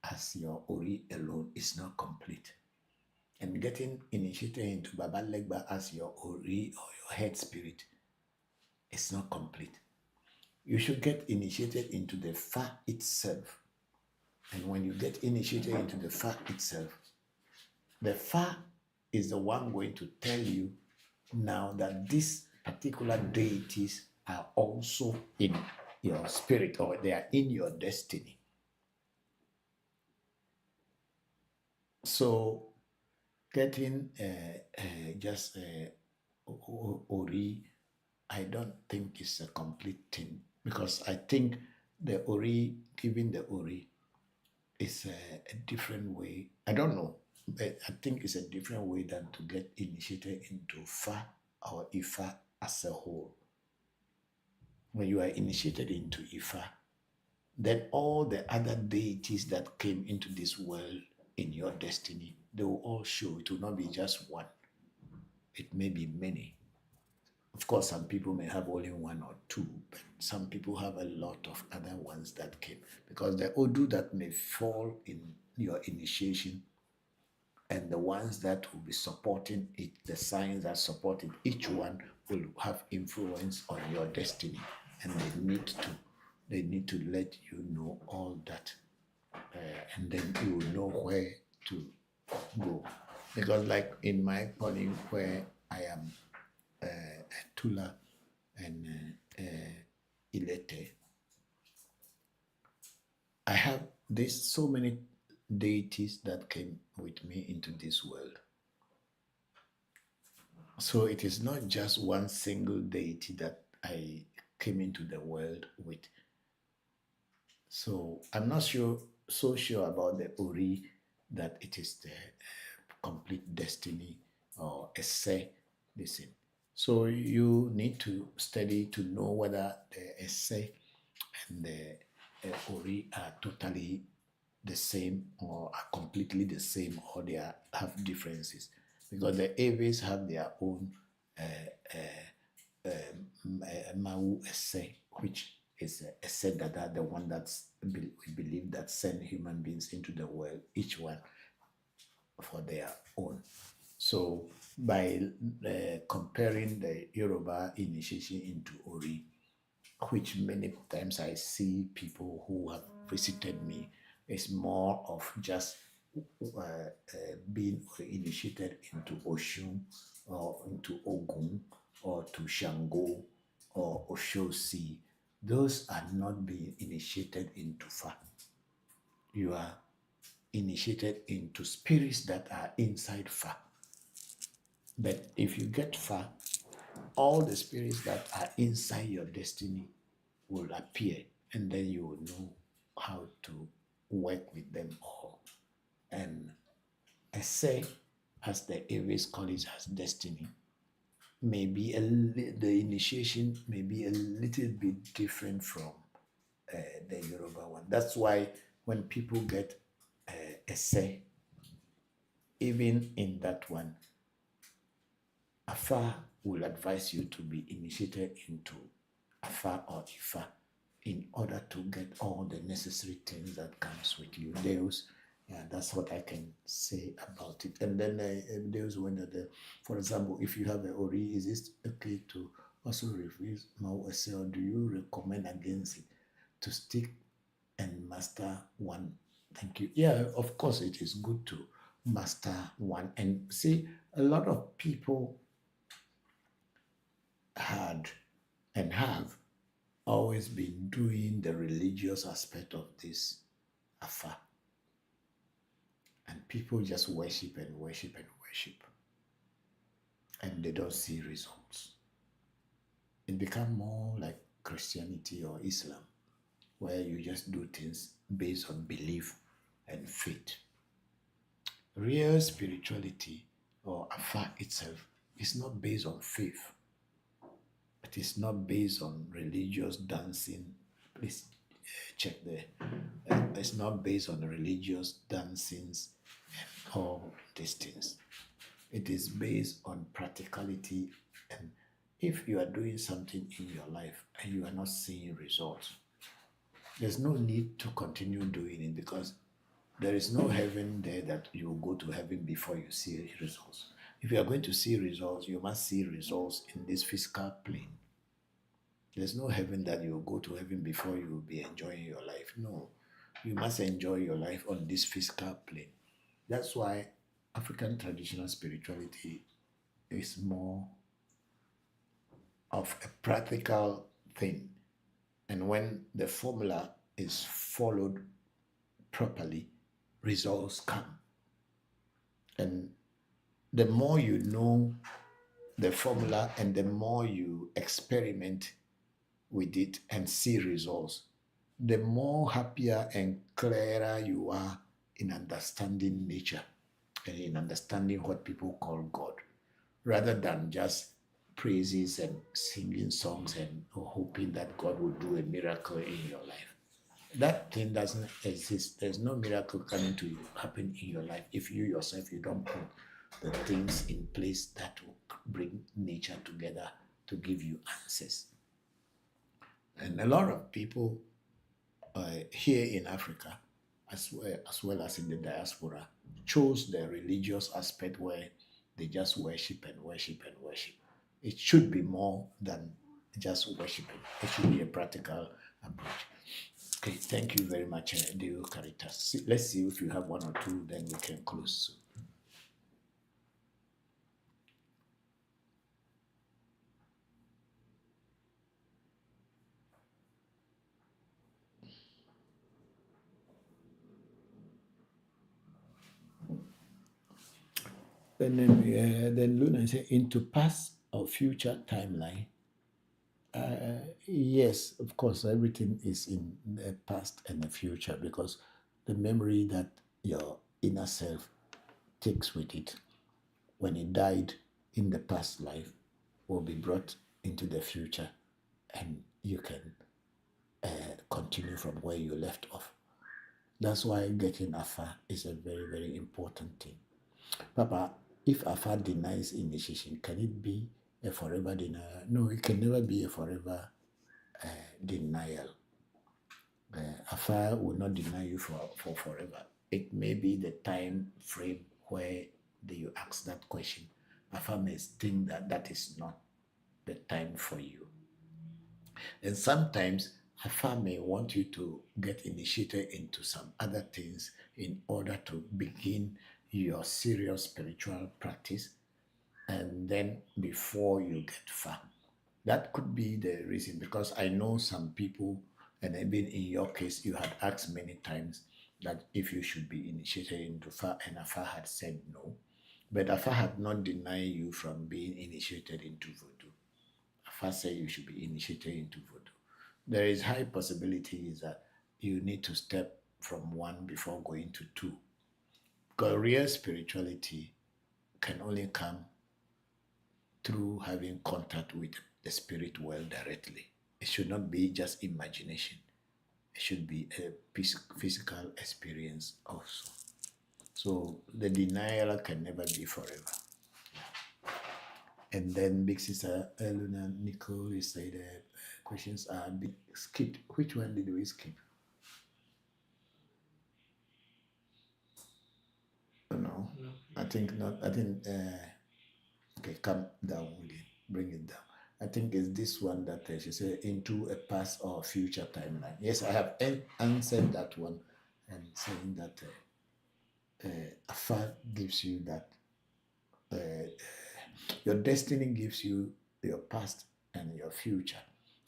as your Ori alone is not complete. And getting initiated into Baba Legba as your Ori or your head spirit is not complete. You should get initiated into the Fa itself. And when you get initiated into the Fa itself, the Fa is the one going to tell you now that these particular deities are also in your spirit, or they are in your destiny. So getting just Ori, I don't think it's a complete thing, because I think the Ori, giving the Ori, is a different way. I don't know, but I think it's a different way than to get initiated into Fa or Ifa as a whole. When you are initiated into Ifa, then all the other deities that came into this world in your destiny, they will all show. It will not be just one. It may be many. Of course, some people may have only one or two, but some people have a lot of other ones that came. Because the Odu that may fall in your initiation, and the ones that will be supporting it, the signs that support it, each one will have influence on your destiny. And they need to let you know all that. And then you will know where to go. Because like in my calling, where I am Tula and Ilete, I have so many deities that came with me into this world. So it is not just one single deity that I came into the world with. So I'm not so sure about the Ori, that it is the complete destiny or essay. Listen. So you need to study to know whether the essay and the Ori are totally the same, or are completely the same, or they have differences. Because the Aves have their own Mau essay, which is a essay that are the one that's we believe that send human beings into the world, each one for their own. So by comparing the Yoruba initiation into Ori, which many times I see people who have visited me, is more of just being initiated into Oshun, or into Ogun, or to Shango, or Oshosi. Those are not being initiated into Fa. You are initiated into spirits that are inside Fa. But if you get far, all the spirits that are inside your destiny will appear, and then you will know how to work with them all. And I say, as the Aries call it, as destiny, maybe the initiation may be a little bit different from the Yoruba one. That's why when people get a say, even in that one, Afa will advise you to be initiated into Afa or Ifa in order to get all the necessary things that comes with you. Deus, yeah, that's what I can say about it. And then Deus, when for example, if you have a Ori, is it okay to also refuse Mao, or do you recommend against it to stick and master one? Thank you. Yeah, of course, it is good to master one. And see, a lot of people had and have always been doing the religious aspect of this Afa. And people just worship and worship and worship. And they don't see results. It becomes more like Christianity or Islam, where you just do things based on belief and faith. Real spirituality or Afa itself is not based on faith. It is not based on religious dancing. Please check there. It's not based on religious dancings and all these things. It is based on practicality. And if you are doing something in your life and you are not seeing results, there's no need to continue doing it, because there is no heaven there that you will go to heaven before you see results. If you are going to see results, you must see results in this physical plane. There's no heaven that you will go to heaven before you will be enjoying your life. No, you must enjoy your life on this physical plane. That's why African traditional spirituality is more of a practical thing. And when the formula is followed properly, results come. And the more you know the formula and the more you experiment with it and see results, the more happier and clearer you are in understanding nature and in understanding what people call God, rather than just praises and singing songs and hoping that God will do a miracle in your life. That thing doesn't exist. There's no miracle coming to you, happen in your life if you yourself, you don't put the things in place that will bring nature together to give you answers. And a lot of people here in Africa, as well as in the diaspora, chose the religious aspect where they just worship and worship and worship. It should be more than just worshiping. It should be a practical approach. Okay, thank you very much, Deo Caritas. Let's see if you have one or two, then we can close. Then Luna said, into past or future timeline. Yes, of course, everything is in the past and the future, because the memory that your inner self takes with it when it died in the past life will be brought into the future, and you can continue from where you left off. That's why getting Afa is a very, very important thing. Papa, if Afa denies initiation, can it be a forever denial? No, it can never be a forever denial. Afa will not deny you for forever. It may be the time frame where you ask that question. Afa may think that that is not the time for you. And sometimes Afa may want you to get initiated into some other things in order to begin your serious spiritual practice, and then before you get far. That could be the reason, because I know some people, and even in your case, you had asked many times that if you should be initiated into Fa, and Afa had said no. But Afa had not denied you from being initiated into Voodoo. Afa said you should be initiated into Voodoo. There is high possibility that you need to step from 1 before going to 2. Because real spirituality can only come through having contact with the spirit world directly. It should not be just imagination. It should be a physical experience also. So the denial can never be forever. And then Big Sister Eluna Nicole said questions are skipped. Which one did we skip? No, I think not. I think, okay, come down with it. Bring it down. I think it's this one that she said, into a past or future timeline. Yes, I have answered that one and saying that Afa gives you that. Your destiny gives you your past and your future,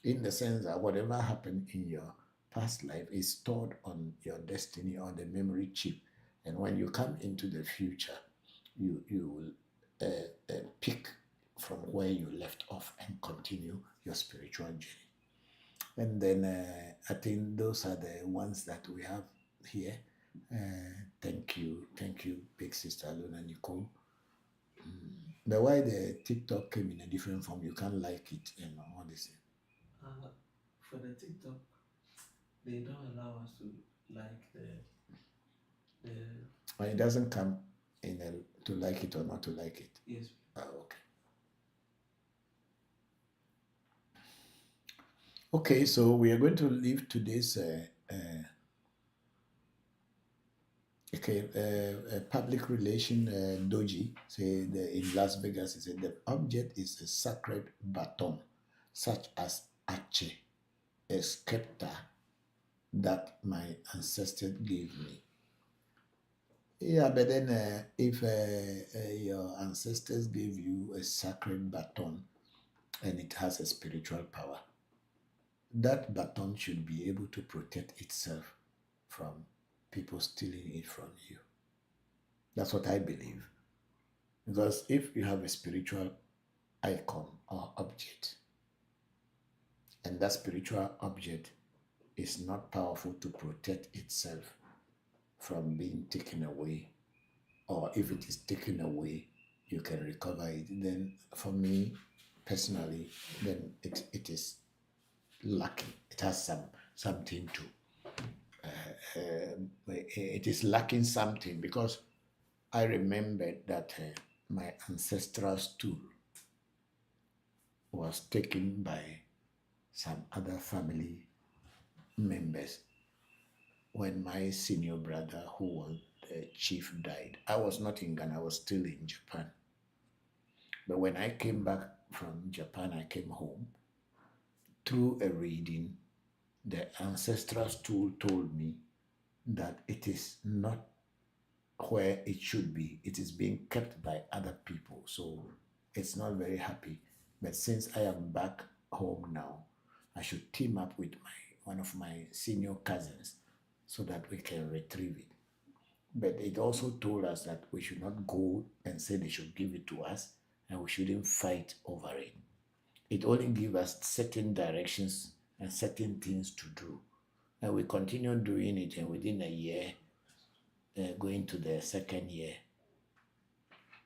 in the sense that whatever happened in your past life is stored on your destiny or the memory chip. And when you come into the future, you will pick from where you left off and continue your spiritual journey. And then I think those are the ones that we have here. Thank you, Big Sister Luna Nicole. But why the TikTok came in a different form? You can't like it and all this. For the TikTok, they don't allow us to like the. It doesn't come in to like it or not to like it. Yes. Okay. Okay, so we are going to leave today's public relation doji. Say in Las Vegas, he said the object is a sacred baton, such as Ache, a scepter that my ancestors gave me. Yeah, but then if your ancestors gave you a sacred baton and it has a spiritual power, that baton should be able to protect itself from people stealing it from you. That's what I believe. Because if you have a spiritual icon or object, and that spiritual object is not powerful to protect itself from being taken away, or if it is taken away, you can recover it, then for me personally, then it is lacking. It has something to, it is lacking something, because I remembered that my ancestral stool was taken by some other family members when my senior brother, who was the chief, died. I was not in Ghana, I was still in Japan. But when I came back from Japan, I came home. Through a reading, the ancestral stool told me that it is not where it should be. It is being kept by other people. So it's not very happy. But since I am back home now, I should team up with one of my senior cousins so that we can retrieve it. But it also told us that we should not go and say they should give it to us, and we shouldn't fight over it. It only gives us certain directions and certain things to do. And we continue doing it, and within a year, going to the second year,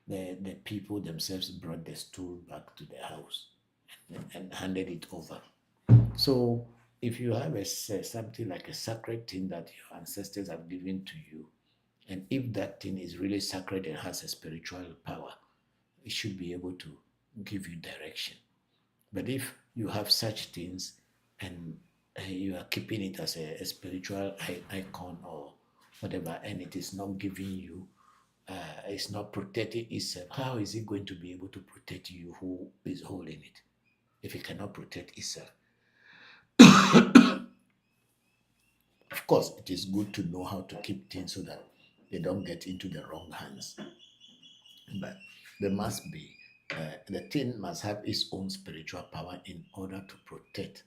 the people themselves brought the stool back to the house and handed it over. So if you have something like a sacred thing that your ancestors have given to you, and if that thing is really sacred and has a spiritual power, it should be able to give you direction. But if you have such things and you are keeping it as a spiritual icon or whatever, and it is not giving you, it's not protecting itself, how is it going to be able to protect you who is holding it if it cannot protect itself? Of course, it is good to know how to keep things so that they don't get into the wrong hands. But there must be, the thing must have its own spiritual power in order to protect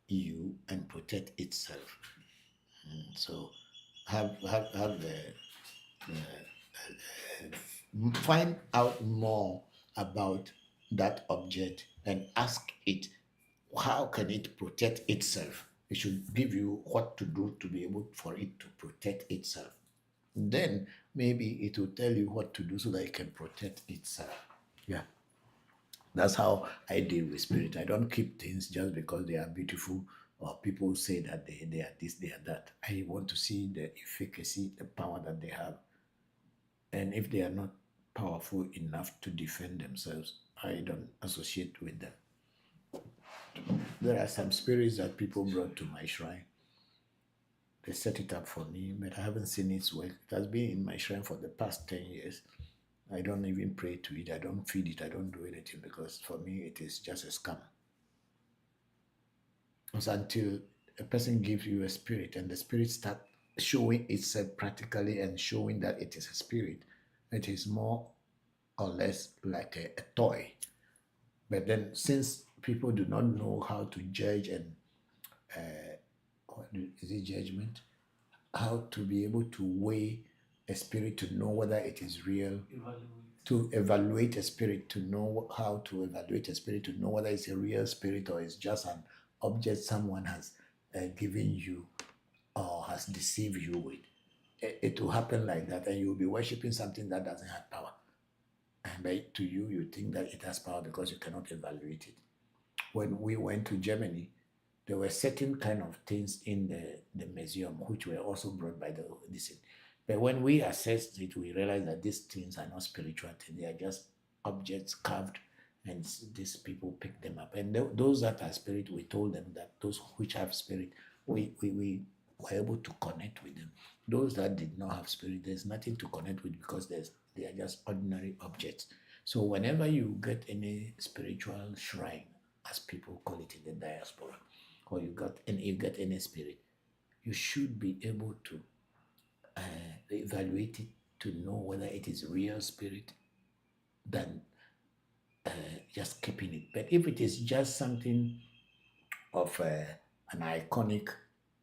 you and protect itself. So have find out more about that object and ask it how can it protect itself. It should give you what to do to be able for it to protect itself. Then maybe it will tell you what to do so that it can protect itself. Yeah. That's how I deal with spirit. I don't keep things just because they are beautiful or people say that they are this, they are that. I want to see the efficacy, the power that they have. And if they are not powerful enough to defend themselves, I don't associate with them. There are some spirits that people brought to my shrine. They set it up for me, but I haven't seen its work. It has been in my shrine for the past 10 years. I don't even pray to it. I don't feed it. I don't do anything because for me, it is just a scam. It's until a person gives you a spirit and the spirit starts showing itself practically and showing that it is a spirit, it is more or less like a toy. But then since people do not know how to judge and is it judgment? How to be able to weigh a spirit to know whether it is real, to evaluate a spirit, to know how to evaluate a spirit, to know whether it's a real spirit or it's just an object someone has given you or has deceived you with. It will happen like that, and you'll be worshiping something that doesn't have power. And to you, you think that it has power because you cannot evaluate it. When we went to Germany, there were certain kind of things in the museum which were also brought by this. But when we assessed it, we realized that these things are not spiritual things. They are just objects carved, and these people pick them up. And those that are spirit, we told them that those which have spirit, we were able to connect with them. Those that did not have spirit, there's nothing to connect with because they are just ordinary objects. So whenever you get any spiritual shrine, as people call it in the diaspora, or you get any spirit, you should be able to evaluate it to know whether it is real spirit than just keeping it. But if it is just something of an iconic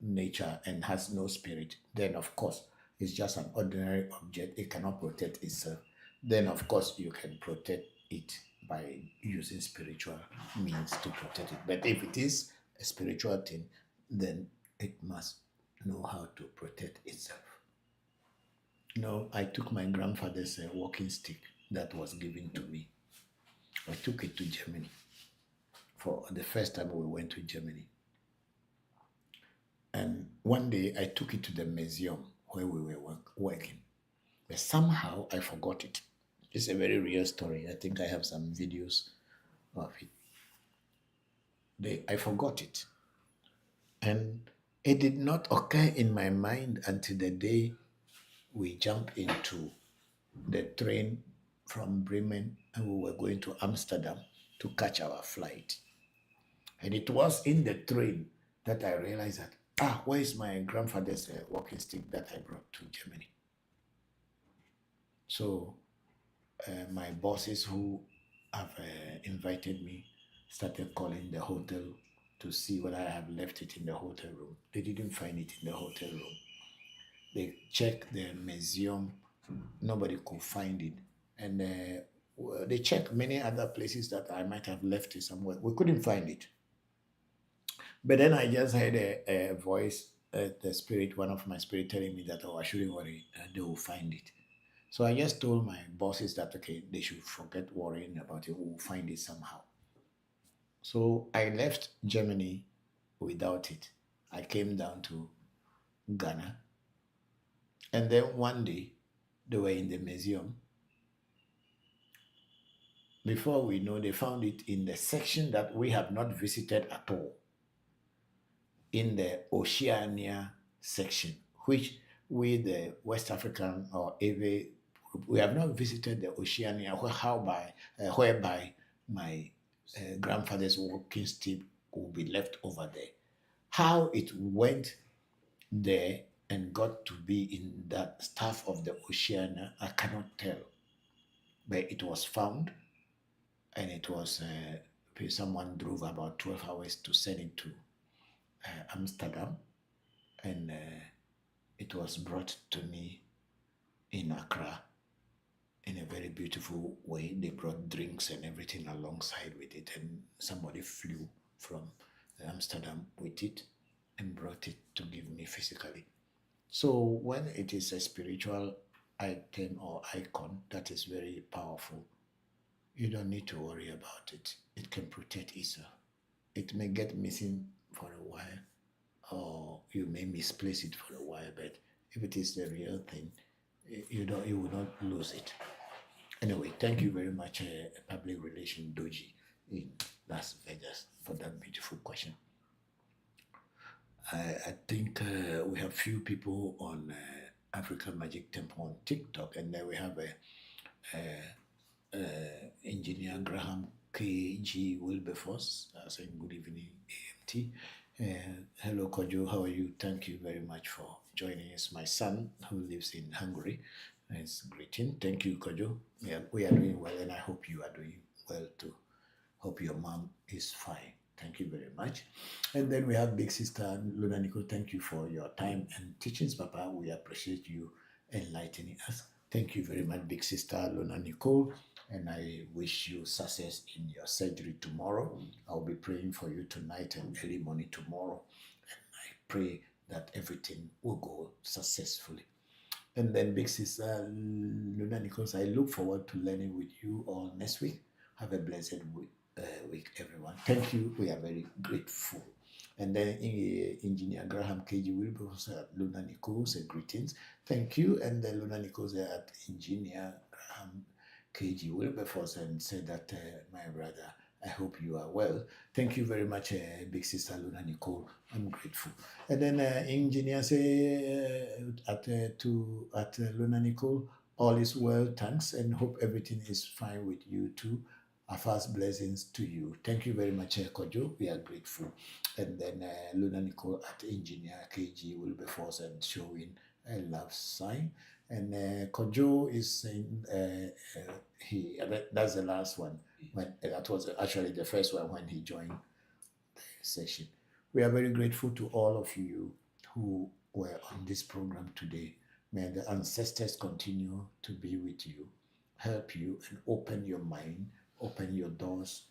nature and has no spirit, then of course it's just an ordinary object. It cannot protect itself. Then of course you can protect it by using spiritual means to protect it. But if it is a spiritual thing, then it must know how to protect itself. I took my grandfather's walking stick that was given to me. I took it to Germany for the first time we went to Germany. And one day I took it to the museum where we were working. But somehow I forgot it. It's a very real story. I think I have some videos of it. I forgot it. And it did not occur in my mind until the day we jumped into the train from Bremen and we were going to Amsterdam to catch our flight. And it was in the train that I realized that, where is my grandfather's walking stick that I brought to Germany? So my bosses who have invited me started calling the hotel to see whether I have left it in the hotel room. They didn't find it in the hotel room. They checked the museum, nobody could find it. And they checked many other places that I might have left it somewhere. We couldn't find it. But then I just heard a voice, the spirit, one of my spirit telling me that, I shouldn't worry, they will find it. So I just told my bosses that, okay, they should forget worrying about it. We'll find it somehow. So I left Germany without it. I came down to Ghana. And then one day, they were in the museum. Before we know, they found it in the section that we have not visited at all, in the Oceania section, which we, the West African or Ewe, we have not visited the Oceania, whereby my grandfather's walking stick will be left over there. How it went there and got to be in that staff of the Oceania, I cannot tell. But it was found, and it was someone drove about 12 hours to send it to Amsterdam, and it was brought to me in Accra. in a very beautiful way. They brought drinks and everything alongside with it, and somebody flew from Amsterdam with it and brought it to give me physically. So when it is a spiritual item or icon that is very powerful, you don't need to worry about it. It can protect itself. It may get missing for a while, or you may misplace it for a while, but if it is the real thing, you will not lose it. Anyway, thank you very much, Public Relation Doji in Las Vegas, for that beautiful question. I think we have few people on African Magic Temple on TikTok, and then we have Engineer Graham KG Wilberforce saying good evening, AMT. Hello, Kojo, how are you? Thank you very much for joining us. My son, who lives in Hungary, is greeting. Thank you, Kojo. We are doing well, and I hope you are doing well too. Hope your mom is fine. Thank you very much. And then we have Big Sister Luna Nicole. Thank you for your time and teachings, Papa. We appreciate you enlightening us. Thank you very much, Big Sister Luna Nicole. And I wish you success in your surgery tomorrow. I'll be praying for you tonight and early morning tomorrow. And I pray that everything will go successfully. And then Big Sister Luna Nichols, I look forward to learning with you all next week. Have a blessed week, everyone. Thank you. We are very grateful. And then Engineer Graham KG Wilberforce at Luna Nichols, greetings. Thank you. And then Luna Nichols at Engineer Graham KG Wilberforce and said that, my brother, I hope you are well. Thank you very much, Big Sister Luna Nicole. I'm grateful. And then engineer say at Luna Nicole, all is well, thanks, and hope everything is fine with you too. Our first blessings to you. Thank you very much, Kojo. We are grateful. And then Luna Nicole at Engineer KG Wilberforce and showing a love sign. And Kojo is saying that's the last one. That was actually the first one when he joined the session. We are very grateful to all of you who were on this program today. May the ancestors continue to be with you, help you, and open your mind, open your doors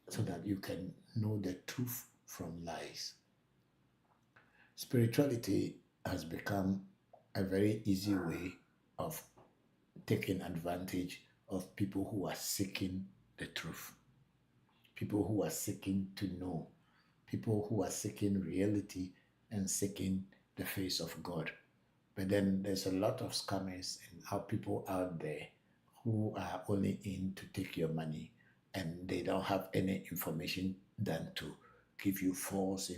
so that you can know the truth from lies. Spirituality has become a very easy way of taking advantage of people who are seeking the truth, people who are seeking to know, people who are seeking reality and seeking the face of God. But then there's a lot of scammers and our people out there who are only in to take your money, and they don't have any information than to give you false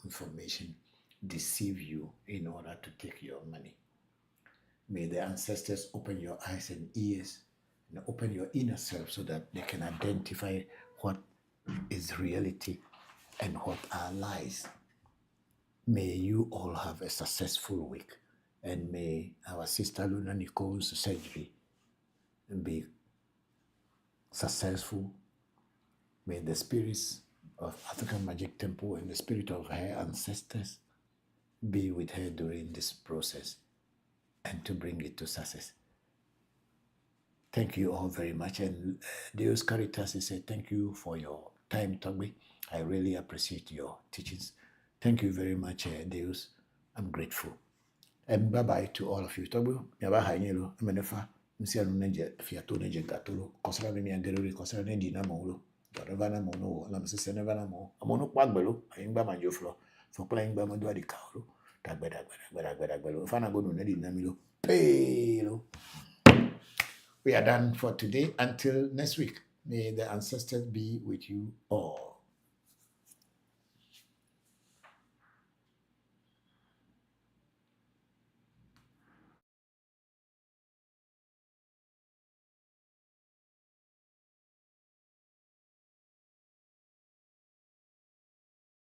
information, deceive you in order to take your money. May the ancestors open your eyes and ears and open your inner self so that they can identify what is reality and what are lies. May you all have a successful week, and may our sister Luna Nicole's surgery be successful. May the spirits of African Magic Temple and the spirit of her ancestors be with her during this process and to bring it to success. Thank you all very much. And Deus Caritas said, thank you for your time, Togbe. I really appreciate your teachings. Thank you very much, Deus. I'm grateful. And bye-bye to all of you. Togbe, yaba hainelo, amenefa, msia nuneje, fiato neje gatolo, kosra mi anderori, kosra ne dina molo, dorevana mono, la msese nevana mo, amono kwagbelo, ayimba manjoflo, fokla yimba madwa di kaolo, tagbeda, fana go nune dina milo, pelo. We are done for today. Until next week, may the ancestors be with you all.